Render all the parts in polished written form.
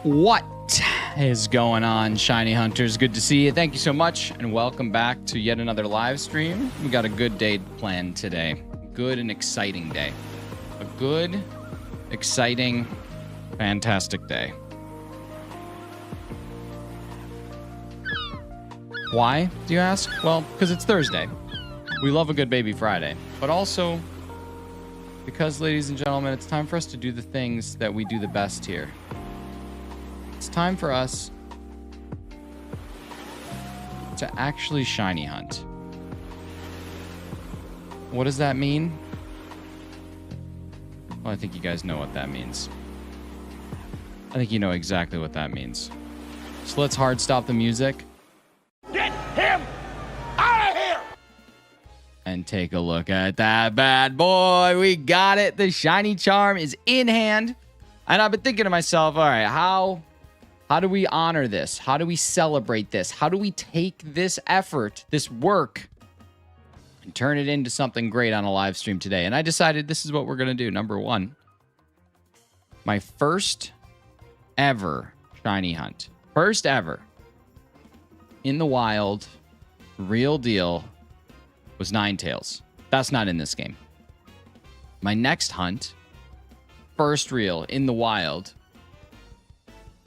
What is going on, Shiny Hunters? Good to see you. Thank you so much, and welcome back to yet another live stream. We got a good day planned today. Good and exciting day. A good, exciting, fantastic day. Why, do you ask? Well, because it's Thursday. We love a good Baby Friday. But also, because, ladies and gentlemen, it's time for us to do the things that we do the best here. It's time for us to actually shiny hunt. What does that mean? Well, I think you guys know what that means. I think you know exactly what that means. So let's hard stop the music. Get him out of here! And take a look at that bad boy. We got it. The shiny charm is in hand. And I've been thinking to myself, all right, how do we honor this? How do we celebrate this? How do we take this effort, this work, and turn it into something great on a live stream today? And I decided this is what we're going to do. Number one, my first ever shiny hunt. First ever. In the wild, real deal, was Ninetales. That's not in this game. My next hunt, first real, in the wild,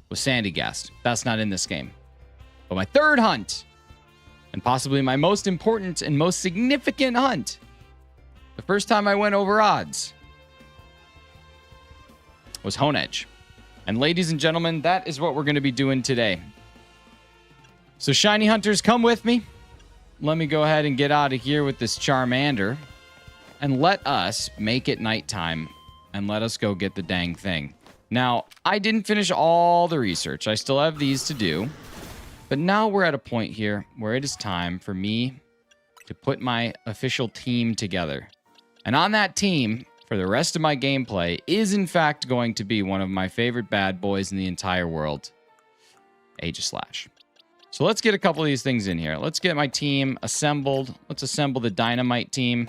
was Sandygast. That's not in this game. But my third hunt, and possibly my most important and most significant hunt, the first time I went over odds, was Honedge. And ladies and gentlemen, that is what we're going to be doing today. So shiny hunters, come with me. Let me go ahead and get out of here with this Charmander, and let us make it nighttime, and let us go get the dang thing. Now, I didn't finish all the research. I still have these to do. But now we're at a point here where it is time for me to put my official team together. And on that team, for the rest of my gameplay, is in fact going to be one of my favorite bad boys in the entire world, Aegislash. So let's get a couple of these things in here. Let's get my team assembled. Let's assemble the Dynamite team.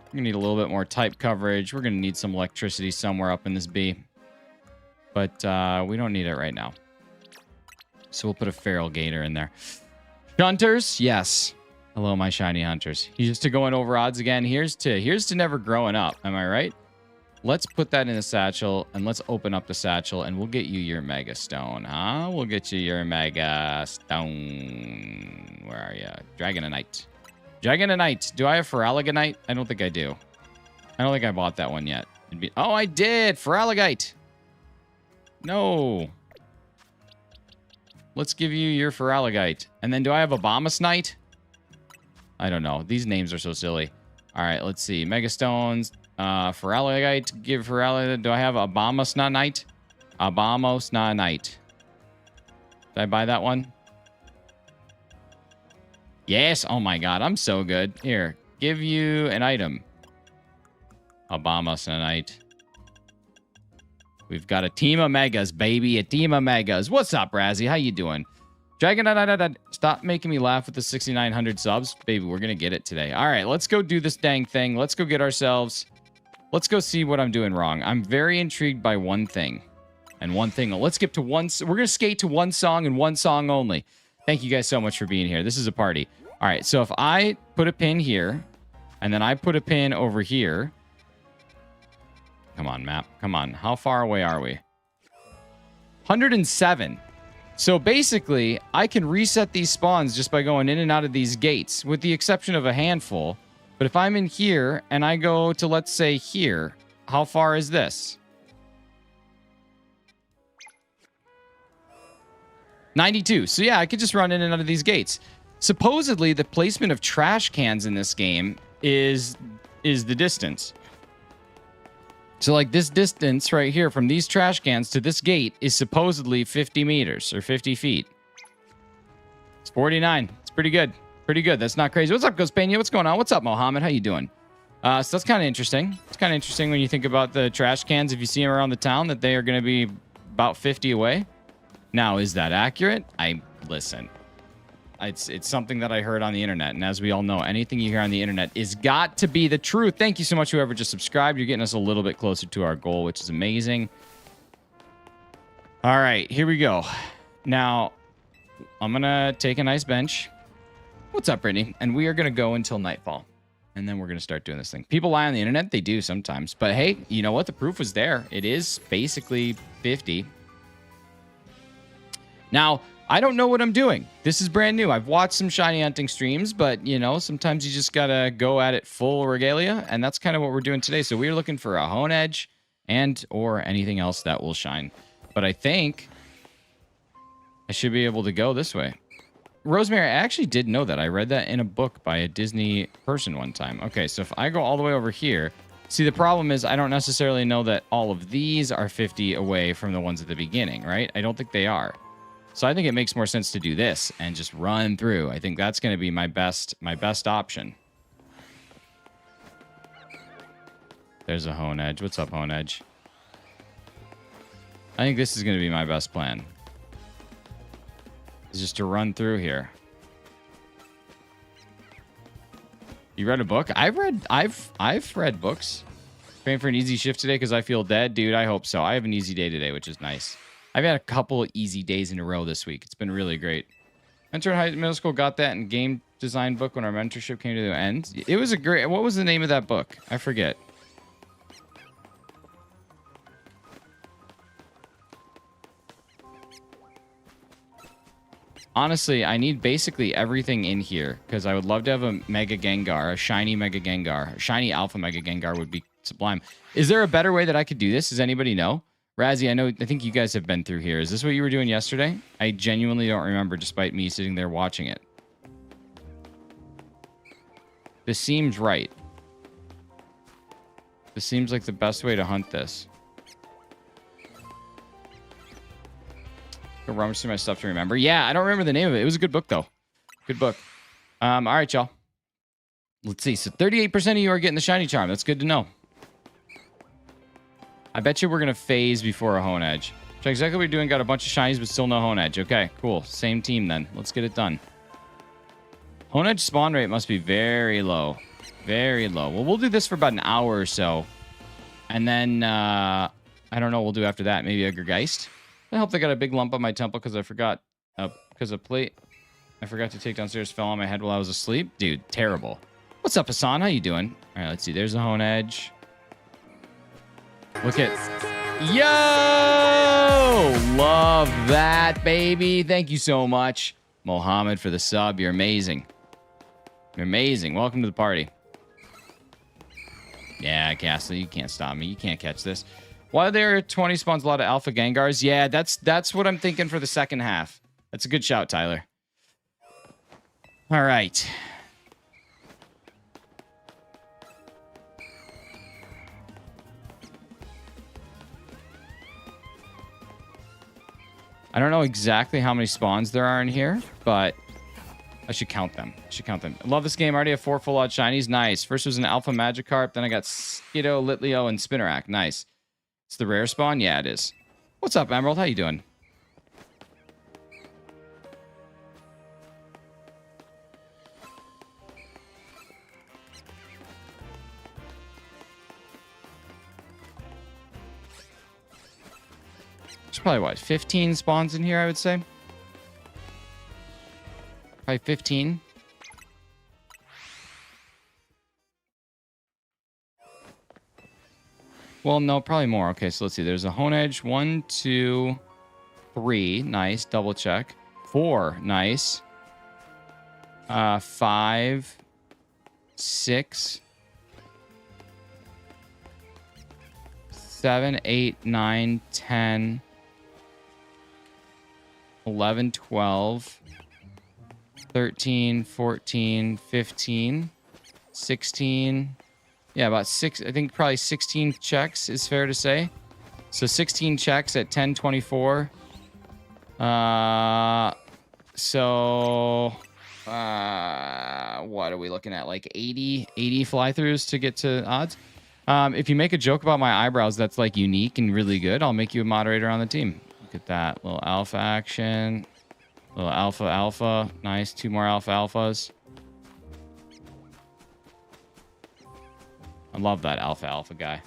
We're going to need a little bit more type coverage. We're going to need some electricity somewhere up in this B. But we don't need it right now. So we'll put a Feral Gator in there. Hunters, yes. Hello, my shiny hunters. Here's to going over odds again. Here's to never growing up. Am I right? Let's put that in the satchel, and let's open up the satchel, and we'll get you your Mega Stone, huh? We'll get you your Mega Stone. Where are you? Dragonite. Dragonite. Do I have Feraliganite? I don't think I do. I don't think I bought that one yet. Oh, I did. Feraliganite. No. Let's give you your Feraliganite. And then do I have Abomasnite? I don't know. These names are so silly. All right, let's see. Mega Stones. Feraliganite. Give Feraliganite. Do I have Abomasnite? Abomasnite. Did I buy that one? Yes. Oh my god, I'm so good. Here, give you an item. Abomasnite. We've got a team of megas, baby. A team of megas. What's up, Razzie? How you doing? Dragon, stop making me laugh with the 6,900 subs. Baby, we're going to get it today. All right, let's go do this dang thing. Let's go get ourselves... Let's go see what I'm doing wrong. I'm very intrigued by one thing. And one thing. Let's skip to one... We're going to skate to one song and one song only. Thank you guys so much for being here. This is a party. All right, so if I put a pin here, and then I put a pin over here... Come on, map. Come on. How far away are we? 107. So basically, I can reset these spawns just by going in and out of these gates, with the exception of a handful. But if I'm in here, and I go to, let's say, here, how far is this? 92. So yeah, I could just run in and out of these gates. Supposedly, the placement of trash cans in this game is the distance. So like this distance right here from these trash cans to this gate is supposedly 50 meters or 50 feet. It's 49. It's pretty good. Pretty good. That's not crazy. What's up, Ghost Pena? What's going on? What's up, Mohammed? How you doing? So that's kind of interesting. It's kind of interesting when you think about the trash cans. If you see them around the town, that they are going to be about 50 away. Now, is that accurate? Listen. It's something that I heard on the internet, and as we all know, anything you hear on the internet is got to be the truth. Thank you so much, whoever just subscribed. You're getting us a little bit closer to our goal, which is amazing. All right, here we go. Now, I'm going to take a nice bench. What's up, Brittany? And we are going to go until nightfall. And then we're going to start doing this thing. People lie on the internet. They do sometimes. But hey, you know what? The proof was there. It is basically 50. Now, I don't know what I'm doing. This is brand new. I've watched some shiny hunting streams, but, you know, sometimes you just got to go at it full regalia. And that's kind of what we're doing today. So we're looking for a hone edge and or anything else that will shine. But I think I should be able to go this way. Rosemary, I actually did know that. I read that in a book by a Disney person one time. Okay, so if I go all the way over here, see, the problem is I don't necessarily know that all of these are 50 away from the ones at the beginning, right? I don't think they are. So I think it makes more sense to do this and just run through. I think that's going to be my best option. There's a hone edge. What's up, hone edge? I think this is going to be my best plan. Is just to run through here. You read a book? I've read books. Praying for an easy shift today because I feel dead. Dude, I hope so. I have an easy day today, which is nice. I've had a couple of easy days in a row this week. It's been really great. Mentor in high middle school got that in game design book when our mentorship came to the end. It was a great... What was the name of that book? I forget. Honestly, I need basically everything in here because I would love to have a Mega Gengar, a shiny Mega Gengar. A shiny Alpha Mega Gengar would be sublime. Is there a better way that I could do this? Does anybody know? Razzie, I think you guys have been through here. Is this what you were doing yesterday? I genuinely don't remember despite me sitting there watching it. This seems right. This seems like the best way to hunt this. Go rummage through my stuff to remember. Yeah, I don't remember the name of it. It was a good book, though. Good book. All right, y'all. Let's see. So 38% of you are getting the shiny charm. That's good to know. I bet you we're going to phase before a hone edge. Check exactly what we're doing. Got a bunch of shinies, but still no hone edge. Okay, cool. Same team, then. Let's get it done. Hone edge spawn rate must be very low. Very low. Well, we'll do this for about an hour or so. And then, I don't know what we'll do after that. Maybe a Gergeist. I hope they got a big lump on my temple because I forgot, because a plate I forgot to take downstairs fell on my head while I was asleep. Dude, terrible. What's up, Hassan? How you doing? All right, let's see. There's a hone edge. Look at... Yo! Love that, baby. Thank you so much, Mohammed, for the sub. You're amazing. You're amazing. Welcome to the party. Yeah, Castle, you can't stop me. You can't catch this. Why there are 20 spawns a lot of Alpha Gengars? Yeah, that's what I'm thinking for the second half. That's a good shout, Tyler. All right. I don't know exactly how many spawns there are in here, but I should count them. I love this game. I already have 4 full-out shinies. Nice. First was an Alpha Magikarp. Then I got Skiddo, Litleo, and Spinarak. Nice. It's the rare spawn? Yeah, it is. What's up, Emerald? How you doing? There's probably, what, 15 spawns in here, I would say? Probably 15. Well, no, probably more. Okay, so let's see. There's a hone edge. 1, 2, 3. Nice. Double check. 4. Nice. 5, 6, 7, 8, 9, 10, 11, 12, 13, 14, 15, 16. Yeah, about 6. I think probably 16 checks is fair to say. So 16 checks at 1024. What are we looking at? Like 80 fly-throughs to get to odds. If you make a joke about my eyebrows that's like unique and really good, I'll make you a moderator on the team. Look at that. Little alpha action. Little alpha. Nice. 2 more alphas. I love that alpha guy.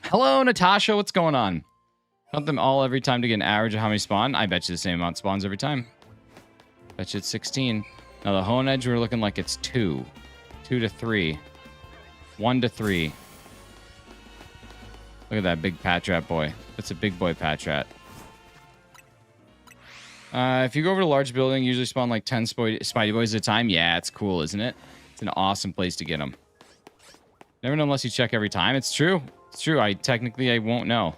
Hello, Natasha. What's going on? Count them all every time to get an average of how many spawn. I bet you the same amount spawns every time. Bet you it's 16. Now the Hone Edge, we're looking like it's 2. 2 to 3. 1 to 3. Look at that big Patrat boy. That's a big boy Patrat. If you go over to a large building, you usually spawn like 10 Spidey Boys at a time. Yeah, it's cool, isn't it? It's an awesome place to get them. Never know unless you check every time. It's true. It's true. I won't know.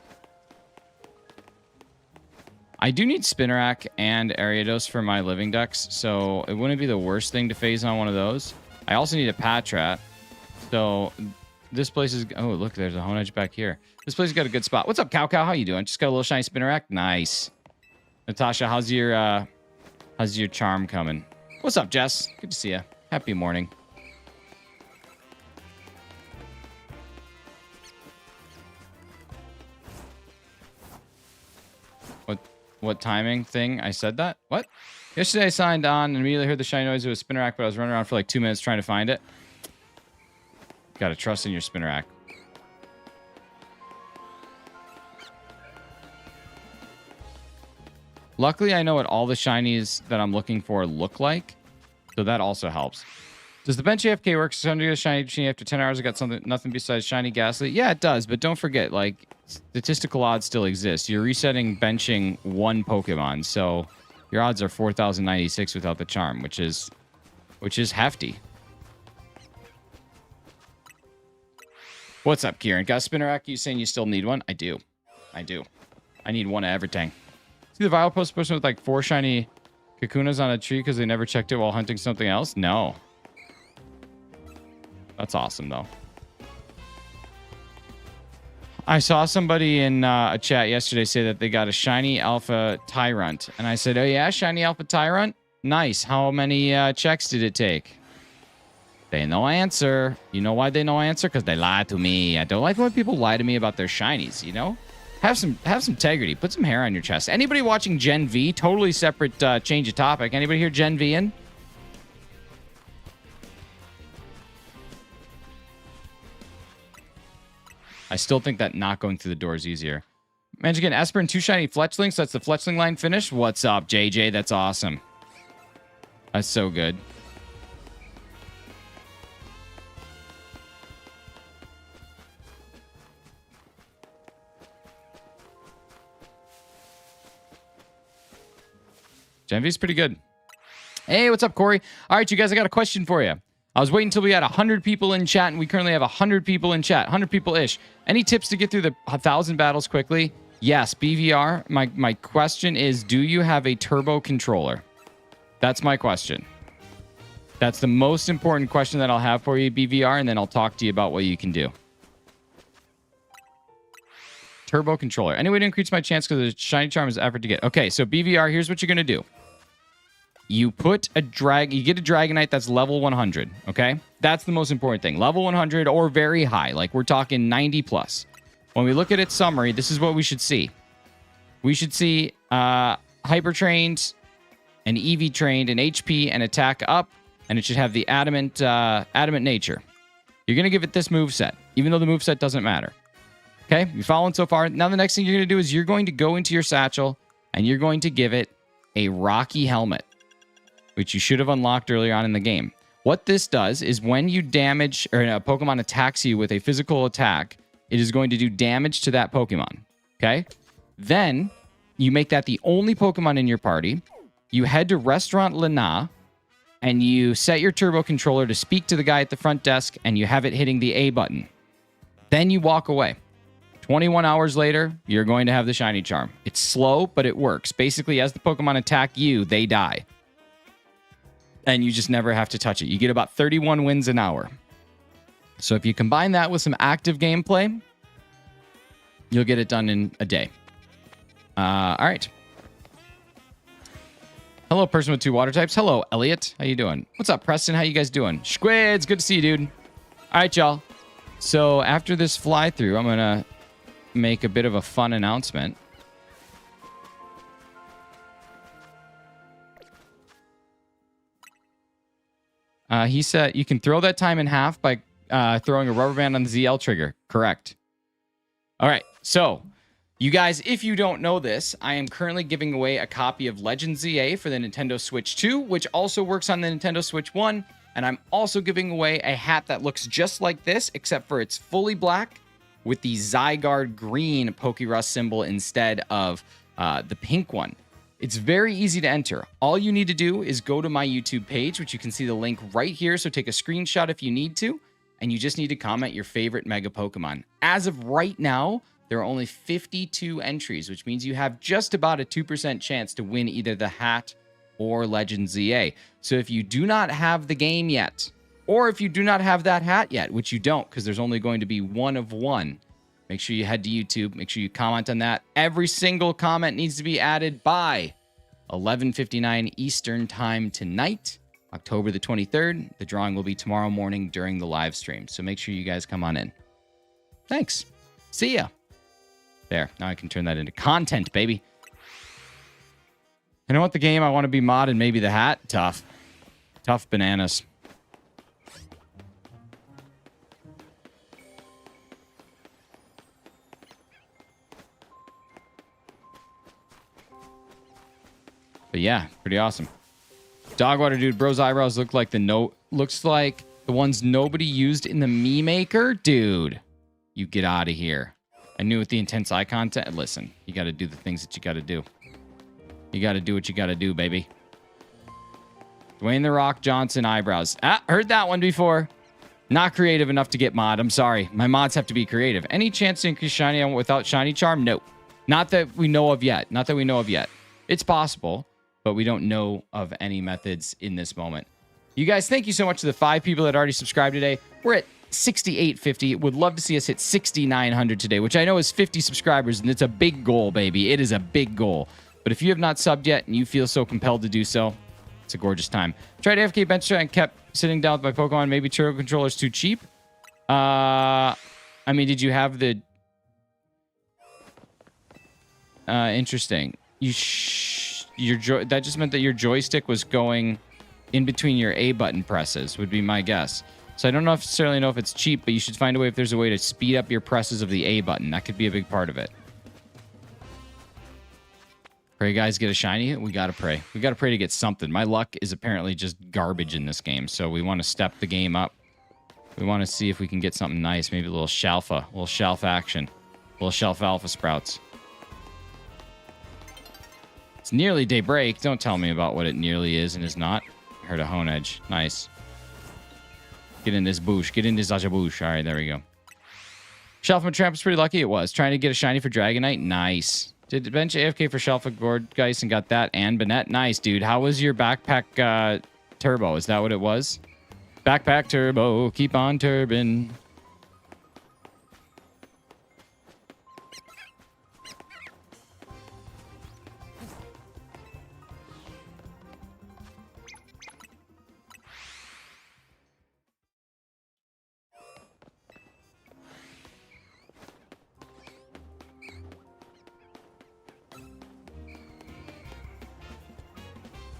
I do need Spinnerack and Ariados for my living ducks, so it wouldn't be the worst thing to phase on one of those. I also need a Patrat. So this place is... Oh, look, there's a Hone Edge back here. This place has got a good spot. What's up, Cow Cow? How you doing? Just got a little shiny Spinnerack? Nice. Natasha, how's your charm coming? What's up, Jess? Good to see you. Happy morning. What timing thing? I said that? What? Yesterday I signed on and immediately heard the shiny noise. It was Spinnerack, but I was running around for like 2 minutes trying to find it. Gotta trust in your Spinnerack. Luckily, I know what all the shinies that I'm looking for look like, so that also helps. Does the bench AFK work? So to get a shiny after 10 hours, I got nothing besides shiny Ghastly. Yeah, it does, but don't forget, like, statistical odds still exist. You're resetting benching one Pokemon, so your odds are 4,096 without the charm, which is hefty. What's up, Kieran? Got a Spinnerack? You saying you still need one? I do. I need one of everything. See the viral post person with like 4 shiny Kakunas on a tree because they never checked it while hunting something else? No. That's awesome, though. I saw somebody in a chat yesterday say that they got a shiny Alpha Tyrant. And I said, oh, yeah, shiny Alpha Tyrant? Nice. How many checks did it take? They no answer. You know why they no answer? Because they lied to me. I don't like when people lie to me about their shinies, you know? Have some integrity. Put some hair on your chest. Anybody watching Gen V? Totally separate change of topic. Anybody here Gen V in? I still think that not going through the door is easier. Managed to get an Esper and 2 shiny Fletchlings. That's the Fletchling line finished. What's up, JJ? That's awesome. That's so good. Gen V's pretty good. Hey, what's up, Corey? All right, you guys, I got a question for you. I was waiting until we had 100 people in chat, and we currently have 100 people in chat. 100 people-ish. Any tips to get through the 1,000 battles quickly? Yes, BVR. My question is, do you have a turbo controller? That's my question. That's the most important question that I'll have for you, BVR, and then I'll talk to you about what you can do. Turbo controller. Any way to increase my chance because the shiny charm is effort to get. Okay, so BVR, here's what you're going to do. You get a Dragonite that's level 100, okay? That's the most important thing. Level 100 or very high. Like, we're talking 90 plus. When we look at its summary, this is what we should see. We should see Hyper Trained, an EV Trained, an HP, and attack up, and it should have the Adamant nature. You're going to give it this moveset, even though the moveset doesn't matter. Okay? You following so far? Now the next thing you're going to do is you're going to go into your satchel, and you're going to give it a Rocky Helmet, which you should have unlocked earlier on in the game. What this does is when you damage, or a Pokemon attacks you with a physical attack, it is going to do damage to that Pokemon. Okay? Then, you make that the only Pokemon in your party. You head to Restaurant Lana, and you set your turbo controller to speak to the guy at the front desk, and you have it hitting the A button. Then you walk away. 21 hours later, you're going to have the shiny charm. It's slow, but it works. Basically, as the Pokemon attack you, they die. And you just never have to touch it. You get about 31 wins an hour. So if you combine that with some active gameplay, you'll get it done in a day. All right. Hello, person with 2 water types. Hello, Elliot. How you doing? What's up, Preston? How you guys doing? Squids, good to see you, dude. All right, y'all. So after this fly through, I'm going to make a bit of a fun announcement. He said you can throw that time in half by throwing a rubber band on the ZL trigger. Correct. All right. So You guys, if you don't know this, I am currently giving away a copy of Legend ZA for the Nintendo Switch 2, which also works on the Nintendo Switch 1. And I'm also giving away a hat that looks just like this, except for it's fully black with the Zygarde green Pokerus symbol instead of the pink one. It's very easy to enter. All you need to do is go to my YouTube page, which you can see the link right here. So take a screenshot if you need to, and you just need to comment your favorite Mega Pokemon. As of right now, there are only 52 entries, which means you have just about a 2% chance to win either the hat or Legend ZA. So if you do not have the game yet, or if you do not have that hat yet, which you don't because there's only going to be one of one, make sure you head to YouTube. Make sure you comment on that. Every single comment needs to be added by 11:59 Eastern Time tonight, October the 23rd. The drawing will be tomorrow morning during the live stream. So make sure you guys come on in. Thanks. See ya. There. Now I can turn that into content, baby. You know what? The game I want to be modded, maybe the hat. Tough. Tough bananas. But yeah, pretty awesome. Dogwater dude, bro's eyebrows look like looks like the ones nobody used in the Mii Maker. Dude, you get out of here. I knew with the intense eye contact. Listen, you got to do the things that you got to do. You got to do what you got to do, baby. Dwayne The Rock Johnson eyebrows. Ah, heard that one before. Not creative enough to get mod. I'm sorry. My mods have to be creative. Any chance to increase shiny without shiny charm? No. Not that we know of yet. Not that we know of yet. It's possible, but we don't know of any methods in this moment. You guys, thank you so much to the 5 people that already subscribed today. We're at 6,850. Would love to see us hit 6,900 today, which I know is 50 subscribers, and it's a big goal, baby. It is a big goal. But if you have not subbed yet and you feel so compelled to do so, it's a gorgeous time. Tried AFK bench try and kept sitting down with my Pokemon. Maybe turbo controller's too cheap. I mean, did you have the... interesting. That just meant that your joystick was going in between your A button presses, would be my guess. So I don't necessarily know if it's cheap, but you should find a way if there's a way to speed up your presses of the A button. That could be a big part of it. Pray guys get a shiny. We gotta pray. We gotta pray to get something. My luck is apparently just garbage in this game, so we want to step the game up. We want to see if we can get something nice. Maybe a little Shalfa, a little Shelf action, a little Shelf Alpha Sprouts. It's nearly daybreak. Don't tell me about what it nearly is and is not. I heard a Hone Edge. Nice. Get in this bush. Get in this bush. All right, there we go. Shelfman Tramp was pretty lucky. It was. Trying to get a shiny for Dragonite. Nice. Did bench AFK for Shelfa Gourgeist and got that and Banette. Nice, dude. How was your backpack turbo? Is that what it was? Backpack turbo. Keep on turbin'.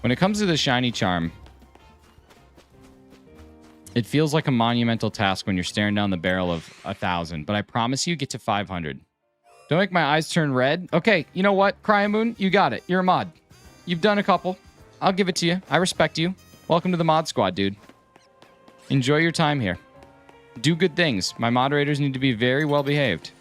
When it comes to the shiny charm, it feels like a monumental task when you're staring down the barrel of 1,000, but I promise you get to 500. Don't make my eyes turn red. Okay, you know what, Cryomoon? You got it. You're a mod. You've done a couple. I'll give it to you. I respect you. Welcome to the mod squad, dude. Enjoy your time here. Do good things. My moderators need to be very well behaved.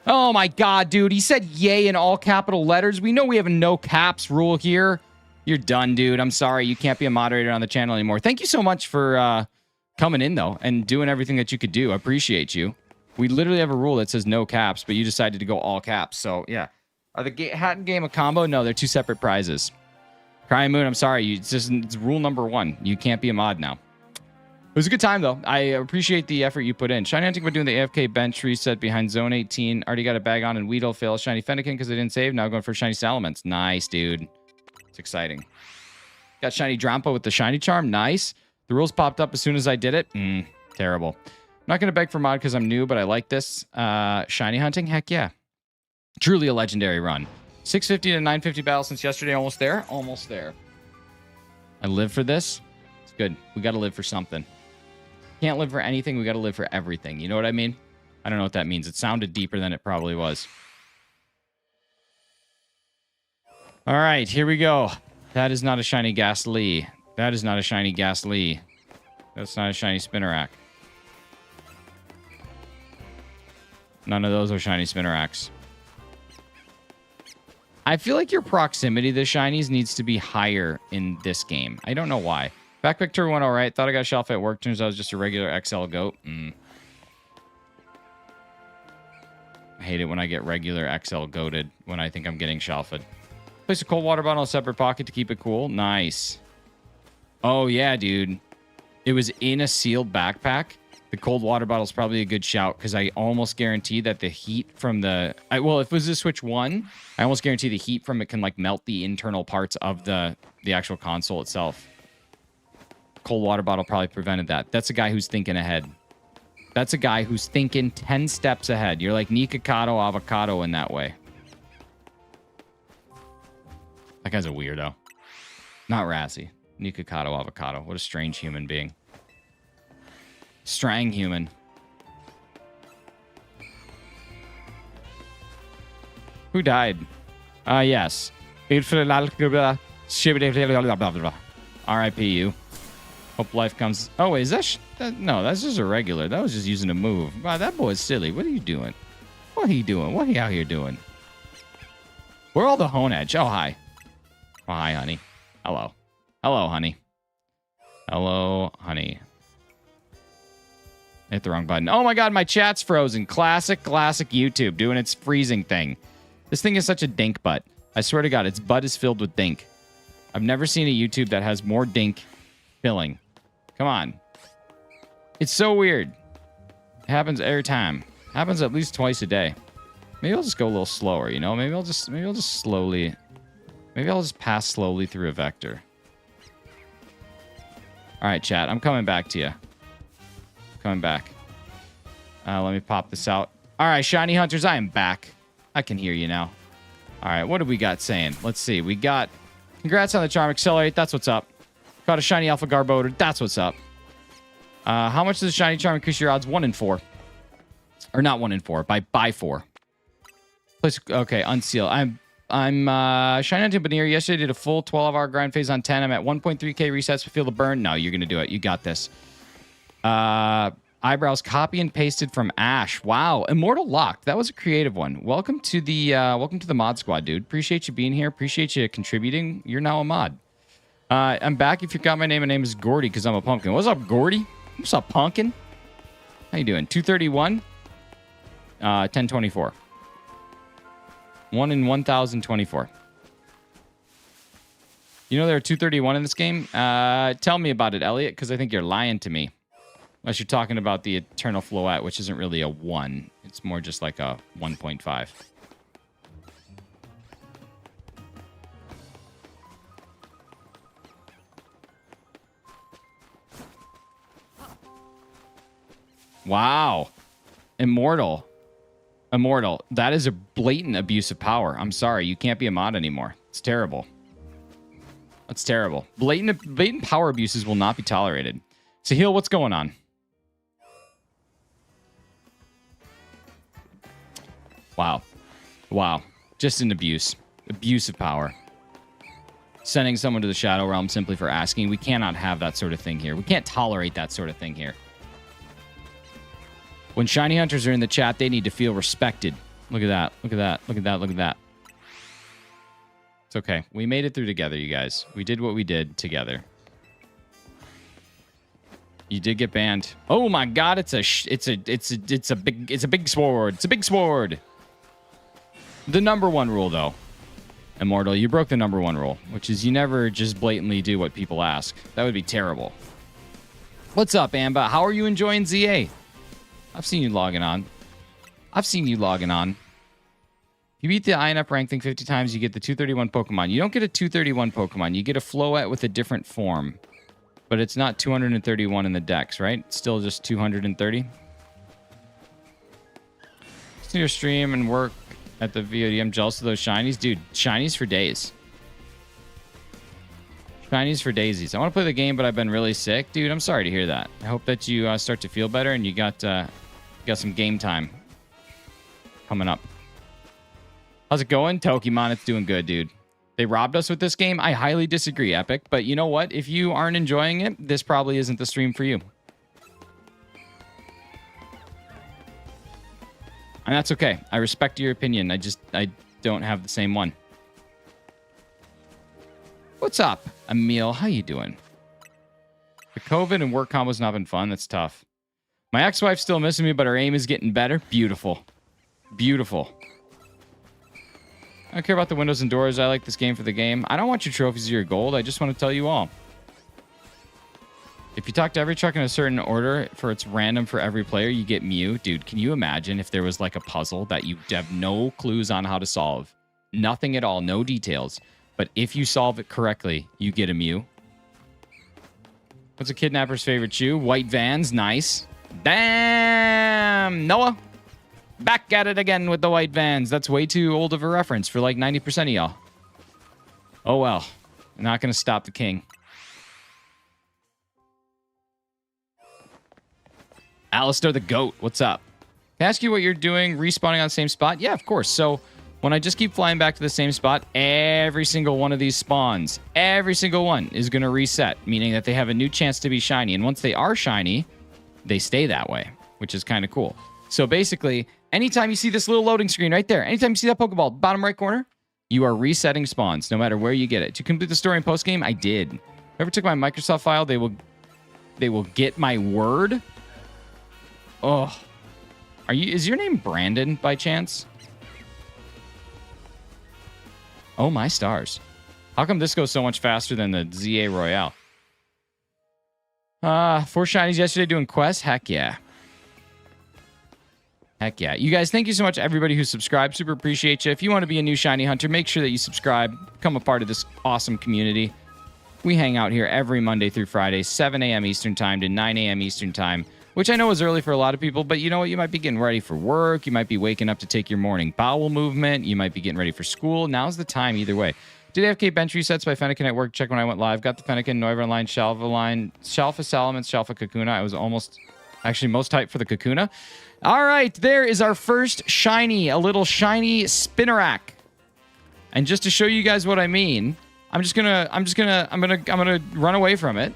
Oh my god, dude. He said yay in all capital letters. We know we have a no caps rule here. You're done, dude. I'm sorry. You can't be a moderator on the channel anymore. Thank you so much for coming in, though, and doing everything that you could do. I appreciate you. We literally have a rule that says no caps, but you decided to go all caps. So, yeah. Are the hat and game a combo? No, they're 2 separate prizes. Crying Moon, I'm sorry. It's rule number 1. You can't be a mod now. It was a good time, though. I appreciate the effort you put in. Shiny Hunting, we're doing the AFK bench reset behind Zone 18. Already got a bag on and Weedle fail. Shiny Fennekin because I didn't save. Now going for Shiny Salamence. Nice, dude. It's exciting. Got Shiny Drampa with the Shiny Charm. Nice. The rules popped up as soon as I did it. Terrible. I'm not going to beg for mod because I'm new, but I like this. Shiny Hunting? Heck yeah. Truly a legendary run. 650 to 950 battle since yesterday. Almost there. Almost there. I live for this. It's good. We got to live for something. Can't live for anything. We got to live for everything. You know what I mean? I don't know what that means. It sounded deeper than it probably was. All right, here we go. That is not a shiny Ghastly. That is not a shiny Ghastly. That's not a shiny Spinnerack. None of those are shiny Spinneracks. I feel like your proximity to shinies needs to be higher in this game. I don't know why. Backpack tour went all right. Thought I got shelf at work. Turns out I was just a regular XL goat. I hate it when I get regular XL goated when I think I'm getting shelfed. Place a cold water bottle in a separate pocket to keep it cool. Nice. Oh, yeah, dude. It was in a sealed backpack. The cold water bottle is probably a good shout because I almost guarantee that the heat from the... well, if it was a Switch 1, I almost guarantee the heat from it can like melt the internal parts of the actual console itself. Cold water bottle probably prevented that. That's a guy who's thinking ahead. That's a guy who's thinking 10 steps ahead. You're like Nikocado Avocado in that way. That guy's a weirdo. Not Rassy. Nikocado Avocado. What a strange human being. Strang human. Who died? Yes. R.I.P. you. Hope life comes... Oh, wait, is that... No, that's just a regular. That was just using a move. Wow, that boy's silly. What are you doing? What are you doing? What are you out here doing? Where are all the hone edge? Oh, hi. Oh, hi, honey. Hello. Hello, honey. Hello, honey. Hit the wrong button. Oh my god, my chat's frozen. Classic YouTube doing its freezing thing. This thing is such a dink butt. I swear to god, its butt is filled with dink. I've never seen a YouTube that has more dink filling. Come on. It's so weird. It happens every time. Happens at least twice a day. Maybe I'll just go a little slower, you know? Maybe I'll just slowly... Maybe I'll just pass slowly through a vector. Alright, chat. I'm coming back to you. Coming back. Let me pop this out. Alright, Shiny Hunters, I am back. I can hear you now. Alright, what do we got saying? Let's see. We got... Congrats on the Charm Accelerate. That's what's up. Got a Shiny Alpha Garbodor. That's what's up. How much does a Shiny Charm increase your odds? 1 in 4. Or not 1 in 4. By 4. Place, okay, unseal. I'm Shiny Hunting Bannier. Yesterday did a full 12-hour grind phase on 10. I'm at 1.3k resets. Feel the burn. No, you're going to do it. You got this. Eyebrows copy and pasted from Ash. Wow. Immortal Locked. That was a creative one. Welcome to the mod squad, dude. Appreciate you being here. Appreciate you contributing. You're now a mod. I'm back. If you got my name is Gordy because I'm a pumpkin. What's up, Gordy? What's up, pumpkin? How you doing? 231. 1024. 1 in 1,024. You know there are 231 in this game? Tell me about it, Elliot, because I think you're lying to me. Unless you're talking about the Eternal Floette, which isn't really a 1. It's more just like a 1.5. Wow. Immortal. That is a blatant abuse of power. I'm sorry. You can't be a mod anymore. It's terrible. That's terrible. Blatant power abuses will not be tolerated. Sahil, what's going on? Wow. Just an abuse. Abuse of power. Sending someone to the Shadow Realm simply for asking. We cannot have that sort of thing here. We can't tolerate that sort of thing here. When Shiny Hunters are in the chat, they need to feel respected. Look at that. Look at that. Look at that. Look at that. It's okay. We made it through together, you guys. We did what we did together. You did get banned. Oh my god, it's a big sword. It's a big sword. The #1 rule though. Immortal, you broke the #1 rule, which is you never just blatantly do what people ask. That would be terrible. What's up, Amba? How are you enjoying ZA? I've seen you logging on. If you beat the INF rank thing 50 times, you get the 231 Pokemon. You don't get a 231 Pokemon. You get a Floette with a different form. But it's not 231 in the dex, right? It's still just 230. Listen to your stream and work at the VOD. I'm jealous of those shinies. Dude, shinies for days. Shinies for daisies. I want to play the game, but I've been really sick. Dude, I'm sorry to hear that. I hope that you start to feel better and you got some game time coming up. How's it going? Pokemon, it's doing good, dude. They robbed us with this game. I highly disagree, Epic. But you know what? If you aren't enjoying it, this probably isn't the stream for you. And that's okay. I respect your opinion. I don't have the same one. What's up, Emil? How you doing? The COVID and work combo's not been fun. That's tough. My ex-wife's still missing me, but her aim is getting better. Beautiful. Beautiful. I don't care about the windows and doors. I like this game for the game. I don't want your trophies or your gold. I just want to tell you all. If you talk to every truck in a certain order for it's random for every player, you get Mew. Dude, can you imagine if there was like a puzzle that you have no clues on how to solve? Nothing at all. No details. But if you solve it correctly, you get a Mew. What's a kidnapper's favorite shoe? White Vans. Nice. Damn. Noah. Back at it again with the white Vans. That's way too old of a reference for like 90% of y'all. Oh well. I'm not going to stop the king. Alistair the Goat, what's up? Can I ask you what you're doing respawning on the same spot? Yeah, of course. So when I just keep flying back to the same spot, every single one of these spawns, every single one is going to reset, meaning that they have a new chance to be shiny. And once they are shiny, they stay that way, which is kind of cool. So basically, anytime you see this little loading screen right there, anytime you see that Pokeball, bottom right corner, you are resetting spawns, no matter where you get it. To complete the story in post-game, I did. Whoever took my Microsoft file, they will get my word. Oh. Is your name Brandon by chance? Oh my stars. How come this goes so much faster than the ZA Royale? 4 shinies yesterday doing quests? Heck yeah. Heck yeah. You guys, thank you so much, everybody who subscribed. Super appreciate you. If you want to be a new shiny hunter, make sure that you subscribe. Become a part of this awesome community. We hang out here every Monday through Friday, 7 a.m. Eastern Time to 9 a.m. Eastern Time, which I know is early for a lot of people, but you know what? You might be getting ready for work. You might be waking up to take your morning bowel movement. You might be getting ready for school. Now's the time either way. Did AFK bench resets by Fennekin at work? Check when I went live. Got the Fennekin, Noivern line, Shalva line, Shalfa Salamence, Shalfa Kakuna. I was almost actually most hyped for the Kakuna. All right, there is our first shiny, a little shiny Spinnerack. And just to show you guys what I mean, I'm gonna run away from it.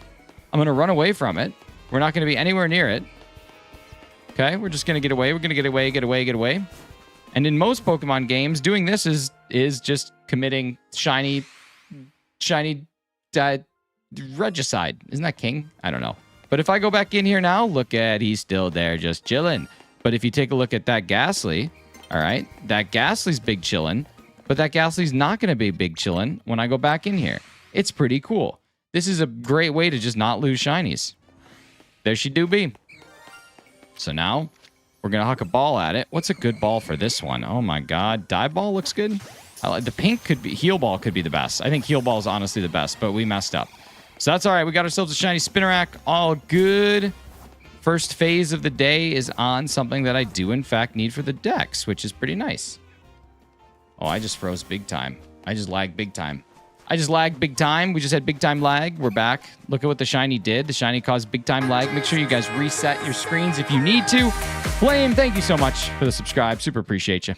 I'm gonna run away from it. We're not gonna be anywhere near it. Okay, we're just gonna get away. We're gonna get away, get away, get away. And in most Pokemon games, doing this is just committing shiny regicide. Isn't that king? I don't know. But if I go back in here now, look at, he's still there just chilling. But if you take a look at that Ghastly, all right, that Ghastly's big chillin', but that Ghastly's not going to be big chillin' when I go back in here. It's pretty cool. This is a great way to just not lose shinies. There she do be. So now we're going to huck a ball at it. What's a good ball for this one? Oh my God. Dive ball looks good. The pink could be, heal ball could be the best. I think heal ball is honestly the best, but we messed up. So that's all right. We got ourselves a shiny Spinnerack. All good. First phase of the day is on something that I do, in fact, need for the Dex, which is pretty nice. Oh, I just froze big time. I just lagged big time. I just lagged big time. We just had big time lag. We're back. Look at what the shiny did. The shiny caused big time lag. Make sure you guys reset your screens if you need to. Flame, thank you so much for the subscribe. Super appreciate you.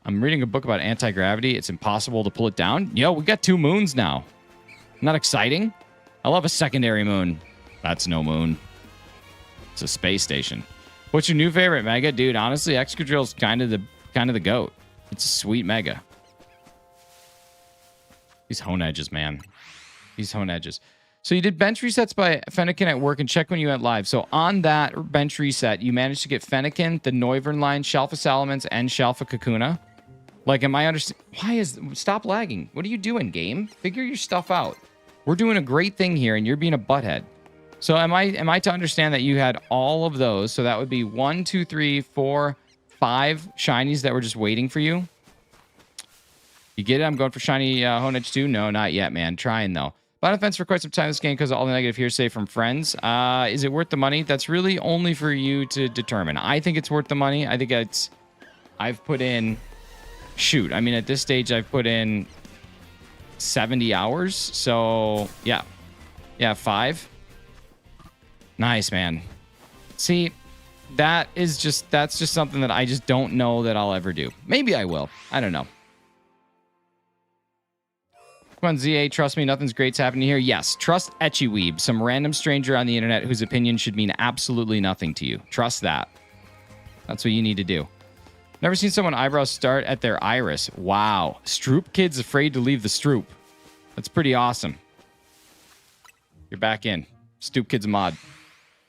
I'm reading a book about anti-gravity. It's impossible to pull it down. Yo, we got 2 moons now. Not exciting? I love a secondary moon. That's no moon. It's a space station. What's your new favorite mega? Dude, honestly, Excadrill's kind of the goat. It's a sweet mega. These hone edges, man. These hone edges. So you did bench resets by Fennekin at work and check when you went live. So on that bench reset, you managed to get Fennekin, the Noivern line, Shalfa Salamence, and Shalfa Kakuna. Like, am I understand? Stop lagging. What are you doing, game? Figure your stuff out. We're doing a great thing here, and you're being a butthead. So am I to understand that you had all of those? So that would be 1, 2, 3, 4, 5 shinies that were just waiting for you. You get it? I'm going for shiny Honedge 2. No, not yet, man. Trying though. Bought a fence for quite some time this game because of all the negative hearsay from friends. Is it worth the money? That's really only for you to determine. I think it's worth the money. I think I've put in. Shoot, I mean, at this stage, I've put in 70 hours. So, yeah. Yeah, 5. Nice, man. See, that's just something that I just don't know that I'll ever do. Maybe I will. I don't know. Come on, ZA, trust me, nothing's great's happening here. Yes, trust Etchyweeb, some random stranger on the internet whose opinion should mean absolutely nothing to you. Trust that. That's what you need to do. Never seen someone eyebrows start at their iris. Wow. Stroop kid's afraid to leave the Stroop. That's pretty awesome. You're back in. Stoop kid's a mod.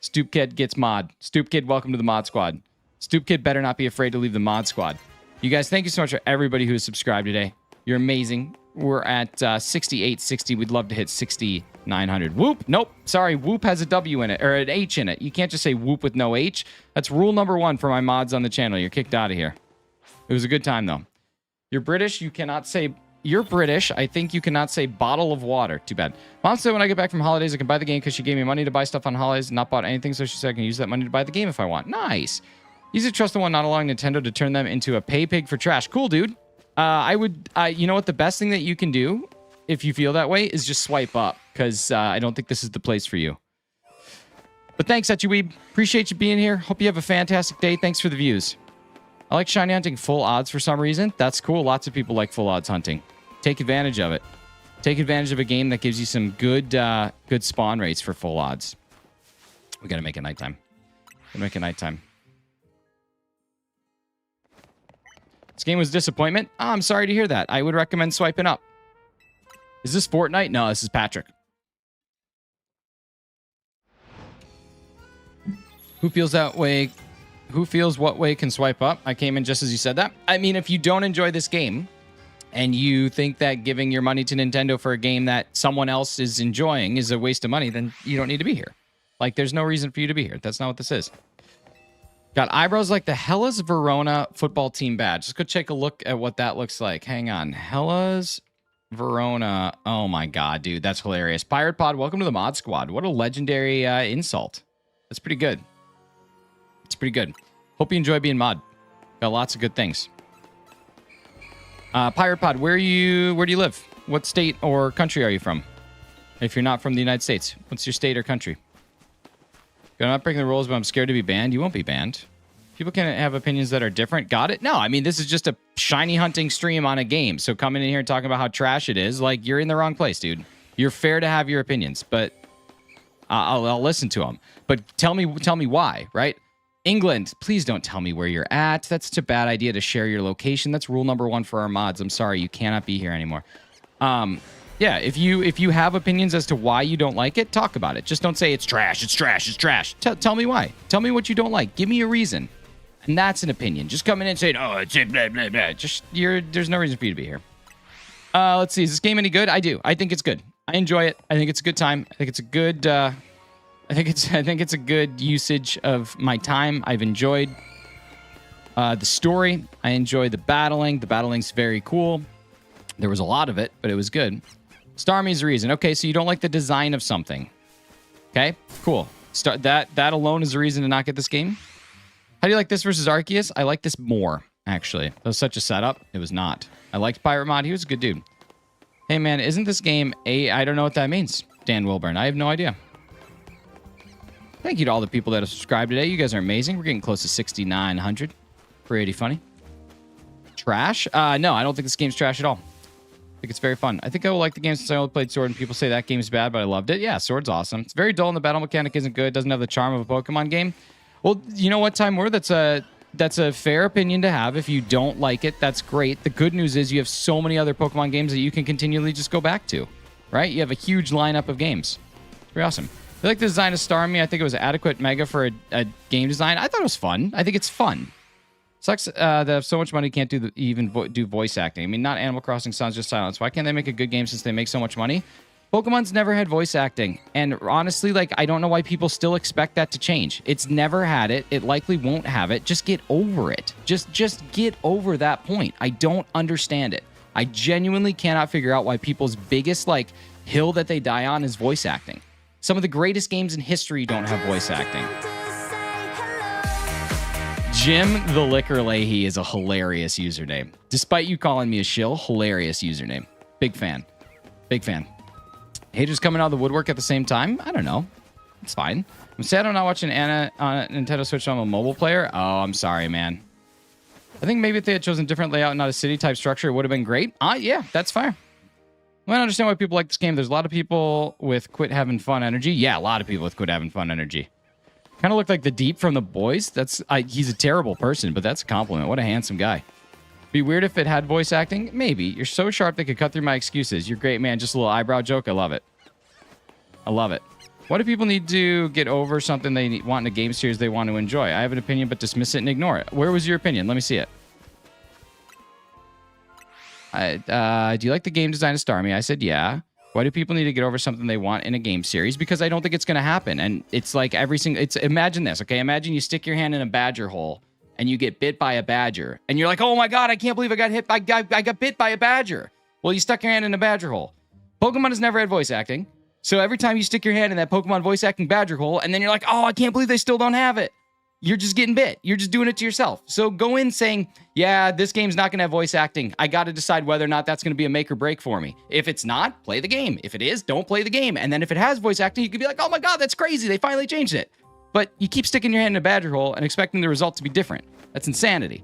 Stoop kid gets mod. Stoop kid, welcome to the mod squad. Stoop kid better not be afraid to leave the mod squad. You guys, thank you so much for everybody who has subscribed today. You're amazing. We're at 6860. We'd love to hit 6900. Whoop. Nope. Sorry. Whoop has a W in it, or an H in it. You can't just say whoop with no H. That's rule number 1 for my mods on the channel. You're kicked out of here. It was a good time, though. You're British. You cannot say... You're British. I think you cannot say bottle of water. Too bad. Mom said when I get back from holidays, I can buy the game because she gave me money to buy stuff on holidays and not bought anything, so she said I can use that money to buy the game if I want. Nice. Easy to trust the one not allowing Nintendo to turn them into a pay pig for trash. Cool, dude. You know what? The best thing that you can do if you feel that way is just swipe up because I don't think this is the place for you. But thanks, Etchyweeb. Appreciate you being here. Hope you have a fantastic day. Thanks for the views. I like shiny hunting full odds for some reason. That's cool. Lots of people like full odds hunting. Take advantage of it. Take advantage of a game that gives you some good spawn rates for full odds. We got to make it nighttime. This game was a disappointment. Oh, I'm sorry to hear that. I would recommend swiping up. Is this Fortnite? No, this is Patrick. Who feels that way? Who feels what way can swipe up? I came in just as you said that. I mean, if you don't enjoy this game and you think that giving your money to Nintendo for a game that someone else is enjoying is a waste of money, then you don't need to be here. Like, there's no reason for you to be here. That's not what this is. Got eyebrows like the Hellas Verona football team badge. Let's go take a look at what that looks like. Hang on. Hellas Verona. Oh my god, dude. That's hilarious. Pirate Pod, welcome to the mod squad. What a legendary insult. That's pretty good. It's pretty good. Hope you enjoy being mod. Got lots of good things. Pirate Pod, where do you live? What state or country are you from? If you're not from the United States, what's your state or country? I'm not breaking the rules, but I'm scared to be banned. You won't be banned. People can have opinions that are different. Got it? No, I mean, this is just a shiny hunting stream on a game. So coming in here and talking about how trash it is, like, you're in the wrong place, dude. You're fair to have your opinions, but I'll listen to them. But tell me why, right? England, please don't tell me where you're at. That's such a bad idea to share your location. That's rule number 1 for our mods. I'm sorry, you cannot be here anymore. Yeah, if you have opinions as to why you don't like it, talk about it. Just don't say it's trash, it's trash, it's trash. Tell me why. Tell me what you don't like. Give me a reason. And that's an opinion. Just coming in and saying, oh, it's blah, blah, blah. There's no reason for you to be here. Let's see. Is this game any good? I do. I think it's good. I enjoy it. I think it's a good time. I think it's a good I think it's a good usage of my time. I've enjoyed the story. I enjoy the battling. The battling's very cool. There was a lot of it, but it was good. Star means a reason. Okay, so you don't like the design of something. Okay, cool. That alone is a reason to not get this game. How do you like this versus Arceus? I like this more, actually. That was such a setup. It was not. I liked Pirate Mod. He was a good dude. Hey, man, isn't this game I don't know what that means. Dan Wilburn. I have no idea. Thank you to all the people that have subscribed today. You guys are amazing. We're getting close to 6,900. Pretty funny. Trash? No, I don't think this game's trash at all. I think it's very fun. I think I will like the game since I only played Sword and people say that game's bad, but I loved it. Yeah, Sword's awesome. It's very dull and the battle mechanic isn't good. It doesn't have the charm of a Pokemon game. Well, you know what, Time War? That's a fair opinion to have. If you don't like it, that's great. The good news is you have so many other Pokemon games that you can continually just go back to, right? You have a huge lineup of games. Very awesome. I like the design of Starmie. I think it was adequate mega for a game design. I thought it was fun. I think it's fun. Sucks that have so much money can't do voice acting. I mean, not Animal Crossing sounds just silence. Why can't they make a good game since they make so much money? Pokemon's never had voice acting. And honestly, like, I don't know why people still expect that to change. It's never had it. It likely won't have it. Just get over it. Just get over that point. I don't understand it. I genuinely cannot figure out why people's biggest, like, hill that they die on is voice acting. Some of the greatest games in history don't have voice acting. Jim the Liquor Leahy is a hilarious username. Despite you calling me a shill, hilarious username. Big fan. Big fan. Haters coming out of the woodwork at the same time? I don't know. It's fine. I'm sad I'm not watching Anna on Nintendo Switch on a mobile player. Oh, I'm sorry, man. I think maybe if they had chosen a different layout, not a city-type structure, it would have been great. Yeah, that's fair. I don't understand why people like this game. There's a lot of people with quit having fun energy. Yeah, a lot of people with quit having fun energy. Kind of looked like the Deep from The Boys. He's a terrible person, but that's a compliment. What a handsome guy. Be weird if it had voice acting? Maybe. You're so sharp they could cut through my excuses. You're great, man. Just a little eyebrow joke. I love it. I love it. Why do people need to get over something they want in a game series they want to enjoy? I have an opinion, but dismiss it and ignore it. Where was your opinion? Let me see it. Do you like the game design of Starmie? I said, yeah. Why do people need to get over something they want in a game series? Because I don't think it's going to happen. And it's like imagine this, okay? Imagine you stick your hand in a badger hole and you get bit by a badger. And you're like, oh my God, I can't believe I got bit by a badger. Well, you stuck your hand in a badger hole. Pokemon has never had voice acting. So every time you stick your hand in that Pokemon voice acting badger hole, and then you're like, oh, I can't believe they still don't have it. You're just getting bit. You're just doing it to yourself. So go in saying, yeah, this game's not going to have voice acting. I got to decide whether or not that's going to be a make or break for me. If it's not, play the game. If it is, don't play the game. And then if it has voice acting, you can be like, oh my God, that's crazy. They finally changed it. But you keep sticking your hand in a badger hole and expecting the result to be different. That's insanity.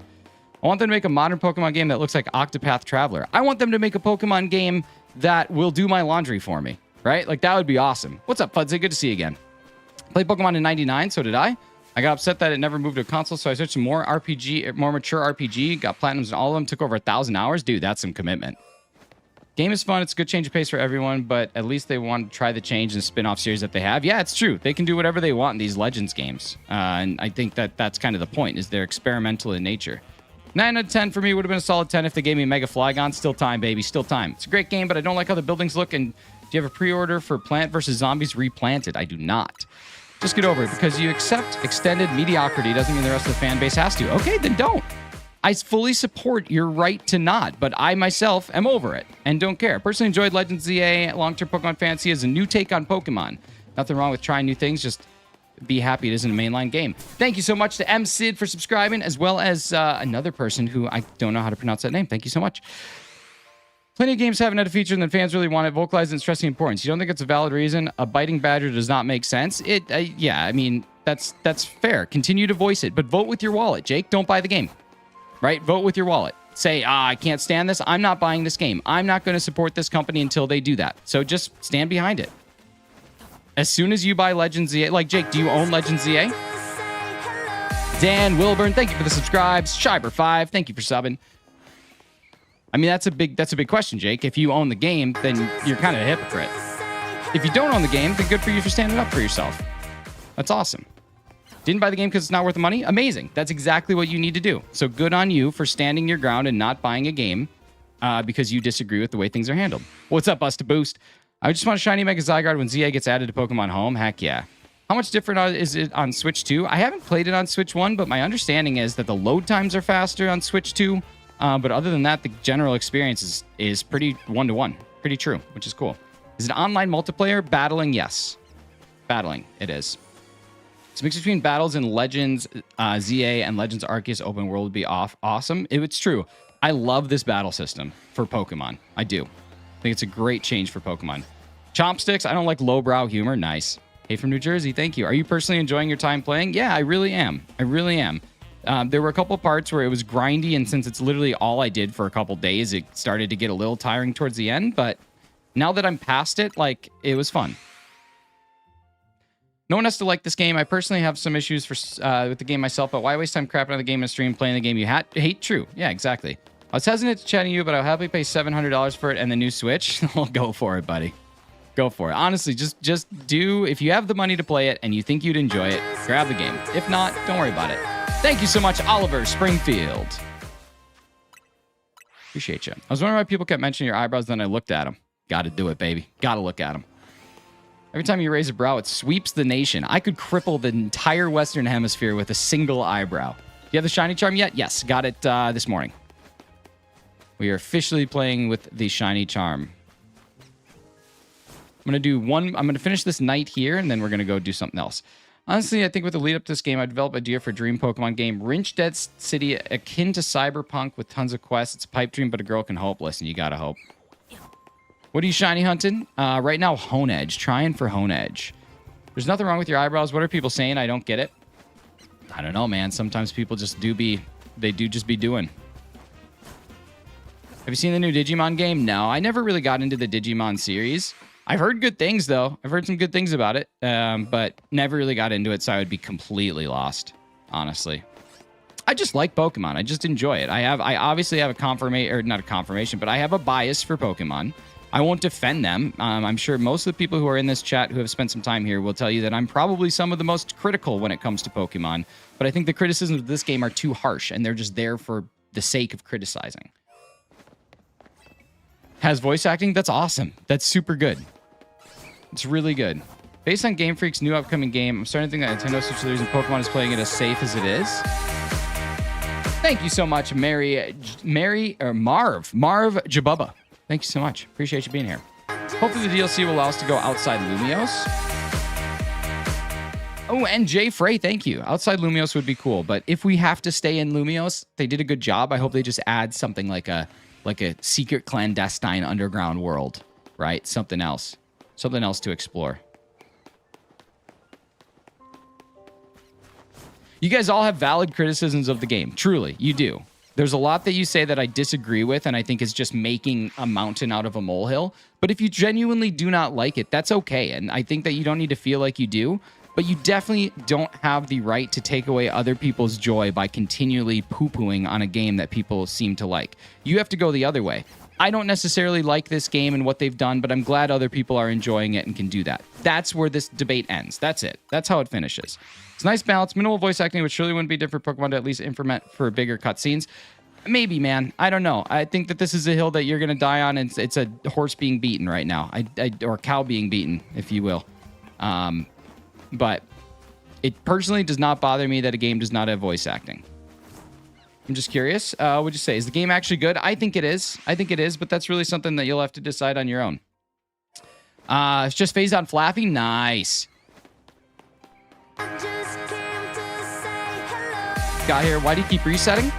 I want them to make a modern Pokemon game that looks like Octopath Traveler. I want them to make a Pokemon game that will do my laundry for me, right? Like, that would be awesome. What's up, Fudzy? Good to see you again. Played Pokemon in 99, so did I. I got upset that it never moved to a console, so I switched to more mature RPG, got platinums in all of them, took over 1,000 hours. Dude, that's some commitment. Game is fun. It's a good change of pace for everyone, but at least they want to try the change in the spin-off series that they have. Yeah, it's true. They can do whatever they want in these Legends games. And I think that that's kind of the point, is they're experimental in nature. 9 out of 10 for me would have been a solid 10 if they gave me Mega Flygon. Still time, baby. Still time. It's a great game, but I don't like how the buildings look. And do you have a pre-order for Plant vs. Zombies Replanted? I do not. Just get over it. Because you accept extended mediocrity doesn't mean the rest of the fan base has to. Okay, then don't. I fully support your right to not, but I myself am over it and don't care. Personally enjoyed Legends ZA Long-Term Pokemon Fantasy as a new take on Pokemon. Nothing wrong with trying new things, just be happy it isn't a mainline game. Thank you so much to M. Sid for subscribing, as well as another person who I don't know how to pronounce that name. Thank you so much. Plenty of games haven't had a feature and the fans really want it. Vocalized and stressing importance. You don't think it's a valid reason? A biting badger does not make sense. Yeah, I mean, that's fair. Continue to voice it, but vote with your wallet, Jake. Don't buy the game. Right? Vote with your wallet. Say, I can't stand this. I'm not buying this game. I'm not going to support this company until they do that. So just stand behind it. As soon as you buy Legends ZA, like Jake, do you own Legends ZA? Dan Wilburn, thank you for the subscribes. Shiber5, thank you for subbing. I mean, that's a big question, Jake. If you own the game, then you're kind of a hypocrite. If you don't own the game, then good for you for standing up for yourself. That's awesome. Didn't buy the game because it's not worth the money? Amazing. That's exactly what you need to do. So good on you for standing your ground and not buying a game because you disagree with the way things are handled. What's up, Busta Boost? I just want a shiny Mega Zygarde when ZA gets added to Pokemon Home. Heck yeah. How much different is it on Switch 2? I haven't played it on Switch 1, but my understanding is that the load times are faster on Switch 2. But other than that, the general experience is pretty one-to-one. Pretty true, which is cool. Is it online multiplayer? Battling? Yes. Battling. It is. It's a mix between battles in Legends ZA and Legends Arceus open world would be awesome. It's true. I love this battle system for Pokemon. I do. I think it's a great change for Pokemon. Chompsticks, I don't like lowbrow humor. Nice. Hey, from New Jersey, thank you. Are you personally enjoying your time playing? Yeah, I really am. I really am. There were a couple parts where it was grindy, and since it's literally all I did for a couple days, it started to get a little tiring towards the end. But now that I'm past it, like, it was fun. No one has to like this game. I personally have some issues with the game myself, but why waste time crapping on the game in a stream playing the game you hate? True. Yeah, exactly. I was hesitant to chat to you, but I'll happily pay $700 for it and the new Switch. I'll go for it, buddy. Go for it. Honestly, just do, if you have the money to play it and you think you'd enjoy it, grab the game. If not, don't worry about it. Thank you so much, Oliver Springfield. Appreciate you. I was wondering why people kept mentioning your eyebrows, then I looked at them. Got to do it, baby. Got to look at them. Every time you raise a brow, it sweeps the nation. I could cripple the entire Western Hemisphere with a single eyebrow. Do you have the Shiny Charm yet? Yes, got it this morning. We are officially playing with the Shiny Charm. I'm going to finish this night here, and then we're going to go do something else. Honestly, I think with the lead up to this game, I developed an idea for a dream Pokemon game. Wrench-Dead City, akin to Cyberpunk with tons of quests. It's a pipe dream, but a girl can hope. Listen, you got to hope. What are you shiny hunting? Right now, Hone Edge. Trying for Hone Edge. There's nothing wrong with your eyebrows. What are people saying? I don't get it. I don't know, man. Sometimes people just they do just be doing. Have you seen the new Digimon game? No, I never really got into the Digimon series. I've heard good things, though. I've heard some good things about it, but never really got into it, so I would be completely lost, honestly. I just like Pokemon. I just enjoy it. I obviously have a confirmation, or not a confirmation, but I have a bias for Pokemon. I won't defend them. I'm sure most of the people who are in this chat who have spent some time here will tell you that I'm probably some of the most critical when it comes to Pokemon, but I think the criticisms of this game are too harsh, and they're just there for the sake of criticizing. Has voice acting? That's awesome. That's super good. It's really good. Based on Game Freak's new upcoming game, I'm starting to think that Nintendo Switch, the reason Pokemon is playing it as safe as it is. Thank you so much, Marv Jabubba. Thank you so much. Appreciate you being here. Hopefully the DLC will allow us to go outside Lumios. Oh, and Jay Frey, thank you. Outside Lumios would be cool, but if we have to stay in Lumios, they did a good job. I hope they just add something like a secret clandestine underground world, right? Something else to explore. You guys all have valid criticisms of the game. Truly, you do. There's a lot that you say that I disagree with, and I think is just making a mountain out of a molehill. But if you genuinely do not like it, that's okay. And I think that you don't need to feel like you do. But you definitely don't have the right to take away other people's joy by continually poo-pooing on a game that people seem to like. You have to go the other way. I don't necessarily like this game and what they've done, but I'm glad other people are enjoying it and can do that. That's where this debate ends. That's it. That's how it finishes. It's a nice balance. Minimal voice acting, which surely wouldn't be different for Pokemon to at least implement for bigger cutscenes. Maybe, man. I don't know. I think that this is a hill that you're going to die on. And it's a horse being beaten right now. Or cow being beaten, if you will. But it personally does not bother me that a game does not have voice acting. I'm just curious. What would you say? Is the game actually good? I think it is. But that's really something that you'll have to decide on your own. It's just phased on Flappy. Nice. Got here. Why do you keep resetting?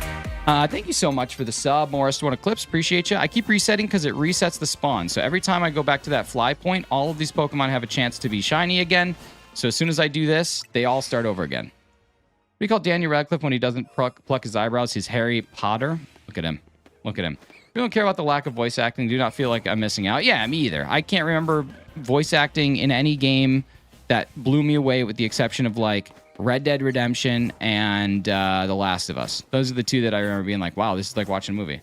Thank you so much for the sub, Morris. One Eclipse. Appreciate you. I keep resetting because it resets the spawn. So every time I go back to that fly point, all of these Pokemon have a chance to be shiny again. So as soon as I do this, they all start over again. What do you call Daniel Radcliffe when he doesn't pluck his eyebrows? He's Harry Potter. Look at him. Look at him. We don't care about the lack of voice acting. Do not feel like I'm missing out. Yeah, me either. I can't remember voice acting in any game that blew me away with the exception of like Red Dead Redemption and The Last of Us. Those are the two that I remember being like, wow, this is like watching a movie.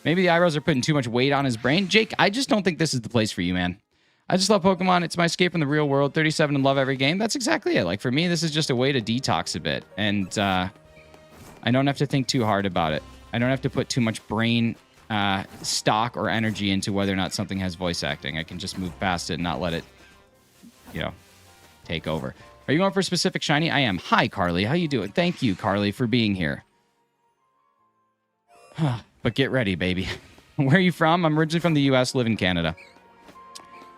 Maybe the eyebrows are putting too much weight on his brain. Jake, I just don't think this is the place for you, man. I just love Pokemon. It's my escape from the real world. 37 and love every game. That's exactly it. Like for me, this is just a way to detox a bit. And I don't have to think too hard about it. I don't have to put too much brain stock or energy into whether or not something has voice acting. I can just move past it and not let it, take over. Are you going for a specific shiny? I am. Hi, Carly. How you doing? Thank you, Carly, for being here. But get ready, baby. Where are you from? I'm originally from the U.S., live in Canada.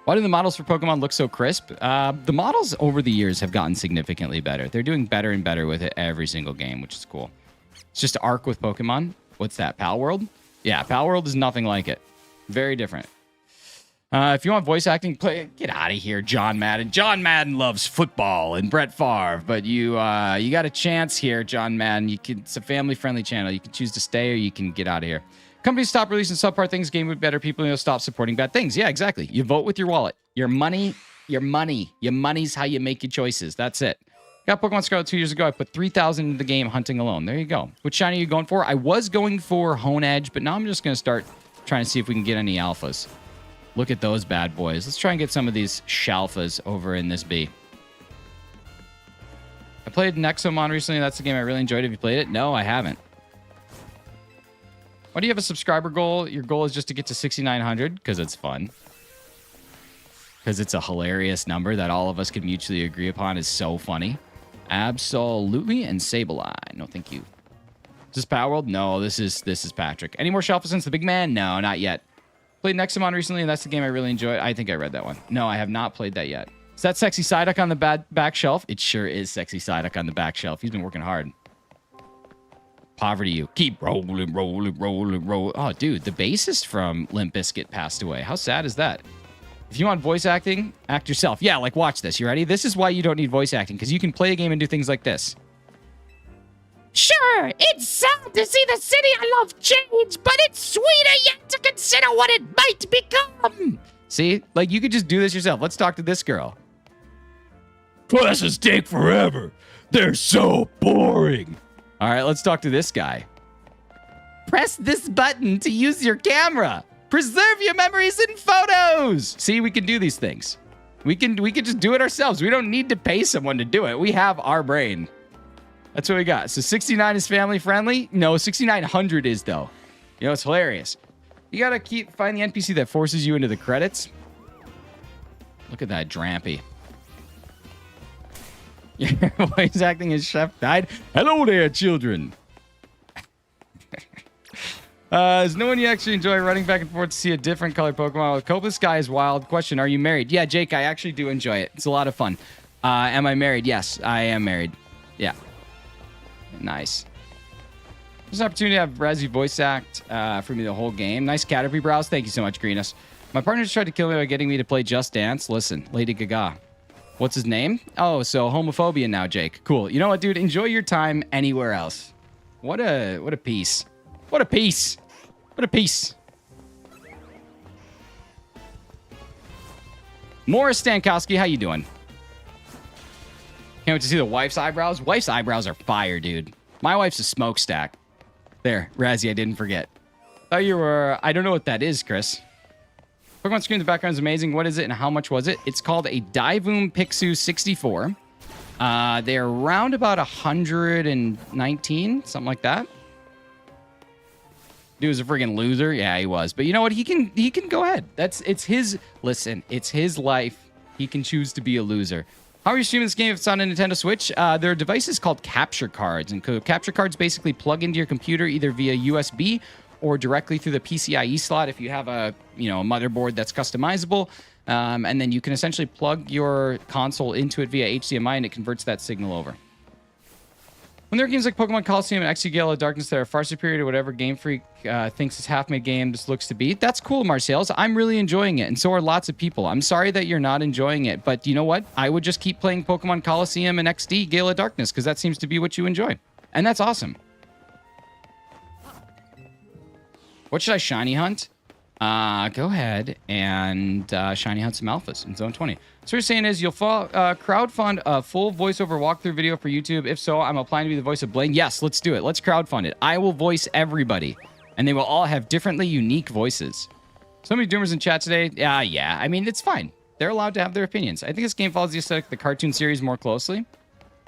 Why do the models for Pokemon look so crisp? The models over the years have gotten significantly better. They're doing better and better with it every single game, which is cool. It's just Arc with Pokemon. What's that, Pal World? Yeah, Pal World is nothing like it. Very different. If you want voice acting, get out of here, John Madden. John Madden loves football and Brett Favre, but you got a chance here, John Madden. It's a family-friendly channel. You can choose to stay or you can get out of here. Companies stop releasing subpar things, game with better people, stop supporting bad things. Yeah, exactly. You vote with your wallet. Your money. Your money's how you make your choices. That's it. Got Pokemon Scarlet 2 years ago. I put 3,000 into the game hunting alone. There you go. Which shiny are you going for? I was going for Hone Edge, but now I'm just going to start trying to see if we can get any alphas. Look at those bad boys. Let's try and get some of these Shalfas over in this B. I played Nexomon recently. That's the game I really enjoyed. Have you played it? No, I haven't. Why do you have a subscriber goal? Your goal is just to get to 6,900 because it's fun. Because it's a hilarious number that all of us can mutually agree upon is so funny. Absolutely. And Sableye. No, thank you. Is this Power World? No, this is Patrick. Any more Shalfa since the big man? No, not yet. Played Nexomon recently, and that's the game I really enjoyed. I think I read that one. No, I have not played that yet. Is that Sexy Psyduck on the back shelf? It sure is Sexy Psyduck on the back shelf. He's been working hard. Poverty you. Keep rolling, rolling, rolling, rolling. Oh, dude, the bassist from Limp Bizkit passed away. How sad is that? If you want voice acting, act yourself. Yeah, like watch this. You ready? This is why you don't need voice acting, because you can play a game and do things like this. Sure, it's sad to see the city I love change, but it's sweeter yet to consider what it might become. See? Like, you could just do this yourself. Let's talk to this girl. Classes take forever. They're so boring. All right, let's talk to this guy. Press this button to use your camera. Preserve your memories and photos. See, we can do these things. We can just do it ourselves. We don't need to pay someone to do it. We have our brain. That's what we got. So 69 is family friendly? No, 6900 is though. You know, it's hilarious. You gotta find the NPC that forces you into the credits. Look at that Drampy. Your voice acting as Chef died. Hello there, children. Is no one you actually enjoy running back and forth to see a different colored Pokemon? With Copa Sky is wild. Question, are you married? Yeah, Jake, I actually do enjoy it. It's a lot of fun. Am I married? Yes, I am married. Yeah. Nice. There's an opportunity to have Razzie voice act for me the whole game. Nice Caterpie brows. Thank you so much, Greenus. My partner just tried to kill me by getting me to play Just Dance. Listen, Lady Gaga. What's his name? Oh, so homophobia now, Jake. Cool. You know what, dude? Enjoy your time anywhere else. What a piece. What a piece. What a piece. Morris Stankowski, how you doing? Can't wait to see the wife's eyebrows. Wife's eyebrows are fire, dude. My wife's a smokestack. There, Razzie, I didn't forget. Oh, you were... I don't know what that is, Chris. Pokemon screen in the background is amazing. What is it and how much was it? It's called a Divoom Pixu 64. They're around about 119, something like that. Dude was a friggin' loser. Yeah, he was. But you know what? He can go ahead. It's his... Listen, it's his life. He can choose to be a loser. How are you streaming this game if it's on a Nintendo Switch? There are devices called capture cards. And capture cards basically plug into your computer either via USB or directly through the PCIe slot if you have a motherboard that's customizable. And then you can essentially plug your console into it via HDMI and it converts that signal over. When there are games like Pokemon Coliseum and XY Gale of Darkness that are far superior to whatever Game Freak thinks this half-made game just looks to be, that's cool, Marcels. I'm really enjoying it, and so are lots of people. I'm sorry that you're not enjoying it, but you know what? I would just keep playing Pokemon Coliseum and XD Gale of Darkness, because that seems to be what you enjoy. And that's awesome. What should I shiny hunt? Go ahead and shiny hunt some alphas in Zone 20. So what you're saying is you'll crowdfund a full voiceover walkthrough video for YouTube. If so, I'm applying to be the voice of Blaine. Yes, let's do it. Let's crowdfund it. I will voice everybody, and they will all have differently unique voices. So many doomers in chat today. Yeah. I mean, it's fine. They're allowed to have their opinions. I think this game follows the aesthetic of the cartoon series more closely.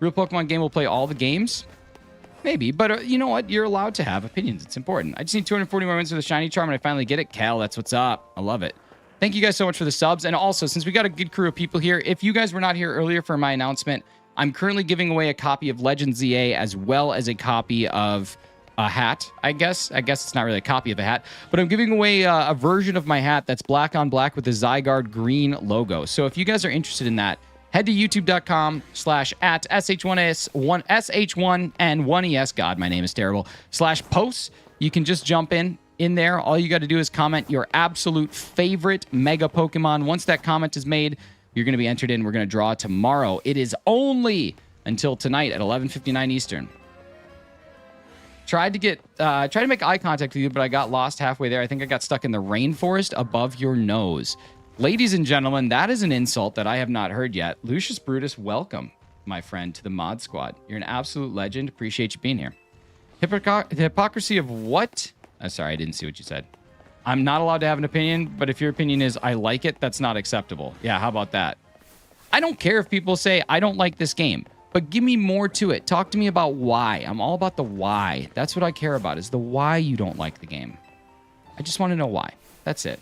Real Pokemon game will play all the games. Maybe, but you know what? You're allowed to have opinions. It's important. I just need 240 more wins for the shiny charm, and I finally get it. Cal, that's what's up. I love it. Thank you guys so much for the subs. And also, since we got a good crew of people here, if you guys were not here earlier for my announcement, I'm currently giving away a copy of Legend ZA as well as a copy of a hat, I guess. I guess it's not really a copy of a hat, but I'm giving away a version of my hat that's black on black with the Zygarde green logo. So if you guys are interested in that, head to youtube.com/@SH1NY God, my name is terrible. /posts. You can just jump in there. All you got to do is comment your absolute favorite Mega Pokemon. Once that comment is made, you're going to be entered in. We're going to draw tomorrow. It is only until tonight at 11:59 Eastern. Tried to make eye contact with you, but I got lost halfway there. I think I got stuck in the rainforest above your nose. Ladies and gentlemen, that is an insult that I have not heard yet. Lucius Brutus, welcome, my friend, to the mod squad. You're an absolute legend. Appreciate you being here. The hypocrisy of what? Sorry, I didn't see what you said. I'm not allowed to have an opinion, but if your opinion is I like it, that's not acceptable. Yeah, how about that? I don't care if people say I don't like this game, but give me more to it. Talk to me about why. I'm all about the why. That's what I care about, is the why you don't like the game. I just want to know why. That's it.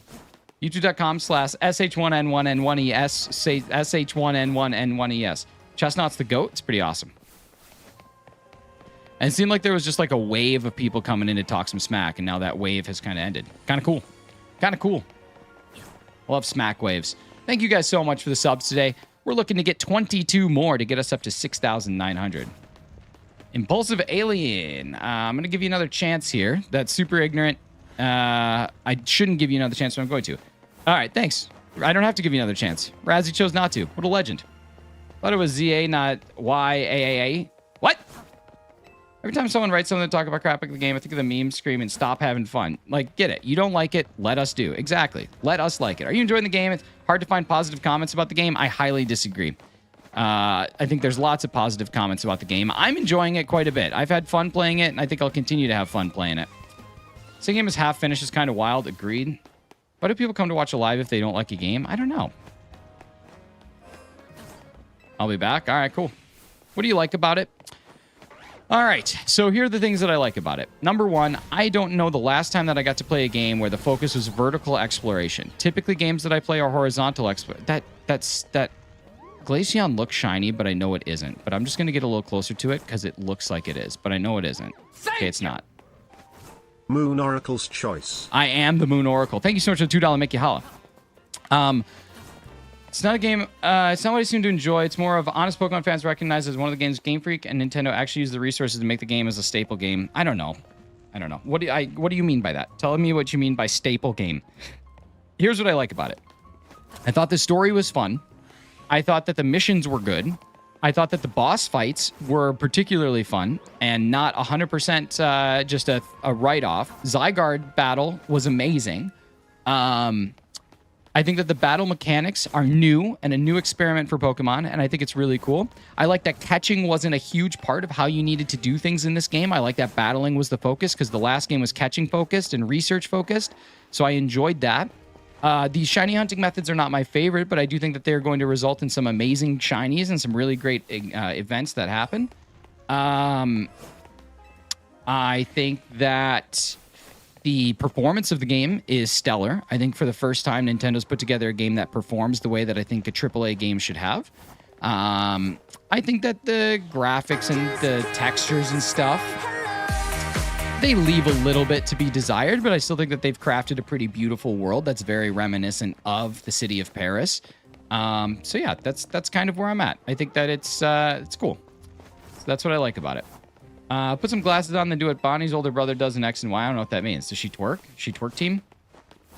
youtube.com/SH1N1N1ES. Say SH1N1N1ES. Chestnut's the GOAT. It's pretty awesome. And it seemed like there was just like a wave of people coming in to talk some smack, and now that wave has kind of ended. Kind of cool. Kind of cool. Love smack waves. Thank you guys so much for the subs today. We're looking to get 22 more to get us up to 6,900. Impulsive Alien. I'm going to give you another chance here. That's super ignorant. I shouldn't give you another chance, but I'm going to. All right, thanks. I don't have to give you another chance. Razzie chose not to. What a legend. Thought it was ZA, not YAAA. What? Every time someone writes something to talk about crapping the game, I think of the meme screaming, stop having fun. Like, get it. You don't like it, let us do. Exactly. Let us like it. Are you enjoying the game? It's hard to find positive comments about the game. I highly disagree. I think there's lots of positive comments about the game. I'm enjoying it quite a bit. I've had fun playing it, and I think I'll continue to have fun playing it. Saying game is half finished is kind of wild. Agreed. Why do people come to watch a live if they don't like a game? I don't know. I'll be back. All right, cool. What do you like about it? All right, so here are the things that I like about it. Number one, I don't know the last time that I got to play a game where the focus was vertical exploration. Typically, games that I play are horizontal exploration. That Glaceon looks shiny, but I know it isn't. But I'm just going to get a little closer to it because it looks like it is, but I know it isn't. Okay, it's not. Moon Oracle's choice. I am the Moon Oracle. Thank you so much for the $2 Mickey Holla. It's not a game, it's not what I seem to enjoy. It's more of honest Pokemon fans recognize as one of the games Game Freak and Nintendo actually use the resources to make the game as a staple game. I don't know. What do you mean by that? Tell me what you mean by staple game. Here's what I like about it. I thought the story was fun. I thought that the missions were good. I thought that the boss fights were particularly fun and not 100% just a write-off. Zygarde battle was amazing. I think that the battle mechanics are new and a new experiment for Pokemon, and I think it's really cool. I like that catching wasn't a huge part of how you needed to do things in this game. I like that battling was the focus because the last game was catching focused and research focused, so I enjoyed that. These shiny hunting methods are not my favorite, but I do think that they're going to result in some amazing shinies and some really great events that happen. I think that the performance of the game is stellar. I think for the first time, Nintendo's put together a game that performs the way that I think a AAA game should have. I think that the graphics and the textures and stuff, they leave a little bit to be desired, but I still think that they've crafted a pretty beautiful world that's very reminiscent of the city of Paris. So yeah, that's kind of where I'm at. I think that it's cool. So that's what I like about it. Put some glasses on, then do what Bonnie's older brother does in X and Y. I don't know what that means. Does she twerk? She twerk team?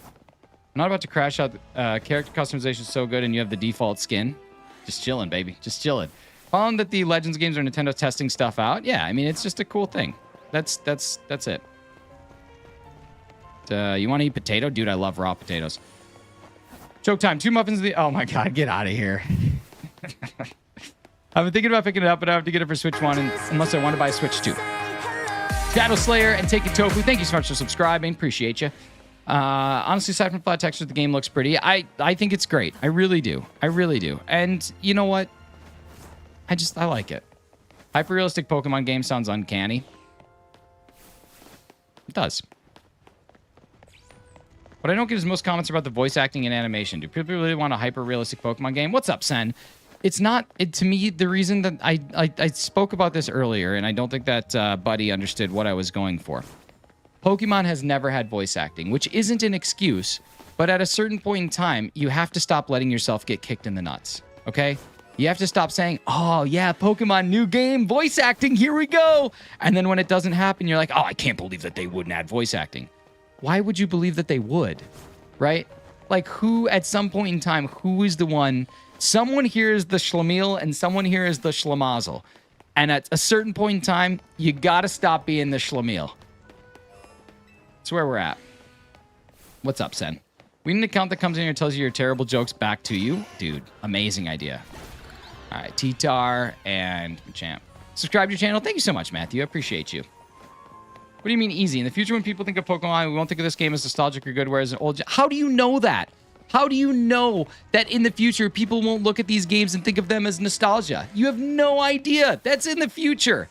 I'm not about to crash out. Character customization is so good, and you have the default skin. Just chilling, baby. Just chilling. Following that the Legends games are Nintendo testing stuff out. Yeah, I mean, it's just a cool thing. That's it. You want to eat potato? Dude, I love raw potatoes. Choke time. 2 muffins. Oh, my God. Get out of here. I've been thinking about picking it up, but I have to get it for Switch 1 unless I want to buy Switch 2. Shadow Slayer and Take It Tofu, thank you so much for subscribing. Appreciate you. Honestly, aside from flat textures, the game looks pretty. I think it's great. I really do. I really do. And you know what? I like it. Hyper-realistic Pokemon game sounds uncanny. It does. What I don't get is most comments about the voice acting and animation. Do people really want a hyper-realistic Pokemon game? What's up, Sen? It's not, to me, the reason that I spoke about this earlier, and I don't think that Buddy understood what I was going for. Pokemon has never had voice acting, which isn't an excuse, but at a certain point in time, you have to stop letting yourself get kicked in the nuts, okay? You have to stop saying, oh, yeah, Pokemon new game, voice acting, here we go. And then when it doesn't happen, you're like, oh, I can't believe that they wouldn't add voice acting. Why would you believe that they would, right? Like, who, at some point in time, who is the one... Someone here is the Schlemiel and someone here is the Schlemazel. And at a certain point in time, you got to stop being the Schlemiel. That's where we're at. What's up, Sen? We need an account that comes in here and tells you your terrible jokes back to you. Dude, amazing idea. All right, T-Tar and Champ. Subscribe to your channel. Thank you so much, Matthew. I appreciate you. What do you mean easy? In the future, when people think of Pokemon, we won't think of this game as nostalgic or good, whereas an old... How do you know that? How do you know that in the future, people won't look at these games and think of them as nostalgia? You have no idea. That's in the future.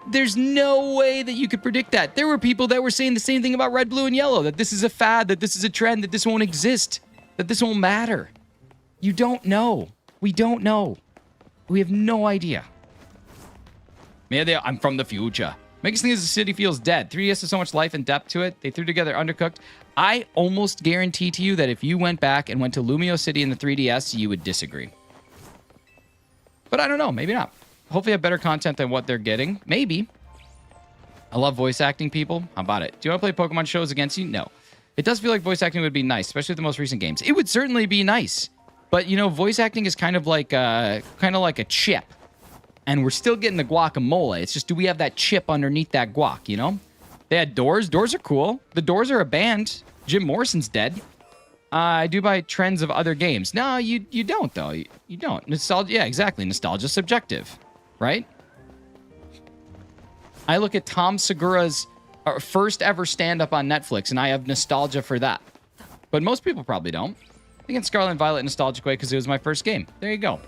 There's no way that you could predict that. There were people that were saying the same thing about Red, Blue, and Yellow, that this is a fad, that this is a trend, that this won't exist, that this won't matter. You don't know. We don't know. We have no idea. Maybe I'm from the future. Makes things the city feels dead. 3DS has so much life and depth to it. They threw together Undercooked. I almost guarantee to you that if you went back and went to Lumio City in the 3DS, you would disagree. But I don't know. Maybe not. hopefully have better content than what they're getting. Maybe. I love voice acting people. How about it? Do you want to play Pokemon shows against you? No. It does feel like voice acting would be nice, especially with the most recent games. It would certainly be nice. But, you know, voice acting is kind of like a chip. And we're still getting the guacamole. It's just, do we have that chip underneath that guac, you know? They had Doors. Doors are cool. The Doors are a band. Jim Morrison's dead. I do buy trends of other games. No, you don't, though. You don't. Nostalgia, yeah, exactly. Nostalgia's subjective, right? I look at Tom Segura's first ever stand-up on Netflix, and I have nostalgia for that. But most people probably don't. I think it's Scarlet and Violet nostalgic way because it was my first game. There you go.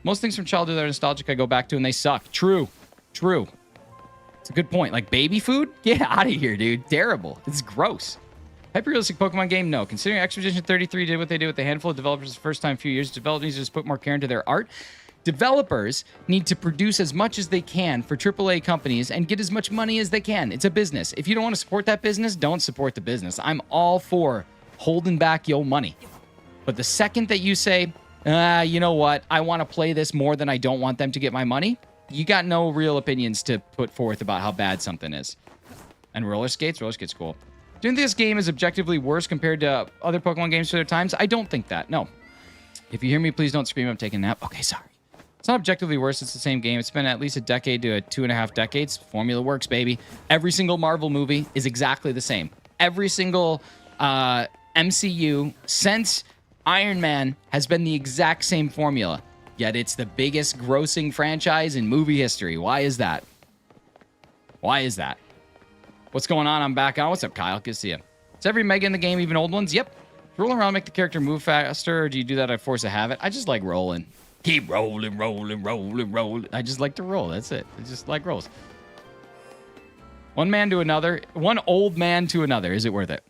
Most things from childhood that are nostalgic I go back to and they suck. True. True. It's a good point. Like baby food? Get out of here, dude. Terrible. It's gross. Hyper-realistic Pokemon game? No. Considering Expedition 33 did what they did with a handful of developers the first time in a few years, developers need to just put more care into their art. Developers need to produce as much as they can for AAA companies and get as much money as they can. It's a business. If you don't want to support that business, don't support the business. I'm all for holding back your money. But the second that you say, you know what, I want to play this more than I don't want them to get my money, you got no real opinions to put forth about how bad something is. And roller skates? Roller skates cool. Do you think this game is objectively worse compared to other Pokemon games for their times? I don't think that, no. If you hear me, please don't scream, I'm taking a nap. Okay, sorry. It's not objectively worse. It's the same game. It's been at least a decade to 2.5 decades. Formula works, baby. Every single Marvel movie is exactly the same. Every single MCU since Iron Man has been the exact same formula. Yet it's the biggest grossing franchise in movie history. Why is that? Why is that? What's going on? I'm back on. What's up, Kyle? Good to see you. Is every Mega in the game, even old ones? Yep. Rolling around make the character move faster, or do you do that at force of habit? I just like rolling. Keep rolling, rolling, rolling, rolling. I just like to roll. That's it. I just like rolls. One man to another. One old man to another. Is it worth it?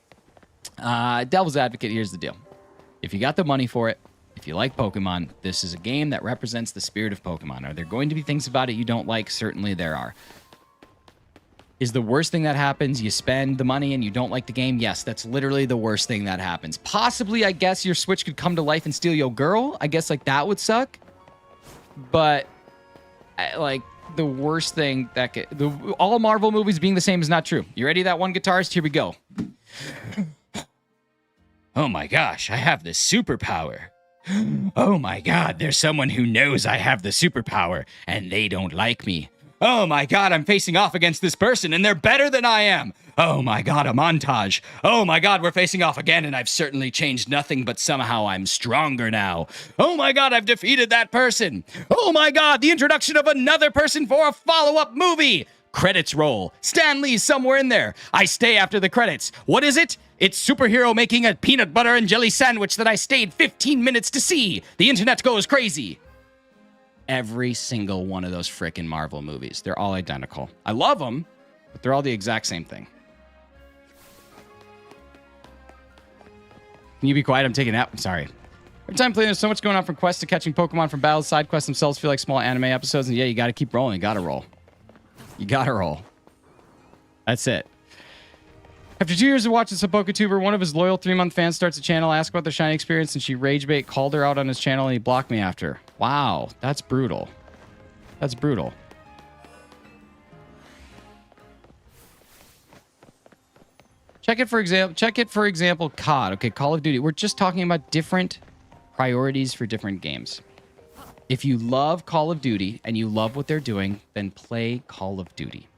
Devil's advocate, here's the deal. If you got the money for it, if you like Pokemon, this is a game that represents the spirit of Pokemon. Are there going to be things about it you don't like? Certainly there are. Is the worst thing that happens you spend the money and you don't like the game? Yes, that's literally the worst thing that happens. Possibly, I guess, your Switch could come to life and steal your girl. I guess, like, that would suck. But, like, the worst thing that could... all Marvel movies being the same is not true. You ready, that one guitarist? Here we go. Oh my gosh, I have this superpower. Oh my god, there's someone who knows I have the superpower, and they don't like me. Oh my god, I'm facing off against this person, and they're better than I am. Oh my god, a montage. Oh my god, we're facing off again, and I've certainly changed nothing, but somehow I'm stronger now. Oh my god, I've defeated that person. Oh my god, the introduction of another person for a follow-up movie. Credits roll. Stan Lee's somewhere in there. I stay after the credits. What is it? It's superhero making a peanut butter and jelly sandwich that I stayed 15 minutes to see. The internet goes crazy. Every single one of those frickin' Marvel movies. They're all identical. I love them, but they're all the exact same thing. Can you be quiet? I'm taking a nap. I'm sorry. Every time playing, there's so much going on from quests to catching Pokemon from battles. Side quests themselves feel like small anime episodes. And yeah, you got to keep rolling. You got to roll. You got to roll. That's it. After 2 years of watching some PokeTuber, one of his loyal 3-month fans starts a channel, asks about the shiny experience, and she rage bait, called her out on his channel, and he blocked me after. Wow, that's brutal. That's brutal. Check it for example, COD. Okay, Call of Duty. We're just talking about different priorities for different games. If you love Call of Duty and you love what they're doing, then play Call of Duty.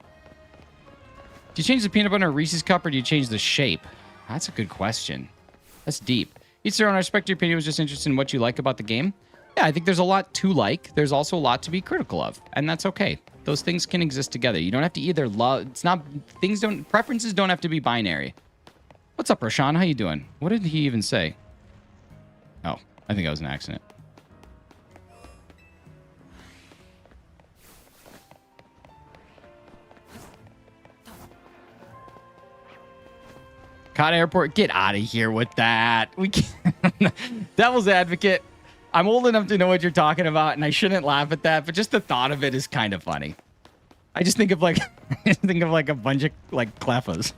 Do you change the peanut butter in a Reese's cup, or do you change the shape? That's a good question. That's deep. Each their own. I respect your opinion. I was just interested in what you like about the game. Yeah, I think there's a lot to like. There's also a lot to be critical of, and that's okay. Those things can exist together. You don't have to either love. It's not. Preferences don't have to be binary. What's up, Rashawn? How you doing? What did he even say? Oh, I think that was an accident. Cod Airport, get out of here with that. We can't. Devil's advocate. I'm old enough to know what you're talking about, and I shouldn't laugh at that, but just the thought of it is kind of funny. I just think of like, a bunch of like cleffas.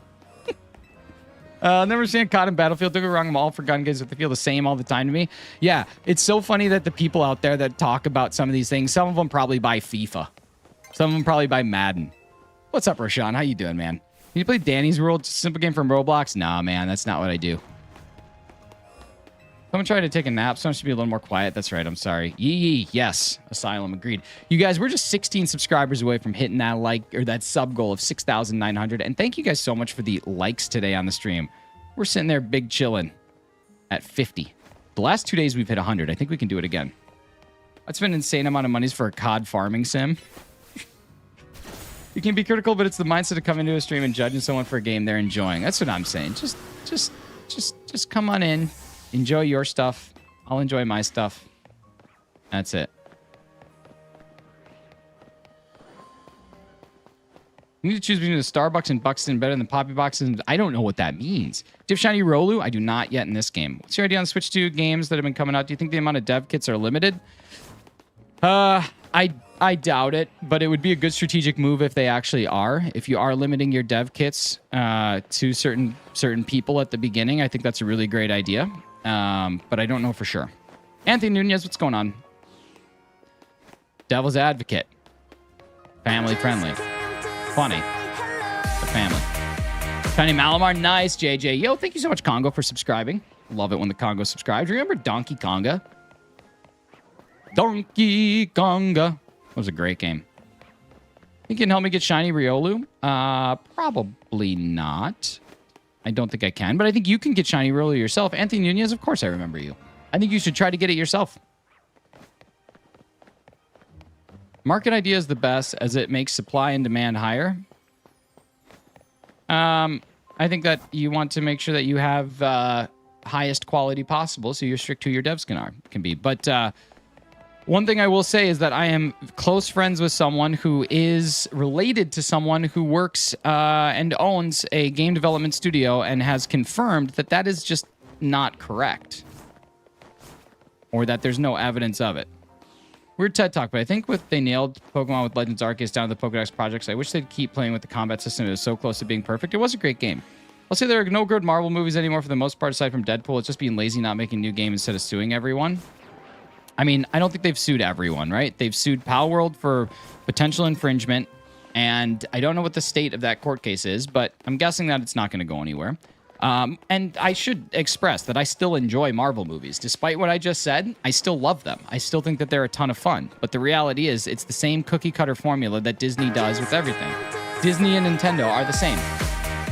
Never seen caught in Battlefield. Don't get me wrong, I'm all for gun games, but they feel the same all the time to me. Yeah, it's so funny that the people out there that talk about some of these things, some of them probably buy FIFA. Some of them probably buy Madden. What's up, Rashawn? How you doing, man? Can you play Danny's World? Just a simple game from Roblox? Nah, man, that's not what I do. Someone trying to take a nap. Someone should be a little more quiet. That's right. I'm sorry. Yee. Yes. Asylum. Agreed. You guys, we're just 16 subscribers away from hitting that like or that sub goal of 6,900. And thank you guys so much for the likes today on the stream. We're sitting there big chilling at 50. The last 2 days we've hit 100. I think we can do it again. That's been an insane amount of monies for a COD farming sim. You can be critical, but it's the mindset to come into a stream and judging someone for a game they're enjoying. That's what I'm saying. Just come on in. Enjoy your stuff. I'll enjoy my stuff. That's it. You need to choose between the Starbucks and Buxton better than Poppy Boxes. I don't know what that means. Do you have Shiny Rolu? I do not yet in this game. What's your idea on Switch 2 games that have been coming out? Do you think the amount of dev kits are limited? I doubt it, but it would be a good strategic move if they actually are. If you are limiting your dev kits to certain people at the beginning, I think that's a really great idea. But I don't know for sure. Anthony Nunez, what's going on? Devil's advocate. Family friendly. Funny. But family. Tiny Malamar, nice. JJ. Yo, thank you so much, Congo, for subscribing. Love it when the Congo subscribes. Remember Donkey Konga? Donkey Konga. That was a great game. You can help me get Shiny Riolu? Probably not. I don't think I can, but I think you can get Shiny Riolu yourself. Anthony Nunez, of course I remember you. I think you should try to get it yourself. Market idea is the best as it makes supply and demand higher. I think that you want to make sure that you have highest quality possible, so you're strict to your devs can be. But one thing I will say is that I am close friends with someone who is related to someone who works and owns a game development studio and has confirmed that that is just not correct. Or that there's no evidence of it. Weird TED Talk, but I think they nailed Pokemon with Legends Arceus down to the Pokedex projects. I wish they'd keep playing with the combat system. It was so close to being perfect. It was a great game. I'll say there are no good Marvel movies anymore for the most part, aside from Deadpool. It's just being lazy, not making a new game instead of suing everyone. I mean, I don't think they've sued everyone, right? They've sued Palworld for potential infringement, and I don't know what the state of that court case is, but I'm guessing that it's not going to go anywhere. And I should express that I still enjoy Marvel movies. Despite what I just said, I still love them. I still think that they're a ton of fun. But the reality is, it's the same cookie-cutter formula that Disney does with everything. Disney and Nintendo are the same.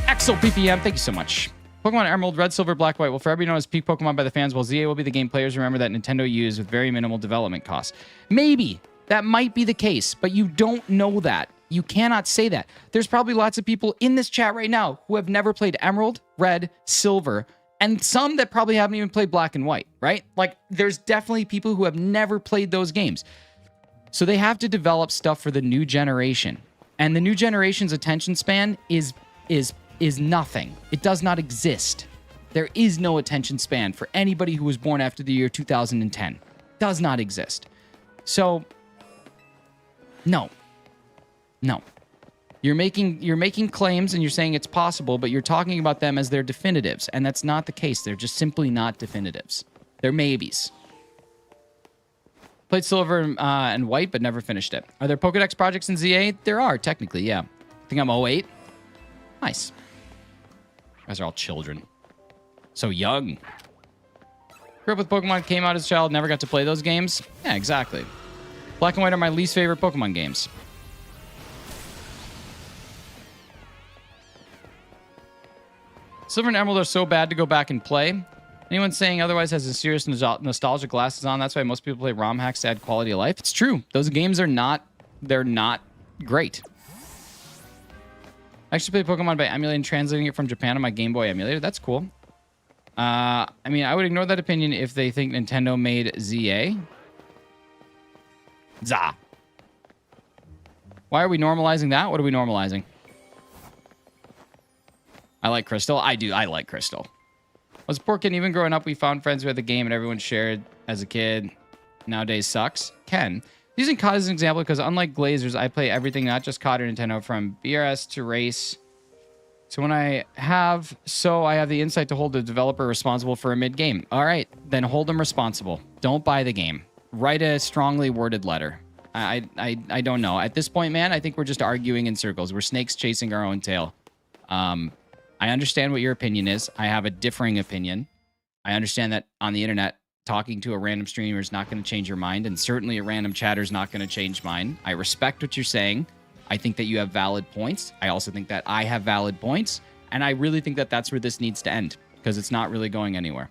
Axel PPM, thank you so much. Pokemon Emerald, Red, Silver, Black, White will forever be known as peak Pokemon by the fans, while ZA will be the game players remember that Nintendo used with very minimal development costs. Maybe. That might be the case, but you don't know that. You cannot say that. There's probably lots of people in this chat right now who have never played Emerald, Red, Silver, and some that probably haven't even played Black and White, right? Like, there's definitely people who have never played those games. So they have to develop stuff for the new generation. And the new generation's attention span is nothing. It does not exist. There is no attention span for anybody who was born after the year 2010. Does not exist. So, no. No. You're making claims and you're saying it's possible, but you're talking about them as their definitives, and that's not the case. They're just simply not definitives. They're maybes. Played Silver and White, but never finished it. Are there Pokedex projects in ZA? There are, technically, yeah. I think I'm 08. Nice. You guys are all children. So young. Grew up with Pokemon, came out as a child, never got to play those games. Yeah, exactly. Black and White are my least favorite Pokemon games. Silver and Emerald are so bad to go back and play. Anyone saying otherwise has a serious nostalgia glasses on. That's why most people play ROM hacks to add quality of life. It's true. Those games are not, they're not great. I actually played Pokemon by emulating and translating it from Japan on my Game Boy emulator. That's cool. I mean, I would ignore that opinion if they think Nintendo made ZA. Zah. Why are we normalizing that? What are we normalizing? I like Crystal. I do. I like Crystal. Was a poor kid. Even growing up, we found friends who had the game and everyone shared as a kid. Nowadays sucks. Ken. Using COD as an example because unlike Glazers, I play everything, not just COD or Nintendo, from BRS to race So I have the insight to hold the developer responsible for a mid-game. All right, then hold them responsible. Don't buy the game. Write a strongly worded letter. I don't know. At this point, man, I think we're just arguing in circles. We're snakes chasing our own tail. I understand what your opinion is. I have a differing opinion. I understand that on the internet, talking to a random streamer is not going to change your mind, and certainly a random chatter is not going to change mine. I respect what you're saying. I think that you have valid points. I also think that I have valid points, and I really think that that's where this needs to end, because it's not really going anywhere.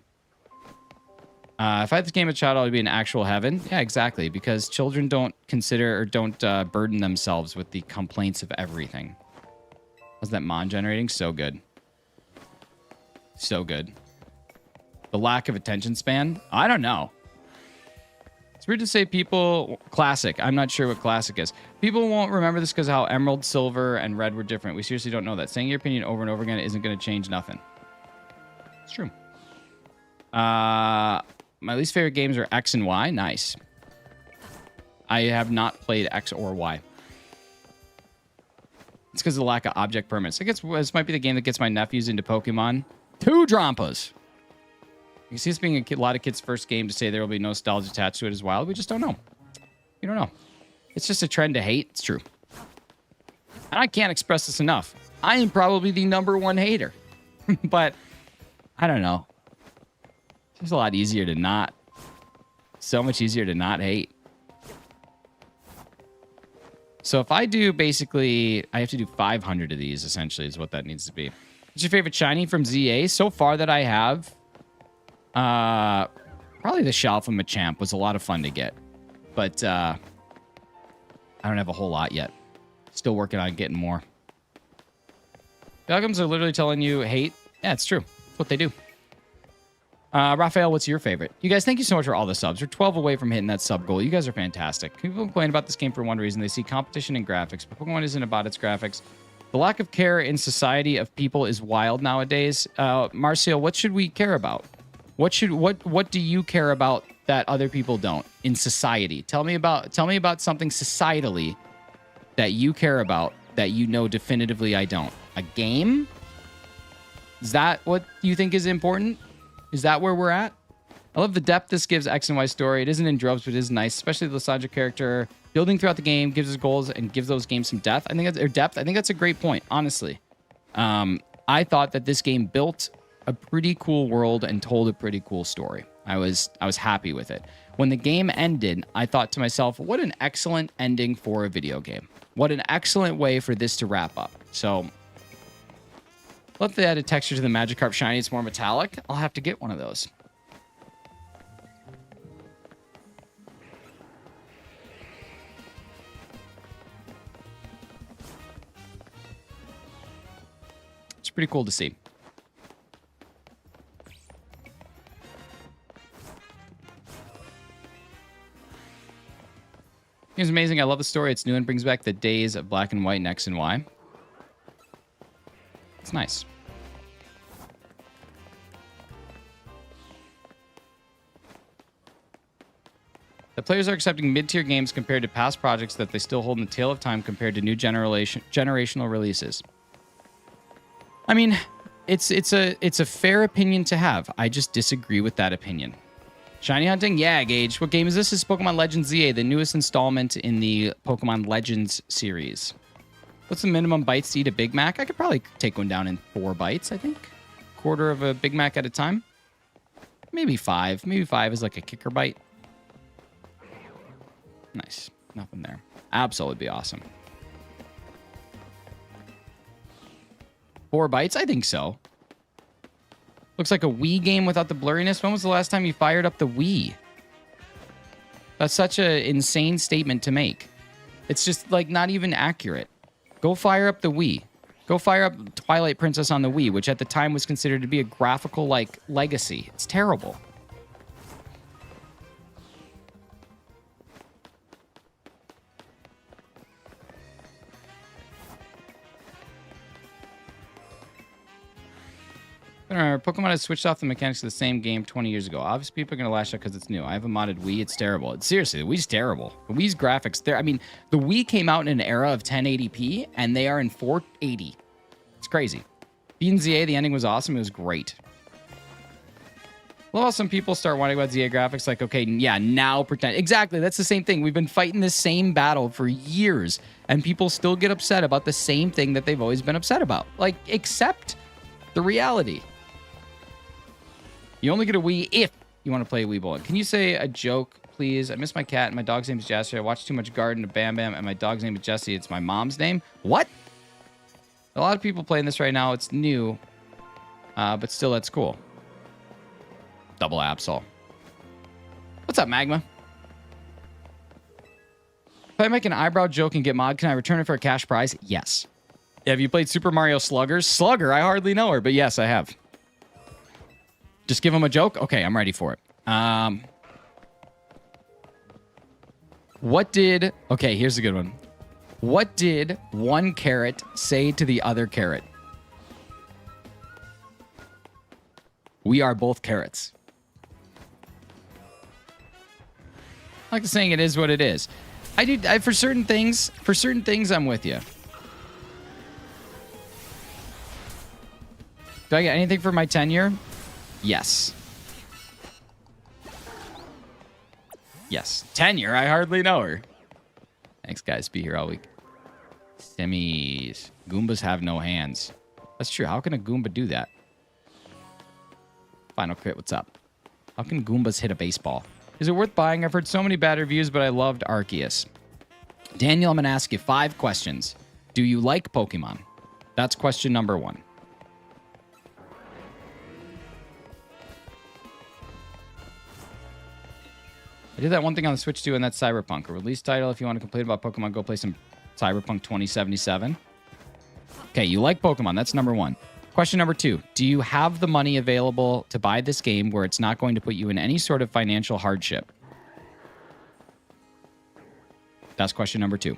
If I had this game as a child, I would be in actual heaven. Yeah, exactly, because children don't consider or don't burden themselves with the complaints of everything. How's that mon generating? So good. So good. The lack of attention span? I don't know. It's weird to say people... Classic. I'm not sure what classic is. People won't remember this because how emerald, silver, and red were different. We seriously don't know that. Saying your opinion over and over again isn't going to change nothing. It's true. My least favorite games are X and Y. Nice. I have not played X or Y. It's because of the lack of object permits. I guess this might be the game that gets my nephews into Pokemon. 2 Drampas. You can see this being a lot of kids' first game to say there will be nostalgia attached to it as well. We just don't know. You don't know. It's just a trend to hate. It's true. And I can't express this enough. I am probably the #1 hater. But, I don't know. It's just a lot easier to not. So much easier to not hate. So if I do basically... I have to do 500 of these, essentially, is what that needs to be. What's your favorite shiny from ZA? So far that I have... probably the shell from Machamp was a lot of fun to get. But, I don't have a whole lot yet. Still working on getting more. The algorithms are literally telling you hate. Yeah, it's true. It's what they do. Raphael, what's your favorite? You guys, thank you so much for all the subs. We're 12 away from hitting that sub goal. You guys are fantastic. People complain about this game for one reason. They see competition in graphics, but Pokemon isn't about its graphics. The lack of care in society of people is wild nowadays. Marcio, what should we care about? What do you care about that other people don't in society? Tell me about something societally that you care about that you know definitively I don't. A game? Is that what you think is important? Is that where we're at? I love the depth this gives X and Y story. It isn't in droves, but it is nice, especially the Lysandra character. Building throughout the game gives us goals and gives those games some depth. I think that's a great point, honestly. I thought that this game built a pretty cool world and told a pretty cool story. I was happy with it. When the game ended, I thought to myself, what an excellent ending for a video game. What an excellent way for this to wrap up. So, love they added texture to the Magikarp shiny. It's more metallic. I'll have to get one of those. It's pretty cool to see. It's amazing. I love the story. It's new and brings back the days of black and white and X and Y. It's nice. The players are accepting mid-tier games compared to past projects that they still hold in the tail of time compared to new generational releases. I mean, it's a fair opinion to have. I just disagree with that opinion. Shiny hunting? Yeah, Gage. What game is this? This is Pokemon Legends ZA, the newest installment in the Pokemon Legends series. What's the minimum bites to eat a Big Mac? I could probably take one down in 4 bites, I think. Quarter of a Big Mac at a time. Maybe 5. Maybe 5 is like a kicker bite. Nice. Nothing there. Absol would be awesome. 4 bites? I think so. Looks like a Wii game without the blurriness. When was the last time you fired up the Wii? That's such an insane statement to make. It's just, like, not even accurate. Go fire up the Wii. Go fire up Twilight Princess on the Wii, which at the time was considered to be a graphical, like, legacy. It's terrible. Pokemon has switched off the mechanics of the same game 20 years ago. Obviously, people are going to lash out because it's new. I have a modded Wii. It's terrible. Seriously, the Wii's terrible. The Wii's graphics, I mean, the Wii came out in an era of 1080p, and they are in 480. It's crazy. Beating ZA, the ending was awesome. It was great. Well, some people start wanting about ZA graphics, like, okay, yeah, now pretend. Exactly, that's the same thing. We've been fighting this same battle for years, and people still get upset about the same thing that they've always been upset about. Like, accept the reality. You only get a Wii if you want to play Wii Bowling. Can you say a joke, please? I miss my cat, and my dog's name is Jessie. I watch too much Garden of Bam Bam, and my dog's name is Jessie. It's my mom's name. What? A lot of people playing this right now. It's new, but still, that's cool. Double Absol. What's up, Magma? If I make an eyebrow joke and get mod, can I return it for a cash prize? Yes. Have you played Super Mario Sluggers? Slugger, I hardly know her, but yes, I have. Just give him a joke? Okay, I'm ready for it. Okay, here's a good one. What did one carrot say to the other carrot? We are both carrots. I like the saying, it is what it is. For certain things, I'm with you. Do I get anything for my tenure? Yes. Yes. Tenure? I hardly know her. Thanks, guys. Be here all week. Semis. Goombas have no hands. That's true. How can a Goomba do that? Final Crit, what's up? How can Goombas hit a baseball? Is it worth buying? I've heard so many bad reviews, but I loved Arceus. Daniel, I'm going to ask you 5 questions. Do you like Pokemon? That's question number 1. I did that one thing on the Switch too, and that's Cyberpunk. A release title. If you want to complain about Pokemon, go play some Cyberpunk 2077. Okay, you like Pokemon. That's number 1. Question number 2. Do you have the money available to buy this game where it's not going to put you in any sort of financial hardship? That's question number 2.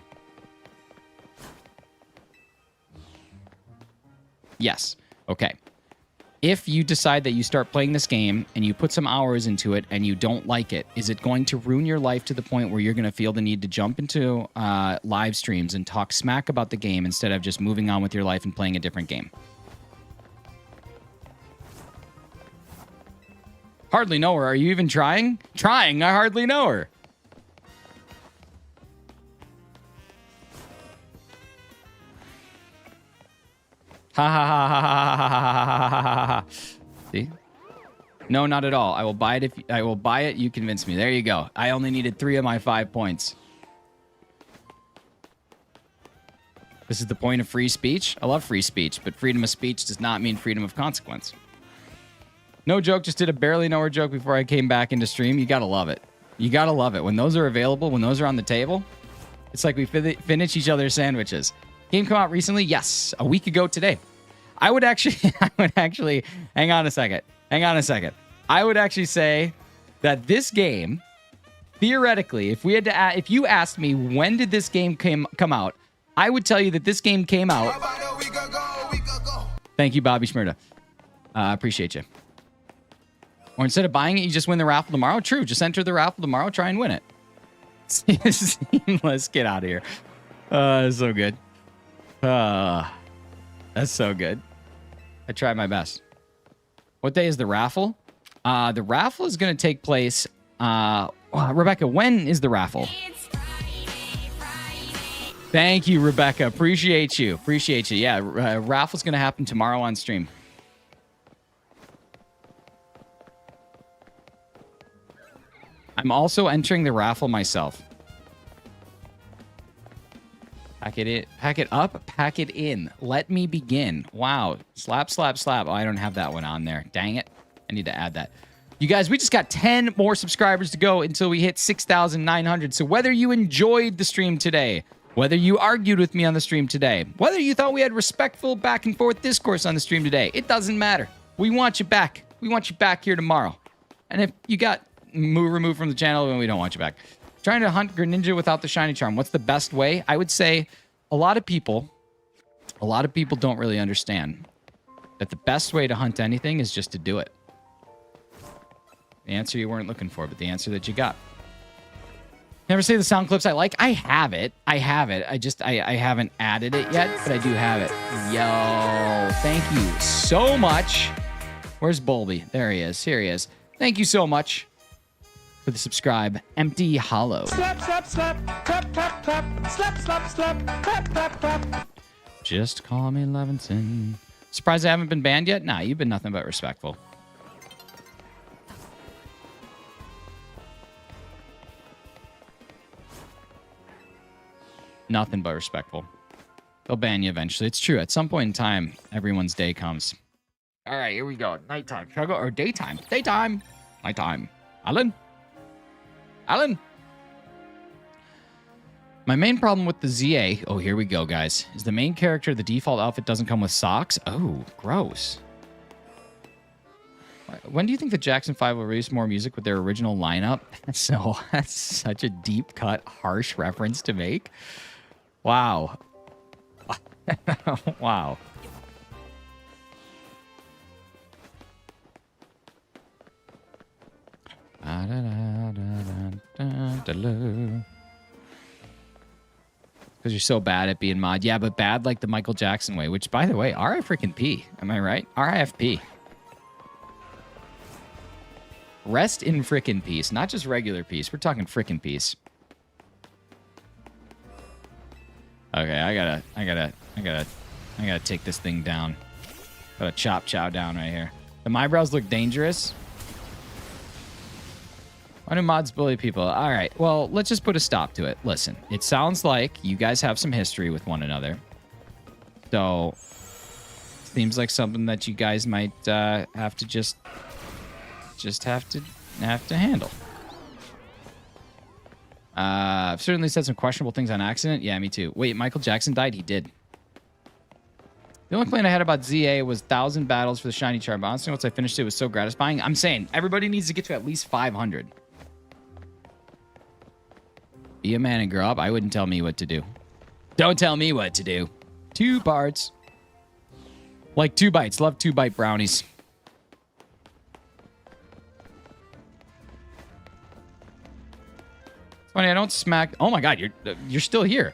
Yes. Okay. If you decide that you start playing this game and you put some hours into it and you don't like it, is it going to ruin your life to the point where you're going to feel the need to jump into live streams and talk smack about the game instead of just moving on with your life and playing a different game? Hardly know her. Are you even trying? Trying. I hardly know her. Ha ha ha ha ha ha ha ha ha ha. See? No, not at all. I will buy it if I will buy it. You convince me. There you go. I only needed 3 of my 5 points. This is the point of free speech. I love free speech, but freedom of speech does not mean freedom of consequence. No joke, just did a barely know her joke before I came back into stream. You gotta love it. You gotta love it. When those are available, when those are on the table, it's like we finish each other's sandwiches. Game come out recently? Yes, a week ago today. I would actually, hang on a second. I would actually say that this game, theoretically, if you asked me when did this game come out, I would tell you that this game came out. Thank you, Bobby Schmurda. Appreciate you. Or instead of buying it, you just win the raffle tomorrow. True, just enter the raffle tomorrow, try and win it. Let's get out of here. That's so good. That's so good. I tried my best. What day is the raffle? The raffle is going to take place. Rebecca, when is the raffle? Thank you, Rebecca. Appreciate you. Yeah, raffle's going to happen tomorrow on stream. I'm also entering the raffle myself. Pack it up, pack it in. Let me begin. Wow. Slap, slap, slap. Oh, I don't have that one on there. Dang it. I need to add that. You guys, we just got 10 more subscribers to go until we hit 6,900. So whether you enjoyed the stream today, whether you argued with me on the stream today, whether you thought we had respectful back and forth discourse on the stream today, it doesn't matter. We want you back. We want you back here tomorrow. And if you got removed from the channel, then we don't want you back. Trying to hunt Greninja without the shiny charm. What's the best way? I would say a lot of people don't really understand that the best way to hunt anything is just to do it. The answer you weren't looking for, but the answer that you got. Never say the sound clips I like. I have it. I haven't added it yet, but I do have it. Yo, thank you so much. Where's Bulby? There he is. Here he is. Thank you so much for the subscribe. Empty Hollow. Slap, slap, slap, clap, clap, clap, slap, slap, slap, clap, clap, clap. Just call me Levinson. Surprised I haven't been banned yet? Nah, you've been nothing but respectful. Nothing but respectful. They'll ban you eventually. It's true. At some point in time, everyone's day comes. All right, here we go. Nighttime. Should I go? Or daytime? Daytime. Nighttime. Alan? Alan? My main problem with the ZA, oh, here we go, guys, is the main character, the default outfit doesn't come with socks. Oh, gross. When do you think the Jackson 5 will release more music with their original lineup? So that's such a deep cut, harsh reference to make. Wow. Wow. Because you're so bad at being mod. Yeah, but bad like the Michael Jackson way, which, by the way, R-I-freaking-P. Am I right? R-I-F-P. Rest in frickin' peace. Not just regular peace. We're talking frickin' peace. Okay, I gotta take this thing down. Gotta chop chow down right here. The eyebrows look dangerous. Why do mods bully people? All right, well, let's just put a stop to it. Listen, it sounds like you guys have some history with one another. So, seems like something that you guys might have to just have to handle. I've certainly said some questionable things on accident. Yeah, me too. Wait, Michael Jackson died? He did. The only complaint I had about ZA was 1,000 battles for the shiny charm. But honestly, once I finished it was so gratifying. I'm saying everybody needs to get to at least 500. Be a man and grow up. I wouldn't tell me what to do. Don't tell me what to do. 2 parts. Like 2 bites. Love 2-bite brownies. Funny, I don't smack. Oh my God, you're still here.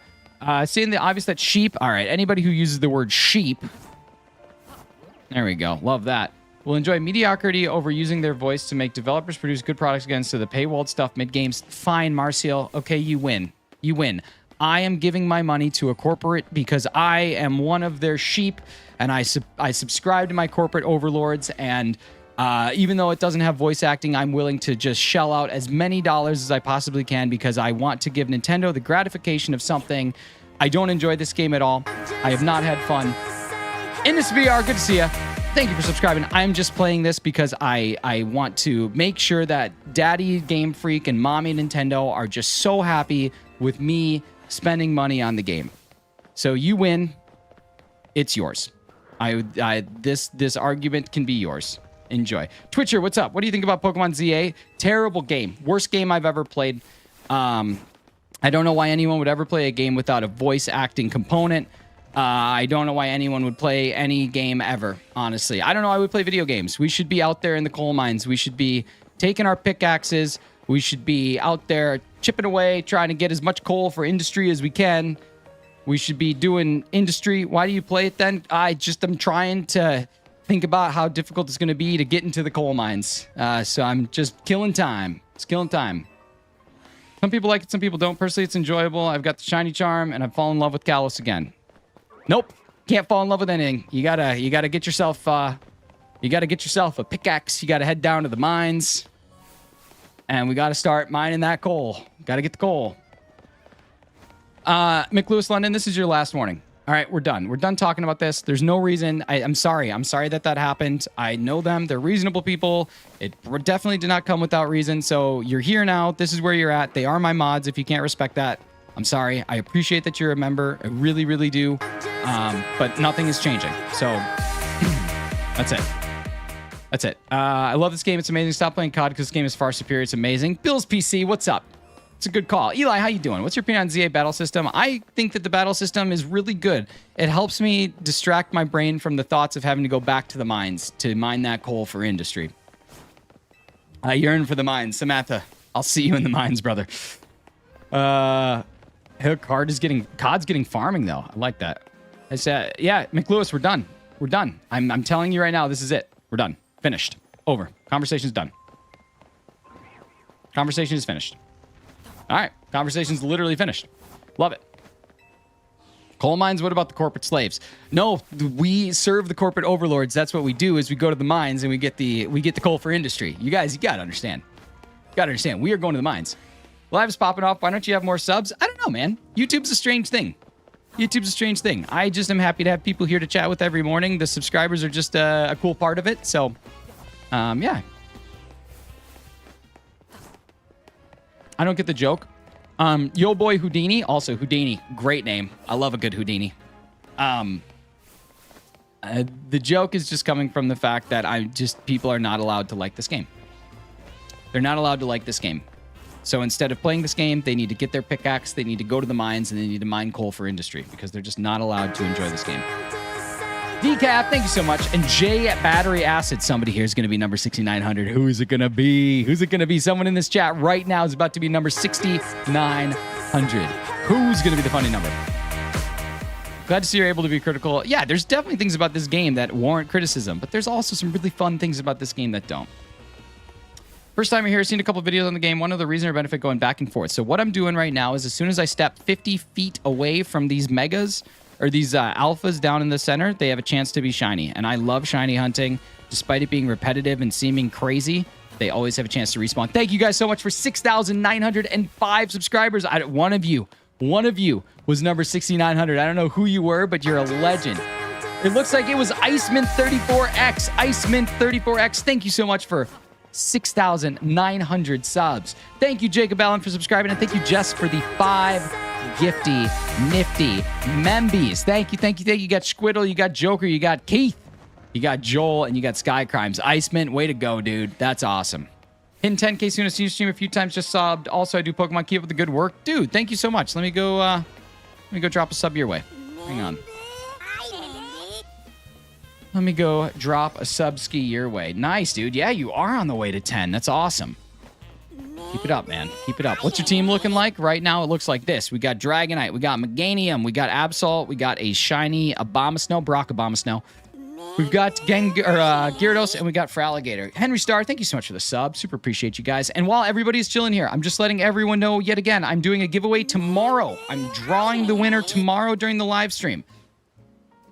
Seeing the obvious that sheep. All right, anybody who uses the word sheep. There we go. Love that. Will enjoy mediocrity over using their voice to make developers produce good products against the paywalled stuff mid-games. Fine, Marcial. Okay, you win. You win. I am giving my money to a corporate because I am one of their sheep, and I subscribe to my corporate overlords, and even though it doesn't have voice acting, I'm willing to just shell out as many dollars as I possibly can because I want to give Nintendo the gratification of something. I don't enjoy this game at all. I have not had fun. In this VR, good to see ya. Thank you for subscribing. I'm just playing this because I want to make sure that Daddy Game Freak and Mommy Nintendo are just so happy with me spending money on the game. So you win. It's yours. This argument can be yours. Enjoy. Twitcher, what's up? What do you think about Pokemon ZA? Terrible game. Worst game I've ever played. I don't know why anyone would ever play a game without a voice acting component. I don't know why anyone would play any game ever, honestly. I don't know why I would play video games. We should be out there in the coal mines. We should be taking our pickaxes. We should be out there chipping away, trying to get as much coal for industry as we can. We should be doing industry. Why do you play it then? I'm trying to think about how difficult it's going to be to get into the coal mines. So I'm just killing time. It's killing time. Some people like it, some people don't. Personally, it's enjoyable. I've got the shiny charm, and I've fallen in love with Kalos again. Nope, can't fall in love with anything. You gotta get yourself a pickaxe. You gotta head down to the mines, and we gotta start mining that coal. Gotta get the coal. McLewis London, this is your last warning. All right, we're done. We're done talking about this. There's no reason. I'm sorry. I'm sorry that happened. I know them. They're reasonable people. It definitely did not come without reason. So you're here now. This is where you're at. They are my mods. If you can't respect that, I'm sorry. I appreciate that you're a member. I really, really do. But nothing is changing. So that's it. That's it. I love this game. It's amazing. Stop playing COD because this game is far superior. It's amazing. Bill's PC, what's up? It's a good call. Eli, how you doing? What's your opinion on ZA battle system? I think that the battle system is really good. It helps me distract my brain from the thoughts of having to go back to the mines to mine that coal for industry. I yearn for the mines. Samantha, I'll see you in the mines, brother. COD's getting farming though. I like that. I said, yeah, McLewis, we're done. We're done. I'm telling you right now, this is it. We're done. Finished. Over. Conversation's done. Conversation is finished. All right. Conversation's literally finished. Love it. Coal mines, what about the corporate slaves? No, we serve the corporate overlords. That's what we do is we go to the mines and we get the coal for industry. You guys, you got to understand. You got to understand. We are going to the mines. Live's popping off. Why don't you have more subs? I don't know, man. YouTube's a strange thing. YouTube's a strange thing. I just am happy to have people here to chat with every morning. The subscribers are just a cool part of it. So, yeah. I don't get the joke. Yo boy Houdini, also Houdini, great name. I love a good Houdini. The joke is just coming from the fact that people are not allowed to like this game. They're not allowed to like this game. So instead of playing this game, they need to get their pickaxe, they need to go to the mines, and they need to mine coal for industry because they're just not allowed to enjoy this game. Decaf, thank you so much. And J Battery Acid, somebody here is going to be number 6,900. Who is it going to be? Who's it going to be? Someone in this chat right now is about to be number 6,900. Who's going to be the funny number? Glad to see you're able to be critical. Yeah, there's definitely things about this game that warrant criticism, but there's also some really fun things about this game that don't. First time you're here, seen a couple videos on the game. One of the reason or benefit going back and forth. So what I'm doing right now is as soon as I step 50 feet away from these megas, or these alphas down in the center, they have a chance to be shiny. And I love shiny hunting. Despite it being repetitive and seeming crazy, they always have a chance to respawn. Thank you guys so much for 6,905 subscribers. One of you was number 6,900. I don't know who you were, but you're a legend. It looks like it was Iceman34X. Iceman34X, thank you so much for 6,900 subs. Thank you, Jacob Allen, for subscribing. And thank you, Jess, for the 5 gifty, nifty membies. Thank you. You got Squiddle, you got Joker, you got Keith, you got Joel, and you got Sky Crimes. Iceman, way to go, dude. That's awesome. Hidden 10K soon. I've seen you stream a few times, just subbed. Also, I do Pokemon. Keep up the good work. Dude, thank you so much. Let me go drop a sub your way. Hang on. Let me go drop a sub ski your way. Nice, dude. Yeah, you are on the way to 10. That's awesome. Keep it up, man. Keep it up. What's your team looking like? Right now, it looks like this. We got Dragonite. We got Meganium. We got Absol. We got a shiny Abomasnow. Brock Abomasnow. We've got Gyarados, and we got Fraligator. Henry Starr, thank you so much for the sub. Super appreciate you guys. And while everybody's chilling here, I'm just letting everyone know yet again, I'm doing a giveaway tomorrow. I'm drawing the winner tomorrow during the live stream.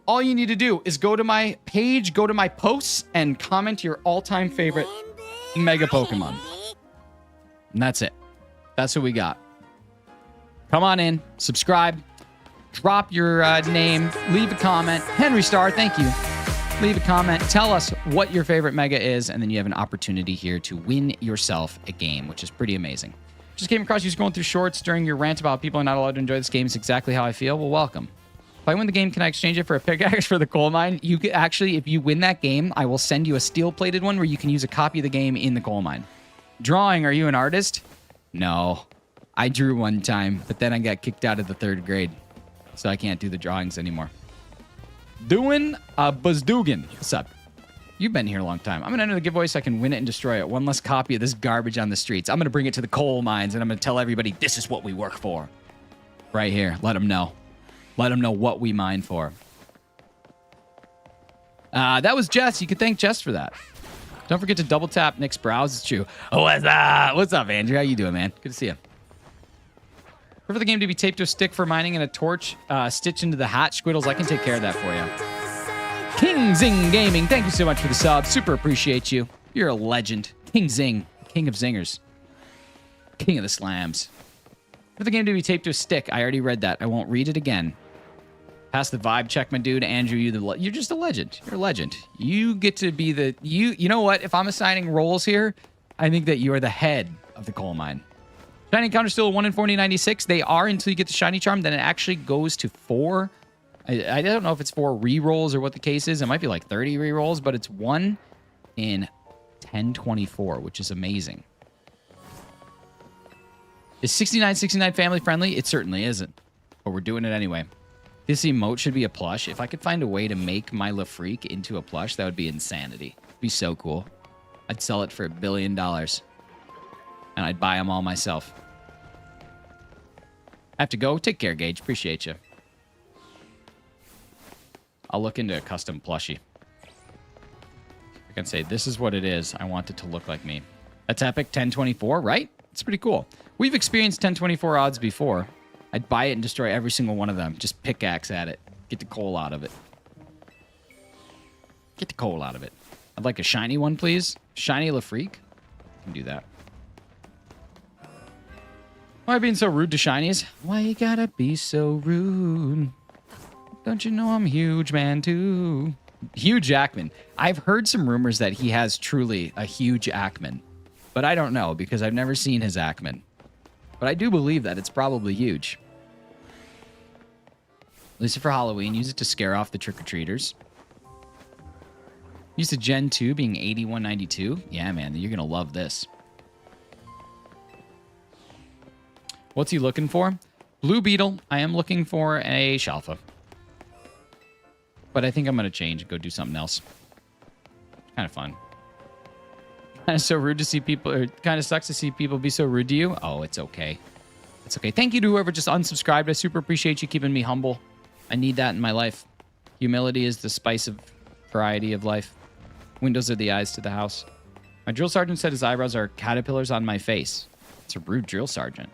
All you need to do is go to my page, go to my posts, and comment your all-time favorite Mega Pokemon. And that's it. That's what we got. Come on in, subscribe, drop your name, leave a comment. Henry Starr, thank you. Leave a comment. Tell us what your favorite Mega is, and then you have an opportunity here to win yourself a game, which is pretty amazing. Just came across you scrolling through shorts during your rant about people are not allowed to enjoy this game. It's exactly how I feel. Well, welcome. If I win the game, can I exchange it for a pickaxe for the coal mine? You could actually, if you win that game, I will send you a steel-plated one where you can use a copy of the game in the coal mine. Drawing, are you an artist? No. I drew one time, but then I got kicked out of the 3rd grade. So I can't do the drawings anymore. Doing a Buzdugan. What's up? You've been here a long time. I'm going to enter the giveaway so I can win it and destroy it. One less copy of this garbage on the streets. I'm going to bring it to the coal mines, and I'm going to tell everybody this is what we work for. Right here. Let them know. Let them know what we mine for. That was Jess. You could thank Jess for that. Don't forget to double tap Nick's brows. It's true. Oh, what's up? What's up, Andrew? How you doing, man? Good to see you. For the game to be taped to a stick for mining and a torch stitched into the hat, Squiddles, I can take care of that for you. King Zing Gaming, thank you so much for the sub. Super appreciate you. You're a legend. King Zing, king of zingers. King of the slams. For the game to be taped to a stick, I already read that. I won't read it again. Pass the vibe check, my dude. Andrew, you're just a legend. You're a legend. You get to be the... You know what? If I'm assigning roles here, I think that you are the head of the coal mine. Shiny encounter still a 1 in 4096. They are until you get the shiny charm. Then it actually goes to 4. I don't know if it's 4 re-rolls or what the case is. It might be like 30 re-rolls, but it's 1 in 1024, which is amazing. Is 6969 family friendly? It certainly isn't, but we're doing it anyway. This emote should be a plush. If I could find a way to make my LaFreak into a plush, that would be insanity. It'd be so cool. I'd sell it for $1 billion. And I'd buy them all myself. have to go. Take care, Gage. Appreciate you. I'll look into a custom plushie. I can say, this is what it is. I want it to look like me. That's epic. 1024, right? It's pretty cool. We've experienced 1024 odds before. I'd buy it and destroy every single one of them. Just pickaxe at it. Get the coal out of it. Get the coal out of it. I'd like a shiny one, please. Shiny LaFreak. Can do that. Why are you being so rude to shinies? Why you gotta be so rude? Don't you know I'm huge, man, too? Hugh Jackman. I've heard some rumors that he has truly a huge Ackman. But I don't know because I've never seen his Ackman. But I do believe that it's probably huge. At least for Halloween, use it to scare off the trick-or-treaters. Use the Gen 2 being 8192. Yeah, man, you're going to love this. What's he looking for? Blue Beetle. I am looking for a Shalfa. But I think I'm going to change and go do something else. Kind of fun. Kind of so rude to see people. It kind of sucks to see people be so rude to you. Oh, it's okay. It's okay. Thank you to whoever just unsubscribed. I super appreciate you keeping me humble. I need that in my life. Humility is the spice of variety of life. Windows are the eyes to the house. My drill sergeant said his eyebrows are caterpillars on my face. It's a rude drill sergeant.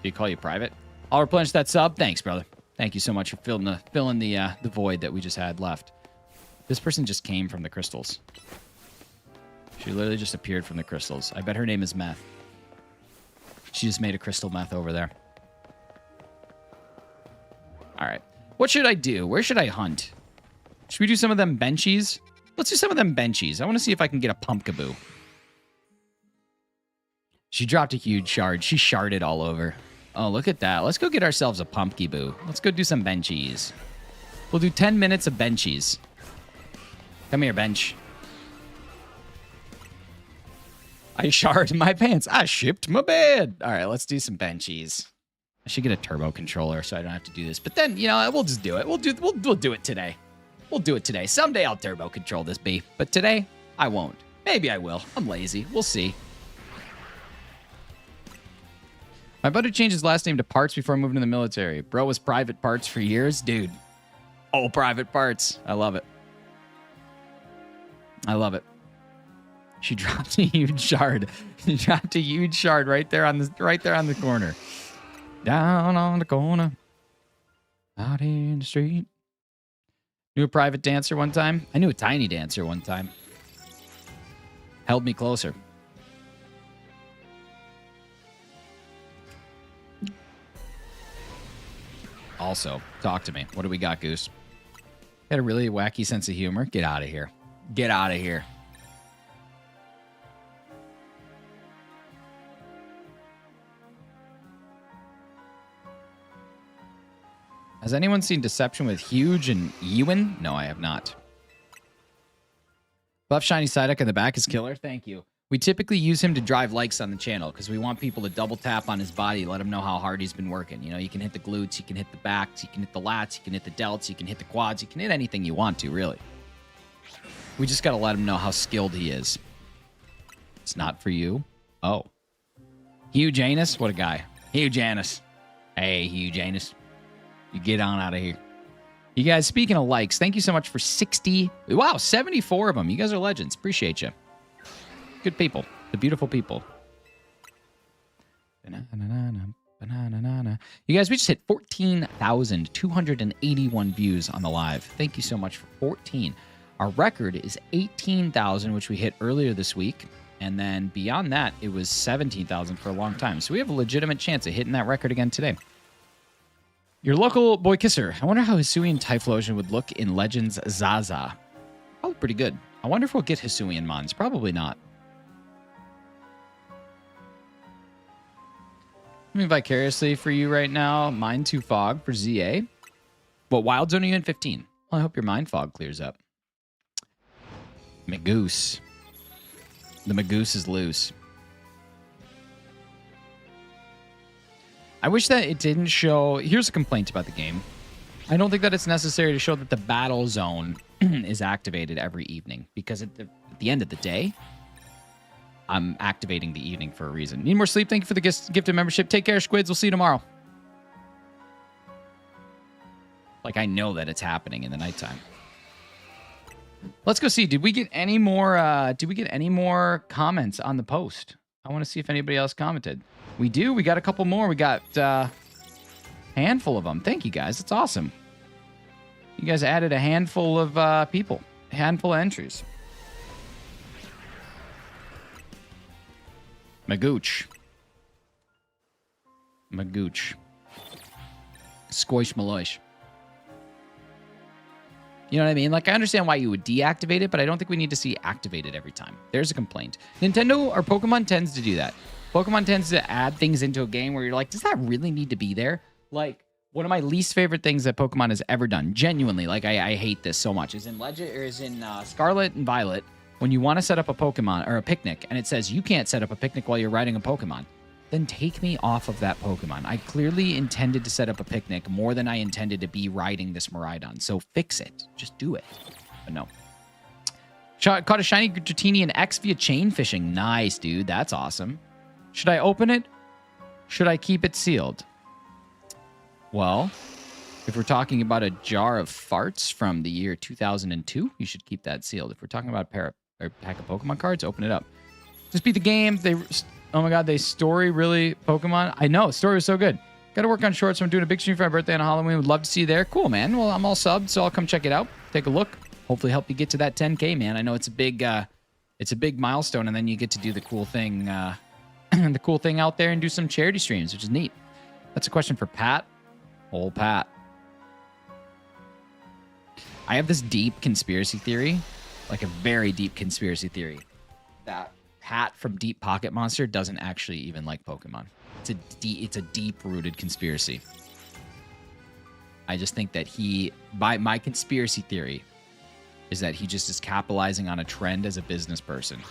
Do you call you private? I'll replenish that sub. Thanks, brother. Thank you so much for filling the void that we just had left. This person just came from the crystals. She literally just appeared from the crystals. I bet her name is Meth. She just made a crystal meth over there. All right. What should I do? Where should I hunt? Should we do some of them benchies? Let's do some of them benchies. I want to see if I can get a pumpkaboo. She dropped a huge shard. She sharded all over. Oh, look at that. Let's go get ourselves a pumpkaboo. Let's go do some benchies. We'll do 10 minutes of benchies. Come here, bench. I sharded my pants. I shipped my bed. All right, let's do some benchies. I should get a turbo controller so I don't have to do this. But then, you know, we'll just do it. We'll do it today. We'll do it today. Someday I'll turbo control this beef. But today, I won't. Maybe I will. I'm lazy. We'll see. My buddy changed his last name to Parts before moving to the military. Bro was Private Parts for years. Dude. Oh, Private Parts. I love it. I love it. She dropped a huge shard. She dropped a huge shard right there on the corner. Down on the corner. Out in the street. Knew a private dancer one time. I knew a tiny dancer one time. Held me closer. Also, talk to me. What do we got, Goose? Got a really wacky sense of humor? Get out of here. Get out of here. Has anyone seen Deception with Huge and Ewan? No, I have not. Buff Shiny Psyduck in the back is killer. Thank you. We typically use him to drive likes on the channel because we want people to double tap on his body, let him know how hard he's been working. You know, you can hit the glutes, you can hit the backs, you can hit the lats, you can hit the delts, you can hit the quads, you can hit anything you want to, really. We just got to let him know how skilled he is. It's not for you. Oh. Huge Anus? What a guy. Huge Anus. Hey, Huge Anus. You get on out of here. You guys, speaking of likes, thank you so much for 60. Wow, 74 of them. You guys are legends. Appreciate you. Good people. The beautiful people. You guys, we just hit 14,281 views on the live. Thank you so much for 14. Our record is 18,000, which we hit earlier this week. And then beyond that, it was 17,000 for a long time. So we have a legitimate chance of hitting that record again today. Your local boy kisser. I wonder how Hisuian Typhlosion would look in Legends Zaza. Probably pretty good. I wonder if we'll get Hisuian Mons. Probably not. Living vicariously for you right now. Mind to Fog for ZA. What wild zone are you in? 15. Well, I hope your mind fog clears up. Magoose. The Magoose is loose. I wish that it didn't show... Here's a complaint about the game. I don't think that it's necessary to show that the battle zone is activated every evening. Because at the end of the day, I'm activating the evening for a reason. Need more sleep? Thank you for the gifted membership. Take care, Squids. We'll see you tomorrow. Like, I know that it's happening in the nighttime. Let's go see. Did we get any more comments on the post? I want to see if anybody else commented. We do. We got a couple more. We got a handful of them. Thank you, guys. That's awesome. You guys added a handful of people. A handful of entries. Magooch. Squish Maloish. You know what I mean? Like, I understand why you would deactivate it, but I don't think we need to see activated every time. There's a complaint. Nintendo or Pokemon tends to do that. Pokemon tends to add things into a game where you're like, does that really need to be there? Like, one of my least favorite things that Pokemon has ever done, genuinely, like, I hate this so much, is in Scarlet and Violet, when you want to set up a Pokemon or a picnic, and it says you can't set up a picnic while you're riding a Pokemon, then take me off of that Pokemon. I clearly intended to set up a picnic more than I intended to be riding this Miraidon. So fix it. Just do it. But no. Caught a shiny Dratini in X via chain fishing. Nice, dude. That's awesome. Should I open it? Should I keep it sealed? Well, if we're talking about a jar of farts from the year 2002, you should keep that sealed. If we're talking about a pack of Pokemon cards, open it up. Just beat the game. Oh my God, they story really Pokemon? I know, story was so good. Got to work on shorts, so I'm doing a big stream for my birthday on Halloween. Would love to see you there. Cool, man. Well, I'm all subbed, so I'll come check it out. Take a look. Hopefully help you get to that 10K, man. I know it's a big milestone, and then you get to do the cool thing, the cool thing out there and do some charity streams, which is neat. That's a question for Pat. Old Pat. I have this deep conspiracy theory, like a very deep conspiracy theory, that Pat from Deep Pocket Monster doesn't actually even like Pokemon. It's a deep-rooted conspiracy. I just think that my conspiracy theory is that he just is capitalizing on a trend as a business person.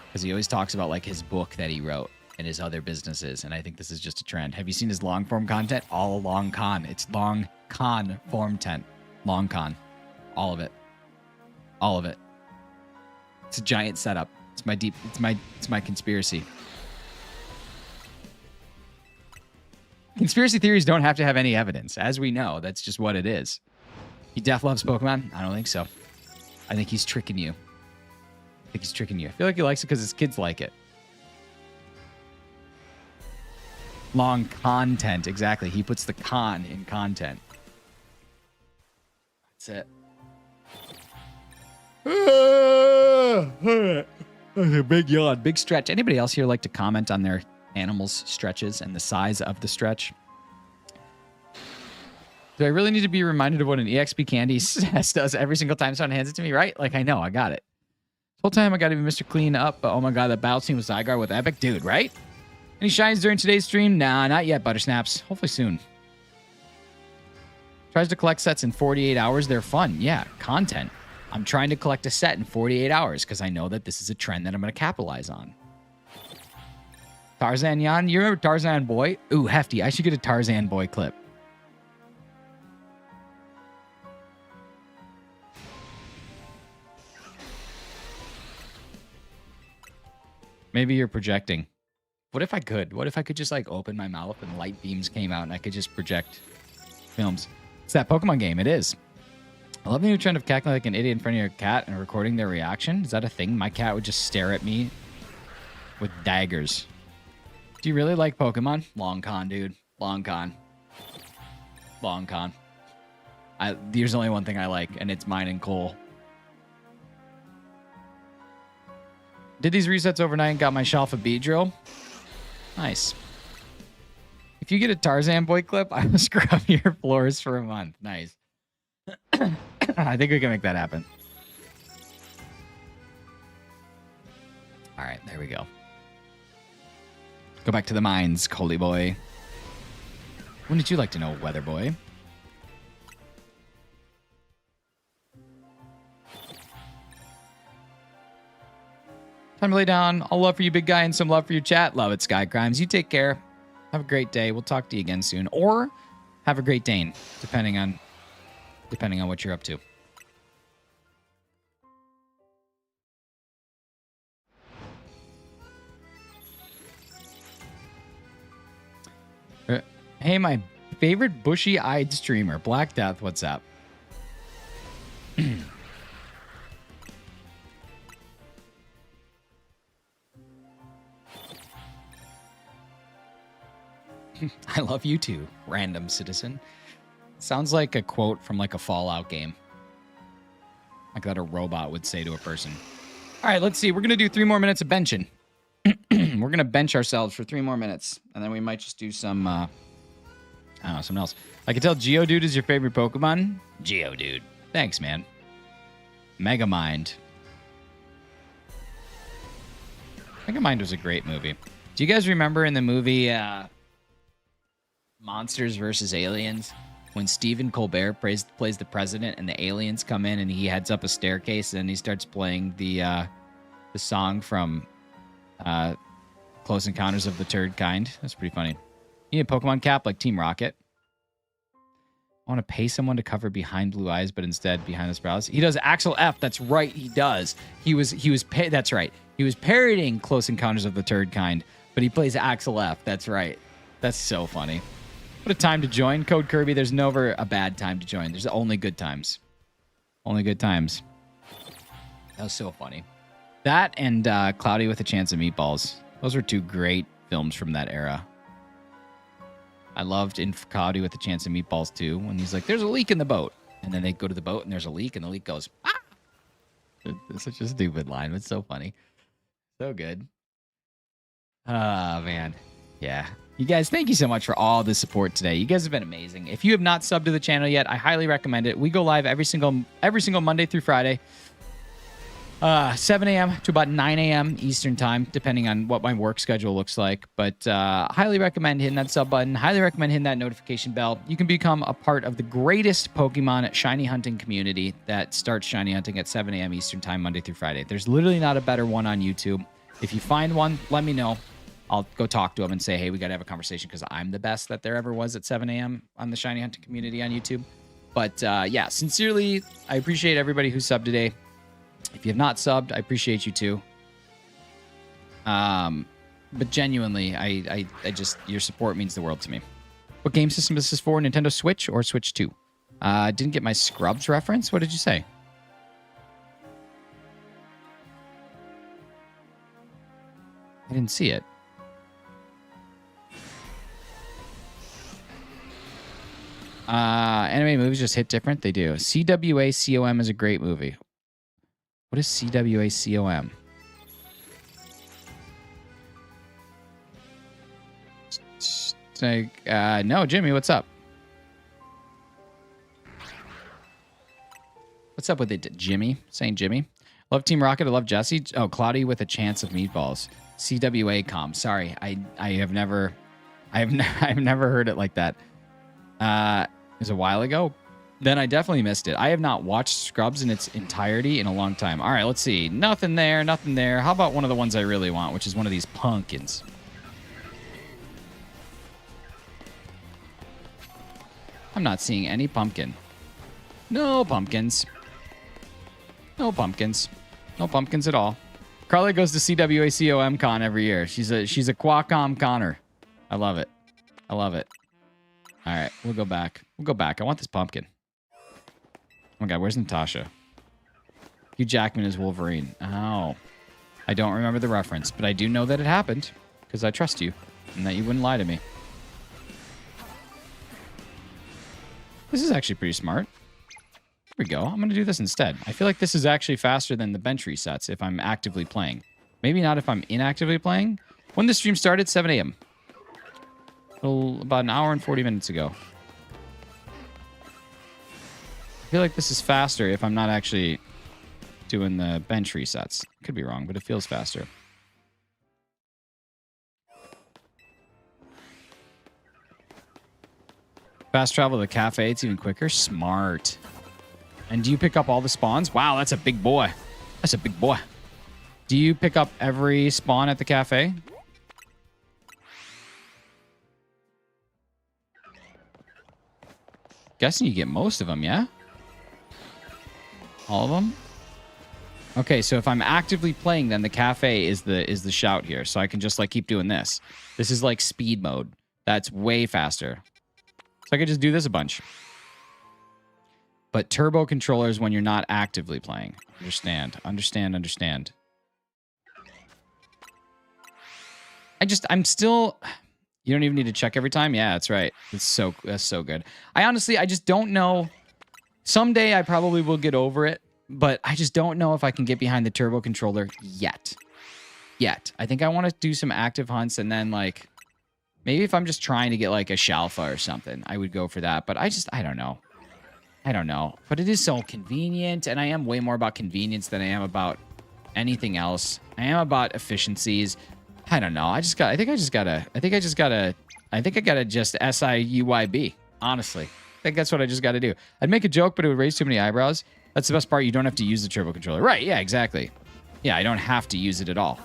Because he always talks about like his book that he wrote and his other businesses, and I think this is just a trend. Have you seen his long-form content? All long con. It's long con form tent. Long con. All of it. All of it. It's a giant setup. It's my conspiracy. Conspiracy theories don't have to have any evidence. As we know, that's just what it is. He def loves Pokemon? I don't think so. I think he's tricking you. I feel like he likes it because his kids like it. Long content. Exactly. He puts the con in content. That's it. Big yawn, big stretch. Anybody else here like to comment on their animals' stretches and the size of the stretch? Do I really need to be reminded of what an EXP candy does every single time someone hands it to me, right? Like, I know, I got it. This whole time I got to be Mr. Clean Up, but oh my God, that battle scene with Zygarde with Epic. Dude, right? Any shines during today's stream? Nah, not yet, Buttersnaps. Hopefully soon. Tries to collect sets in 48 hours. They're fun. Yeah, content. I'm trying to collect a set in 48 hours because I know that this is a trend that I'm going to capitalize on. Tarzan Yan. You remember Tarzan Boy? Ooh, hefty. I should get a Tarzan Boy clip. Maybe you're projecting. What if I could? What if I could just like open my mouth and light beams came out and I could just project films? It's that Pokemon game. It is. I love the new trend of cackling like an idiot in front of your cat and recording their reaction. Is that a thing? My cat would just stare at me with daggers. Do you really like Pokemon? Long con, dude. Long con. Long con. There's only one thing I like, and it's mine and Cole. Did these resets overnight and got my shelf of Beedrill. Nice. If you get a Tarzan Boy clip, I will scrub your floors for a month. Nice. I think we can make that happen. All right, there we go. Go back to the mines, Coley boy. When did you like to know, Weather boy? Time to lay down. All love for you, big guy, and some love for your chat. Love it, Sky Crimes. You take care. Have a great day. We'll talk to you again soon. Or have a great Dane, depending on what you're up to. Hey, my favorite bushy-eyed streamer, Black Death, what's up? I love you too, random citizen. Sounds like a quote from like a Fallout game. Like that a robot would say to a person. All right, let's see. We're going to do 3 more minutes of benching. We're going to bench ourselves for 3 more minutes. And then we might just do some, I don't know, something else. I can tell Geodude is your favorite Pokemon. Geodude. Thanks, man. Megamind. Megamind was a great movie. Do you guys remember in the movie Monsters vs. Aliens when Stephen Colbert plays the president and the aliens come in and he heads up a staircase and he starts playing the song from Close Encounters of the Third Kind? That's pretty funny. You need a Pokemon cap like Team Rocket. I want to pay someone to cover behind blue eyes, but instead behind the brows. He does Axel F. That's right, he does. That's right. He was parodying Close Encounters of the Third Kind, but he plays Axel F. That's right. That's so funny. What a time to join. Code Kirby, there's never a bad time to join. There's only good times. Only good times. That was so funny. That and Cloudy with a Chance of Meatballs. Those were 2 great films from that era. I loved in Cloudy with a Chance of Meatballs too, when he's like, there's a leak in the boat. And then they go to the boat and there's a leak and the leak goes, ah! It's such a stupid line, but it's so funny. So good. Oh, man. Yeah. You guys, thank you so much for all the support today. You guys have been amazing. If you have not subbed to the channel yet, I highly recommend it. We go live every single Monday through Friday. 7 a.m. to about 9 a.m. Eastern time, depending on what my work schedule looks like. But highly recommend hitting that sub button. Highly recommend hitting that notification bell. You can become a part of the greatest Pokemon shiny hunting community that starts shiny hunting at 7 a.m. Eastern time, Monday through Friday. There's literally not a better one on YouTube. If you find one, let me know. I'll go talk to them and say, hey, we got to have a conversation because I'm the best that there ever was at 7 a.m. on the shiny hunting community on YouTube. But yeah, sincerely, I appreciate everybody who subbed today. If you have not subbed, I appreciate you too. But genuinely, I just, your support means the world to me. What game system is this for? Nintendo Switch or Switch 2? Didn't get my Scrubs reference. What did you say? I didn't see it. Anime movies just hit different. They do. CWA-COM is a great movie. What is CWA-COM? It's like, no, Jimmy, what's up? What's up with it, Jimmy? Saying Jimmy. Love Team Rocket. I love Jesse. Oh, Cloudy with a Chance of Meatballs. CWA-COM. Sorry, I've never heard it like that. It was a while ago. Then I definitely missed it. I have not watched Scrubs in its entirety in a long time. All right, let's see. Nothing there, nothing there. How about one of the ones I really want, which is one of these pumpkins? I'm not seeing any pumpkin. No pumpkins. No pumpkins. No pumpkins at all. Carly goes to CWA-COM Con every year. She's a Qualcomm Connor. I love it. I love it. All right, we'll go back. We'll go back. I want this pumpkin. Oh my God, where's Natasha? Hugh Jackman is Wolverine. Oh. I don't remember the reference, but I do know that it happened because I trust you and that you wouldn't lie to me. This is actually pretty smart. Here we go. I'm going to do this instead. I feel like this is actually faster than the bench resets if I'm actively playing. Maybe not if I'm inactively playing. When the stream started, 7 a.m. About an hour and 40 minutes ago. I feel like this is faster if I'm not actually doing the bench resets. Could be wrong, but it feels faster. Fast travel to the cafe, it's even quicker. Smart. And do you pick up all the spawns? Wow, that's a big boy. That's a big boy. Do you pick up every spawn at the cafe? Guessing you get most of them, yeah? All of them? Okay, so if I'm actively playing, then the cafe is the shout here. So I can just like keep doing this. This is like speed mode. That's way faster. So I could just do this a bunch. But turbo controllers when you're not actively playing. Understand. I'm still... You don't even need to check every time? Yeah, that's right. That's so good. I just don't know. Someday I probably will get over it, but I just don't know if I can get behind the turbo controller yet. I think I want to do some active hunts and then, like, maybe if I'm just trying to get, like, a Shalfa or something, I would go for that. But I don't know. But it is so convenient, and I am way more about convenience than I am about anything else. I am about efficiencies. I don't know. I think I gotta just SIUYB, honestly. I think that's what I just gotta do. I'd make a joke, but it would raise too many eyebrows. That's the best part. You don't have to use the turbo controller. Right, yeah, exactly. Yeah, I don't have to use it at all.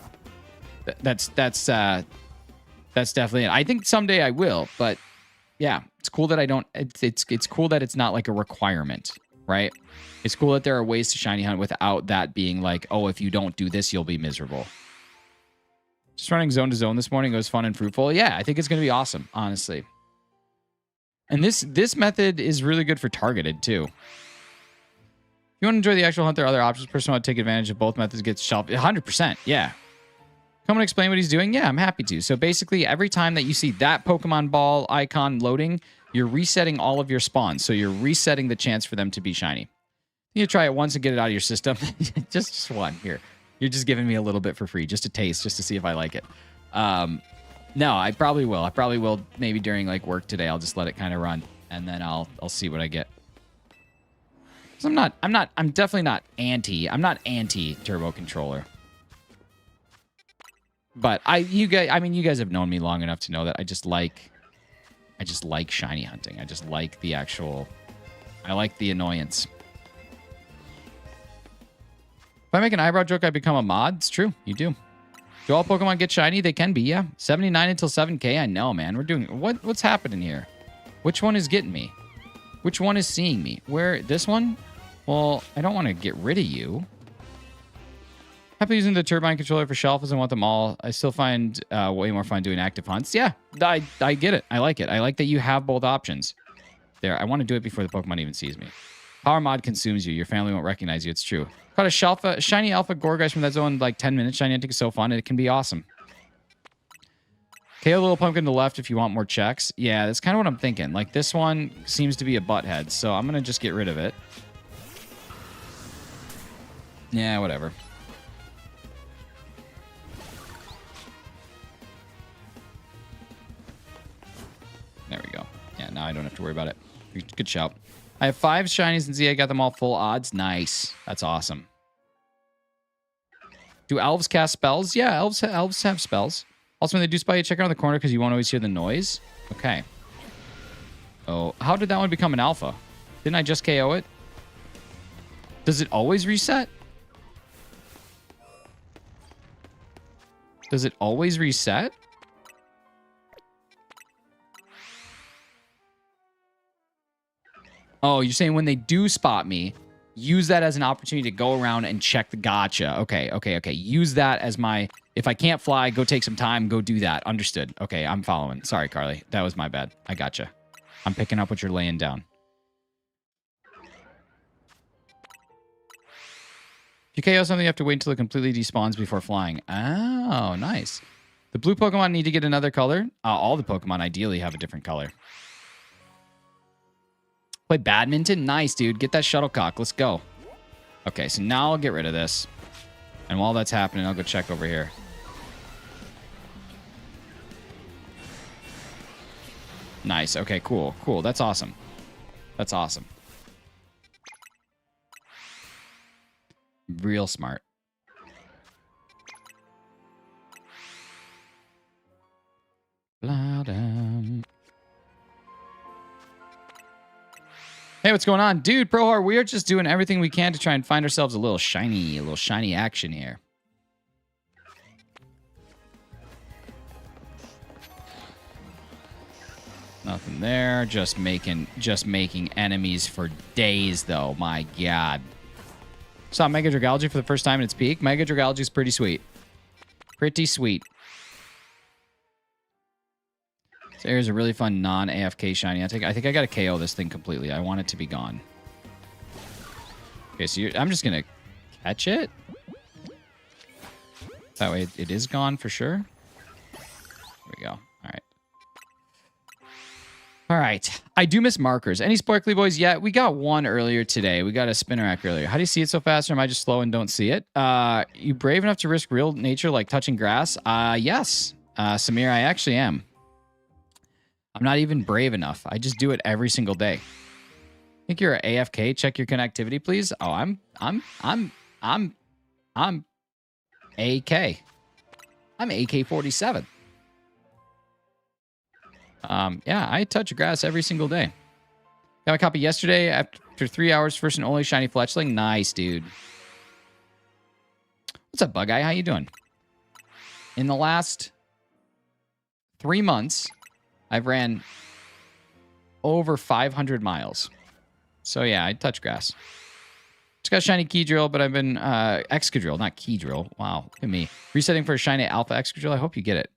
That's definitely it. I think someday I will, but yeah, it's cool that I don't, it's cool that it's not like a requirement, right? It's cool that there are ways to shiny hunt without that being like, oh, if you don't do this, you'll be miserable. Just running zone to zone this morning. It was fun and fruitful. Yeah, I think it's going to be awesome, honestly. And this method is really good for targeted, too. If you want to enjoy the actual hunt, there are other options. Person want to take advantage of both methods gets shelf 100%. Yeah. Come and explain what he's doing? Yeah, I'm happy to. So basically, every time that you see that Pokemon ball icon loading, you're resetting all of your spawns. So you're resetting the chance for them to be shiny. You try it once and get it out of your system. just one. Here. You're just giving me a little bit for free, just a taste, just to see if I like it. No, I probably will. I probably will maybe during like work today. I'll just let it kind of run, and then I'll see what I get. I'm definitely not I'm not anti turbo controller. But you guys have known me long enough to know that I just like shiny hunting. I just like I like the annoyance. If I make an eyebrow joke, I become a mod. It's true. You do. Do all Pokemon get shiny? They can be, yeah. 79 until 7K. I know, man. We're doing... What's happening here? Which one is getting me? Which one is seeing me? Where... This one? Well, I don't want to get rid of you. Happy using the turbine controller for shelf. Doesn't want them all. I still find way more fun doing active hunts. Yeah, I get it. I like it. I like that you have both options. There, I want to do it before the Pokemon even sees me. Power mod consumes you. Your family won't recognize you. It's true. Caught a shiny alpha Gorgeist from that zone in like 10 minutes. Shiny hunting is so fun, and it can be awesome. KO Little Pumpkin to the left if you want more checks. Yeah, that's kind of what I'm thinking. Like, this one seems to be a butthead, so I'm going to just get rid of it. Yeah, whatever. There we go. Yeah, now I don't have to worry about it. Good shout. I have 5 shinies and Z. I got them all full odds. Nice. That's awesome. Do elves cast spells? Yeah, elves have spells. Also, when they do spy you, check around the corner because you won't always hear the noise. Okay. Oh, how did that one become an alpha? Didn't I just KO it? Does it always reset? Does it always reset? Oh, you're saying when they do spot me, use that as an opportunity to go around and check the gotcha. Okay. Use that as my... If I can't fly, go take some time, go do that. Understood. Okay, I'm following. Sorry, Carly. That was my bad. I gotcha. I'm picking up what you're laying down. If you KO something, you have to wait until it completely despawns before flying. Oh, nice. The blue Pokemon need to get another color. All the Pokemon ideally have a different color. Play badminton? Nice, dude. Get that shuttlecock. Let's go. Okay, so now I'll get rid of this. And while that's happening, I'll go check over here. Nice. Okay, cool. Cool. That's awesome. That's awesome. Real smart. Hey, what's going on? Dude, ProHard, we are just doing everything we can to try and find ourselves a little shiny action here. Nothing there. Just making enemies for days, though. My God. Saw Mega Dragology for the first time in its peak. Mega Dragology is pretty sweet. Pretty sweet. This area is a really fun non-AFK shiny. I think I gotta KO this thing completely. I want it to be gone. Okay, so I'm just gonna catch it. That way it is gone for sure. There we go. All right. All right. I do miss markers. Any sparkly boys yet? We got one earlier today. We got a Spinnerack earlier. How do you see it so fast, or am I just slow and don't see it? You brave enough to risk real nature like touching grass? Yes. Samir, I actually am. I'm not even brave enough. I just do it every single day. Think you're a AFK? Check your connectivity, please. Oh, I'm AK. I'm AK-47. Yeah, I touch grass every single day. Got a copy yesterday after 3 hours. First and only shiny fletchling. Nice, dude. What's up, Bug Eye? How you doing? In the last 3 months, I've ran over 500 miles. So yeah, I touch grass. Just got a shiny key drill, but I've been Excadrill, not key drill. Wow, look at me. Resetting for a shiny alpha Excadrill. I hope you get it.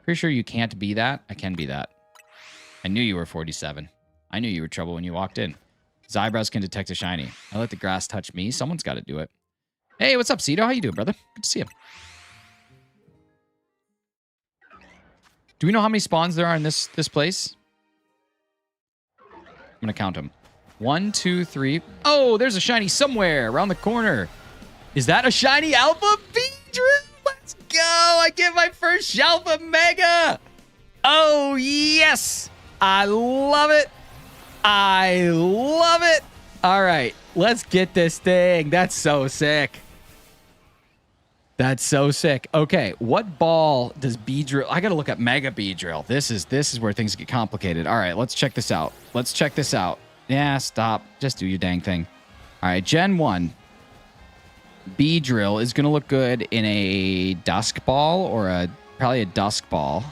Pretty sure you can't be that. I can be that. I knew you were 47. I knew you were trouble when you walked in. His eyebrows can detect a shiny. I let the grass touch me. Someone's got to do it. Hey, what's up, Cito? How you doing, brother? Good to see you. Do we know how many spawns there are in this place? I'm going to count them. 1, 2, 3. Oh, there's a shiny somewhere around the corner. Is that a shiny alpha Beedrill? Let's go. I get my first alpha mega. Oh, yes. I love it. I love it. All right, let's get this thing. That's so sick. That's so sick. Okay, what ball does Beedrill? I gotta look at Mega Beedrill. This is where things get complicated. All right, let's check this out. Let's check this out. Yeah, stop. Just do your dang thing. All right, Gen 1. Beedrill is gonna look good in a Dusk Ball or probably a Dusk Ball.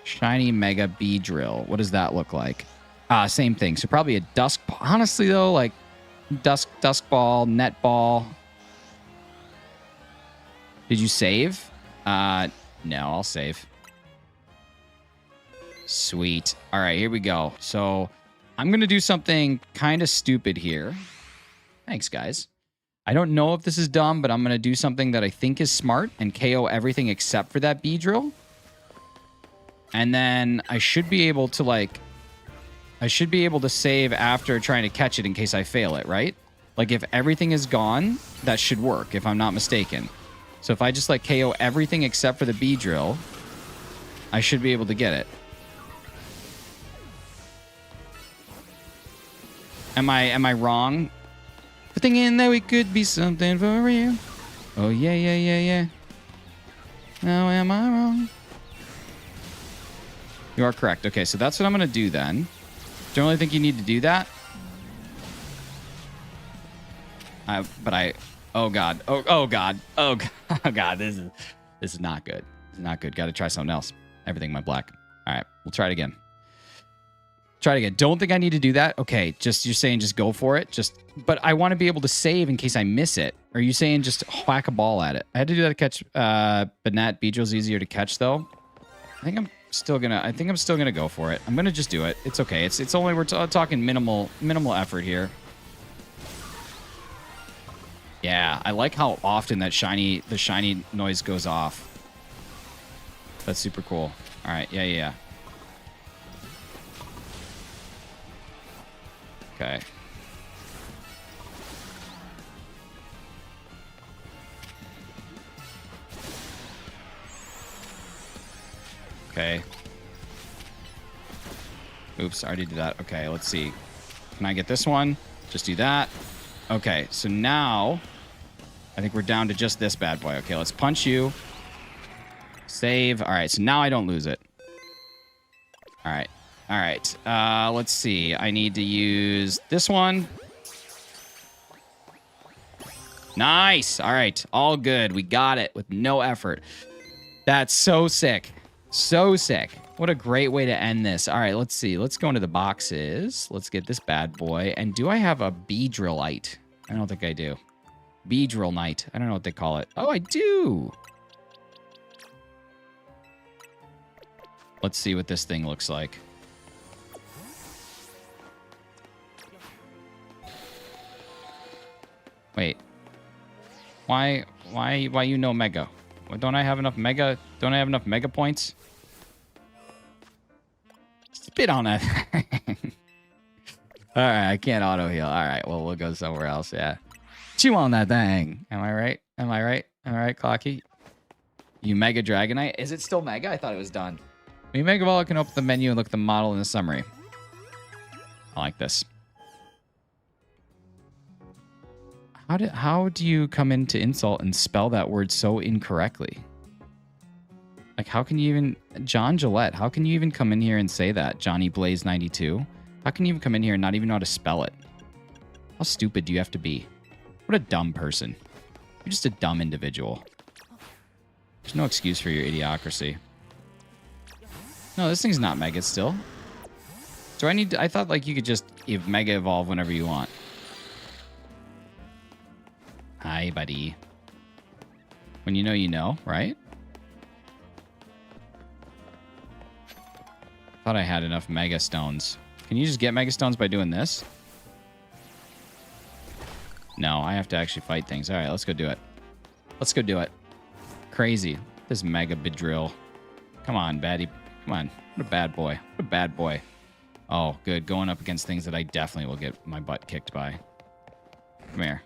Shiny Mega Beedrill. What does that look like? Same thing. So probably a Dusk Ball. Honestly though, like Dusk Ball, Net Ball. Did you save? No, I'll save. Sweet. All right, here we go. So I'm going to do something kind of stupid here. Thanks, guys. I don't know if this is dumb, but I'm going to do something that I think is smart and KO everything except for that Beedrill. And then I should be able to, save after trying to catch it in case I fail it, right? Like, if everything is gone, that should work, if I'm not mistaken. So if I just KO everything except for the Beedrill, I should be able to get it. Am I wrong? For thinking that we could be something for real. Oh yeah. Now am I wrong? You are correct. Okay, so that's what I'm gonna do then. Don't really think you need to do that. Oh god. Oh god. Oh god. This is not good. This is not good. Got to try something else. Everything went black. All right, we'll try it again. Try it again. Don't think I need to do that. Okay, you're saying just go for it. But I want to be able to save in case I miss it. Are you saying just whack a ball at it? I had to do that to catch. But Nat Beedrill's easier to catch though. I think I'm still gonna go for it. I'm gonna just do it. It's okay. It's only we're talking minimal effort here. Yeah, I like how often the shiny noise goes off. That's super cool. All right, yeah. Okay. Okay. Oops, I already did that. Okay, let's see. Can I get this one? Just do that. Okay, so now I think we're down to just this bad boy. Okay, let's punch you. Save. All right, so now I don't lose it. All right. Let's see. I need to use this one. Nice. All right, all good. We got it with no effort. That's so sick. So sick. What a great way to end this. All right, let's see. Let's go into the boxes. Let's get this bad boy. And do I have a Beedrillite? I don't think I do. Beedrill Knight. I don't know what they call it. Oh, I do. Let's see what this thing looks like. Wait. Why you know Mega? Don't I have enough Mega? Don't I have enough Mega points? Spit on that. All right, I can't auto heal. All right, well, we'll go somewhere else. Yeah. Chew on that thing. Am I right? Am I right? All right, Clocky. You Mega Dragonite. Is it still Mega? I thought it was done. When you Mega Ball, you can open the menu and look at the model in the summary. I like this. How do you come into insult and spell that word so incorrectly? Like, how can you even... John Gillette, how can you even come in here and say that? Johnny Blaze 92? How can you even come in here and not even know how to spell it? How stupid do you have to be? What a dumb person. You're just a dumb individual. There's no excuse for your idiocracy. No, this thing's not Mega still. Do I need to... I thought, like, you could just Mega Evolve whenever you want. Hi, buddy. When you know, right? Thought I had enough Mega Stones. Can you just get Mega Stones by doing this? No, I have to actually fight things. All right, let's go do it. Let's go do it. Crazy. This Mega Bedrill. Come on, baddie. Come on. What a bad boy. What a bad boy. Oh, good. Going up against things that I definitely will get my butt kicked by. Come here.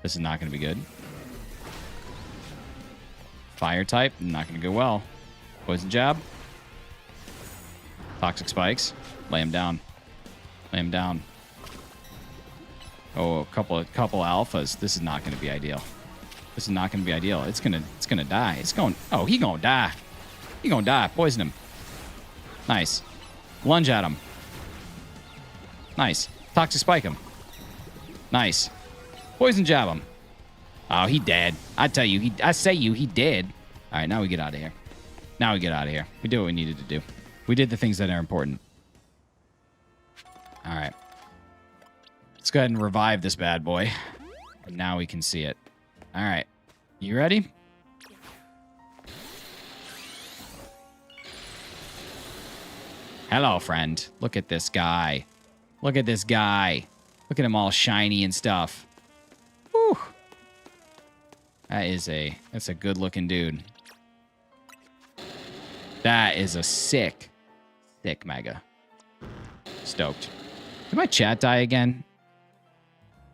This is not going to be good. Fire type. Not going to go well. Poison jab. Toxic spikes. Lay him down. Lay him down. Oh, a couple alphas. This is not going to be ideal. This is not going to be ideal. It's gonna die. It's going. Oh, he gonna die. He gonna die. Poison him. Nice. Lunge at him. Nice. Toxic spike him. Nice. Poison jab him. Oh, he dead. I tell you, he dead. All right, now we get out of here. Now we get out of here. We did what we needed to do. We did the things that are important. All right. Let's go ahead and revive this bad boy. Now we can see it. All right. You ready? Hello, friend. Look at this guy. Look at this guy. Look at him all shiny and stuff. Whew. That's a good looking dude. That is a sick Mega. Stoked. Did my chat die again?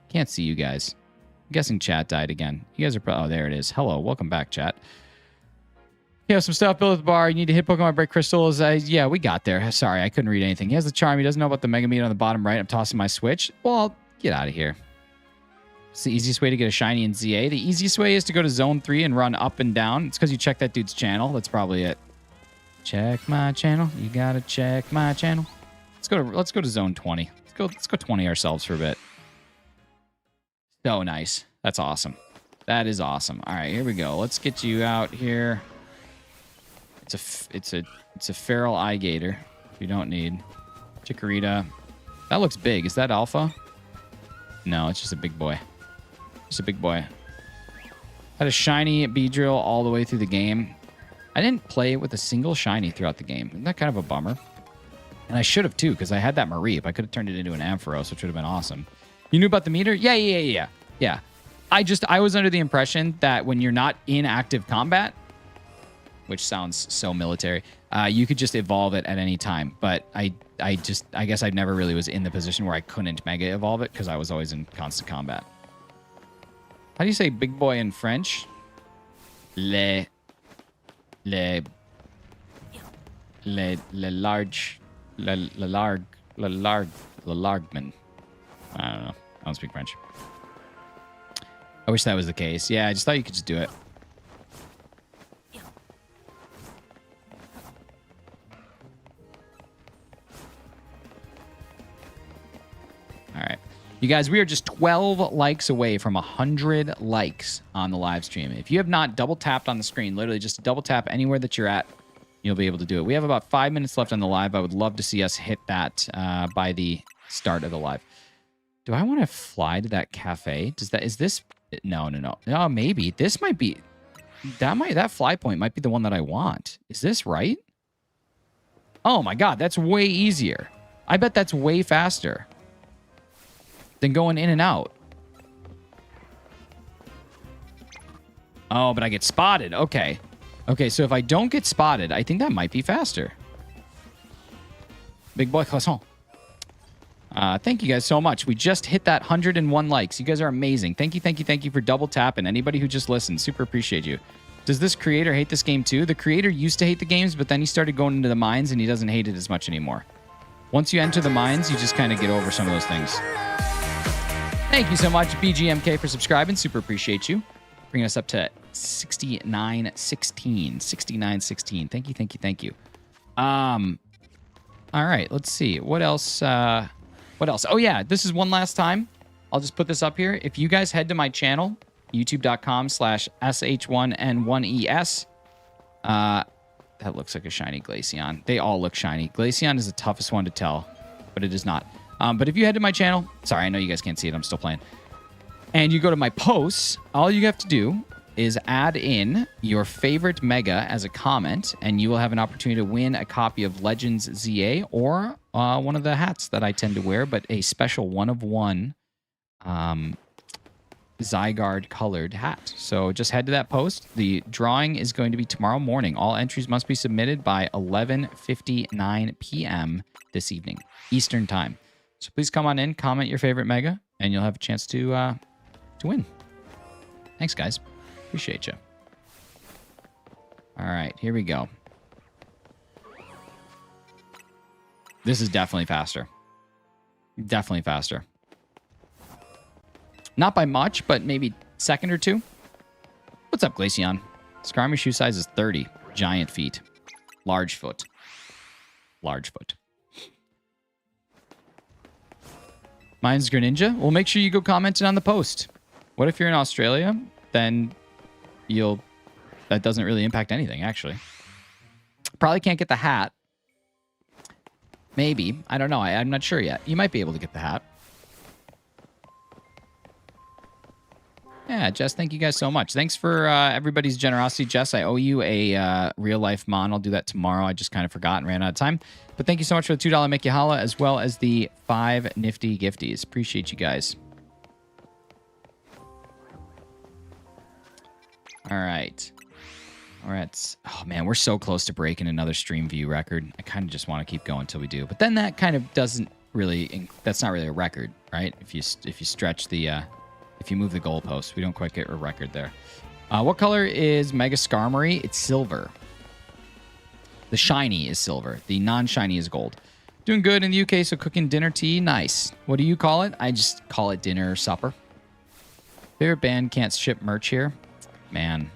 Can't see you guys. I'm guessing chat died again. You guys are probably... Oh, there it is. Hello. Welcome back, chat. You have some stuff built at the bar. You need to hit Pokemon Break Crystals. Yeah, we got there. Sorry, I couldn't read anything. He has the charm. He doesn't know about the Mega Meat on the bottom right. I'm tossing my Switch. Well, get out of here. It's the easiest way to get a shiny in ZA. The easiest way is to go to Zone 3 and run up and down. It's because you check that dude's channel. That's probably it. Check my channel. You gotta check my channel. Let's go to Zone 20. Let's go 20 ourselves for a bit. So nice. That's awesome. That is awesome. All right, here we go. Let's get you out here. It's a feral Igator. We don't need Chikorita. That looks big. Is that Alpha? No, it's just a big boy. Just a big boy. Had a shiny Beedrill all the way through the game. I didn't play with a single shiny throughout the game. Isn't that kind of a bummer? And I should have too, because I had that Mareep. I could have turned it into an Ampharos, which would have been awesome. You knew about the meter? Yeah. I was under the impression that when you're not in active combat, which sounds so military, you could just evolve it at any time. But I guess I never really was in the position where I couldn't Mega Evolve it because I was always in constant combat. How do you say big boy in French? Le largman. I don't know. I don't speak French. I wish that was the case. Yeah, I just thought you could just do it. All right. You guys, we are just 12 likes away from 100 likes on the live stream. If you have not double tapped on the screen, literally just double tap anywhere that you're at, you'll be able to do it. We have about 5 minutes left on the live. I would love to see us hit that by the start of the live. Do I want to fly to that cafe? Is this... No. Oh, maybe. This might be... That fly point might be the one that I want. Is this right? Oh my god, that's way easier. I bet that's way faster than going in and out. Oh, but I get spotted. Okay. Okay, so if I don't get spotted, I think that might be faster. Big boy croissant. Thank you guys so much. We just hit that 101 likes. You guys are amazing. Thank you for double tapping. Anybody who just listened, super appreciate you. Does this creator hate this game too? The creator used to hate the games, but then he started going into the mines and he doesn't hate it as much anymore. Once you enter the mines, you just kind of get over some of those things. Thank you so much, BGMK, for subscribing. Super appreciate you. Bringing us up to 6916. 6916. Thank you. All right, let's see. What else? What else? Oh, yeah, this is one last time. I'll just put this up here. If you guys head to my channel, youtube.com/SH1NY that looks like a shiny Glaceon. They all look shiny. Glaceon is the toughest one to tell, but it is not. But if you head to my channel, sorry, I know you guys can't see it. I'm still playing. And you go to my posts, all you have to do is add in your favorite Mega as a comment, and you will have an opportunity to win a copy of Legends ZA or one of the hats that I tend to wear, but a special 1-of-1 Zygarde colored hat. So just head to that post. The drawing is going to be tomorrow morning. All entries must be submitted by 11:59 p.m. this evening, Eastern time. So please come on in, comment your favorite Mega, and you'll have a chance to win. Thanks, guys. Appreciate you. All right, here we go. This is definitely faster. Definitely faster. Not by much, but maybe second or two. What's up, Glaceon? Skarmy shoe size is 30. Giant feet. Large foot. Large foot. Mine's Greninja. Well, make sure you go comment it on the post. What if you're in Australia? Then that doesn't really impact anything, actually. Probably can't get the hat. Maybe. I don't know. I'm not sure yet. You might be able to get the hat. Yeah, Jess, thank you guys so much. Thanks for everybody's generosity. Jess, I owe you a real-life mon. I'll do that tomorrow. I just kind of forgot and ran out of time. But thank you so much for the $2 Make You Holla, as well as the 5 nifty gifties. Appreciate you guys. All right. All right. Oh, man, we're so close to breaking another stream view record. I kind of just want to keep going until we do. But then that kind of doesn't really... That's not really a record, right? If you stretch the... If you move the goalpost, we don't quite get a record there. What color is Mega Skarmory? It's silver. The shiny is silver. The non-shiny is gold. Doing good in the UK, so cooking dinner tea. Nice. What do you call it? I just call it dinner or supper. Favorite band can't ship merch here? Man.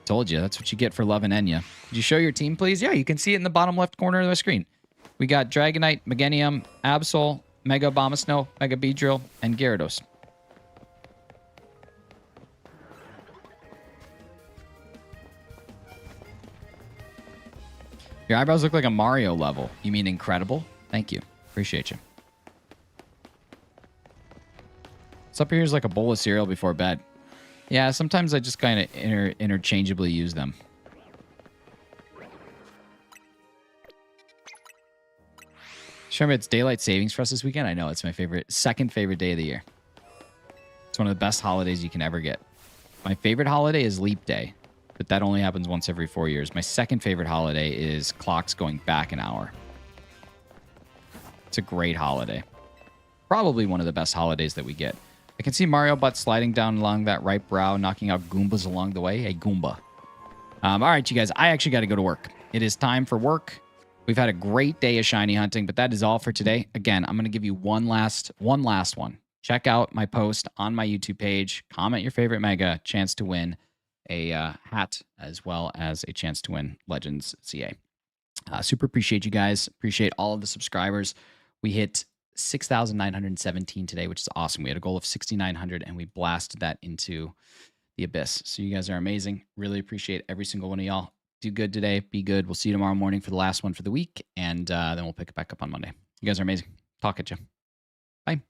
Told you. That's what you get for loving Enya. Could you show your team, please? Yeah, you can see it in the bottom left corner of the screen. We got Dragonite, Meganium, Absol, Mega Abomasnow, Mega Beedrill, and Gyarados. Your eyebrows look like a Mario level. You mean incredible? Thank you. Appreciate you. What's up here is like a bowl of cereal before bed. Yeah, sometimes I just kind of interchangeably use them. Sure, it's daylight savings for us this weekend. I know, it's my second favorite day of the year. It's one of the best holidays you can ever get. My favorite holiday is Leap Day, but that only happens once every 4 years. My second favorite holiday is clocks going back an hour. It's a great holiday. Probably one of the best holidays that we get. I can see Mario Butt sliding down along that right brow, knocking out Goombas along the way. Hey, Goomba. All right, you guys, I actually got to go to work. It is time for work. We've had a great day of shiny hunting, but that is all for today. Again, I'm going to give you one last one. Check out my post on my YouTube page. Comment your favorite Mega. Chance to win a hat, as well as a chance to win Legends CA. Super appreciate you guys. Appreciate all of the subscribers. We hit 6,917 today, which is awesome. We had a goal of 6,900, and we blasted that into the abyss. So you guys are amazing. Really appreciate every single one of y'all. Do good today. Be good. We'll see you tomorrow morning for the last one for the week, and then we'll pick it back up on Monday. You guys are amazing. Talk at you. Bye.